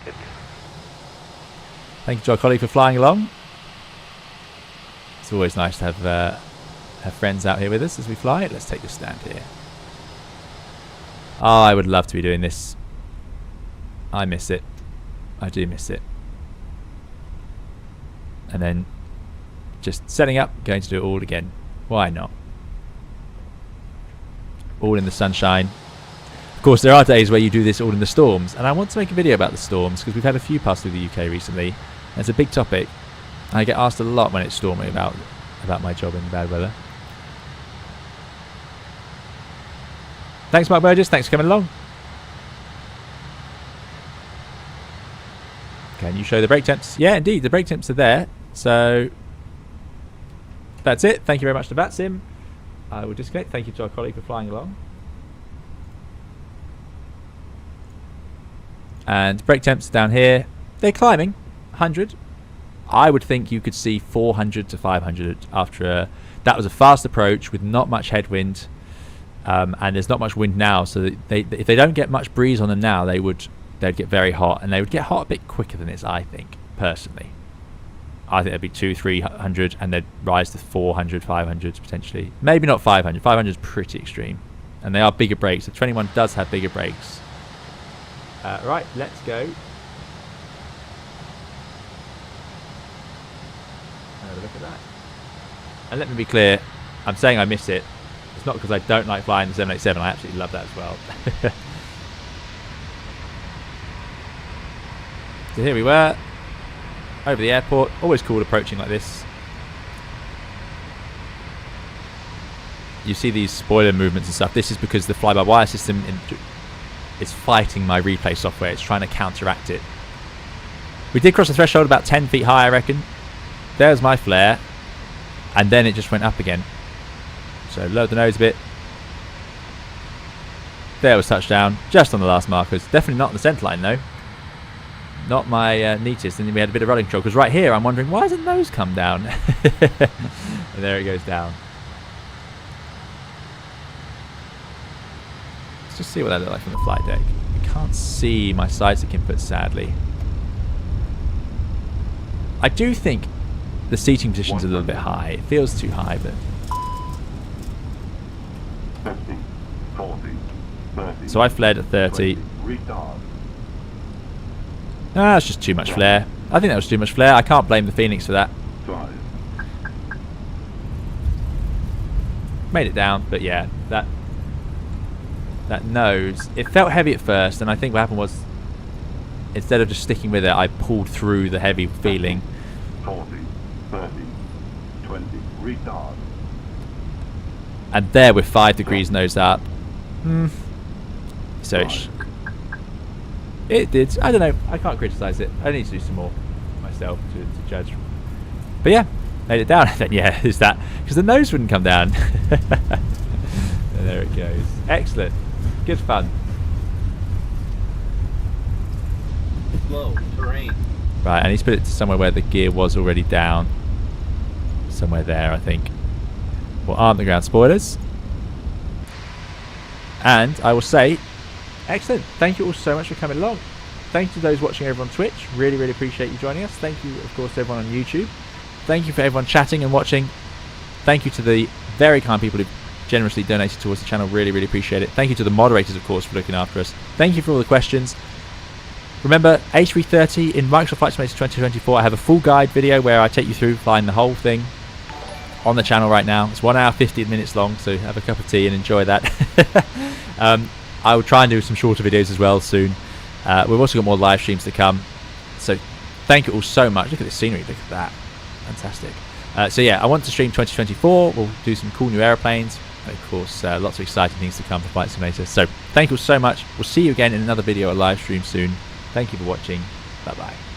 Thank you to our colleague for flying along. It's always nice to have friends out here with us as we fly. Let's take this stand here. Oh, I would love to be doing this. I miss it. I do miss it. And then just setting up, going to do it all again. Why not? All in the sunshine. Of course, there are days where you do this all in the storms, and I want to make a video about the storms because we've had a few pass through the UK recently. And it's a big topic. I get asked a lot when it's stormy about my job in bad weather. Thanks, Mark Burgess. Thanks for coming along. Can you show the brake temps? Yeah, indeed. The brake temps are there. So that's it. Thank you very much to VatSim. I will disconnect. Thank you to our colleague for flying along. And brake temps down here. They're climbing. 100. I would think you could see 400 to 500 after that was a fast approach with not much headwind. And there's not much wind now, so if they don't get much breeze on them now, they'd get very hot, and they would get hot a bit quicker than this, I think, personally. I think it'd be 200-300, and they'd rise to 400, 500 potentially. Maybe not 500. 500 is pretty extreme, and they are bigger brakes. The 21 does have bigger brakes. Right, let's go. Have a look at that. And let me be clear, I'm saying I miss it. It's not because I don't like flying the 787. I absolutely love that as well. So here we were, over the airport. Always cool approaching like this. You see these spoiler movements and stuff. This is because the fly-by-wire system is fighting my replay software. It's trying to counteract it. We did cross the threshold about 10 feet high, I reckon. There's my flare. And then it just went up again. So lower the nose a bit. There was touchdown, just on the last markers. Definitely not on the centre line though. Not my neatest, and then we had a bit of rudder control, because right here I'm wondering, why hasn't those come down? And there it goes down. Let's just see what that looks like from the flight deck. I can't see my sighting input, sadly. I do think the seating position's a little bit high. It feels too high, but... 50, 40, 30, so I flared at 30. 20, retard. Ah, that's just too much flare. I think that was too much flare. I can't blame the Fenix for that. 5. Made it down, but yeah, that nose, it felt heavy at first, and I think what happened was, instead of just sticking with it, I pulled through the heavy feeling. 40, 30, 20, retard. And there we're 5 degrees nose up. So it did. I don't know. I can't criticise it. I need to do some more myself to judge. But yeah, made it down. Then yeah, is that because the nose wouldn't come down. And there it goes. Excellent. Good fun. Slow terrain. Right, I need to put it to somewhere where the gear was already down. Somewhere there, I think. We'll arm the ground spoilers. And I will say, excellent. Thank you all so much for coming along. Thank you to those watching over on Twitch. Really, really appreciate you joining us. Thank you, of course, to everyone on YouTube. Thank you for everyone chatting and watching. Thank you to the very kind people who generously donated towards the channel. Really, really appreciate it. Thank you to the moderators, of course, for looking after us. Thank you for all the questions. Remember, A330 in Microsoft Flight Simulator 2024. I have a full guide video where I take you through flying the whole thing on the channel right now. It's 1 hour 15 minutes long, so have a cup of tea and enjoy that. I will try and do some shorter videos as well soon. We've also got more live streams to come, so thank you all so much. Look at the scenery, look at that, fantastic. So yeah, I want to stream 2024. We'll do some cool new airplanes, and of course lots of exciting things to come for Flight Simulator. So thank you all so much. We'll see you again in another video or live stream soon. Thank you for watching. Bye bye.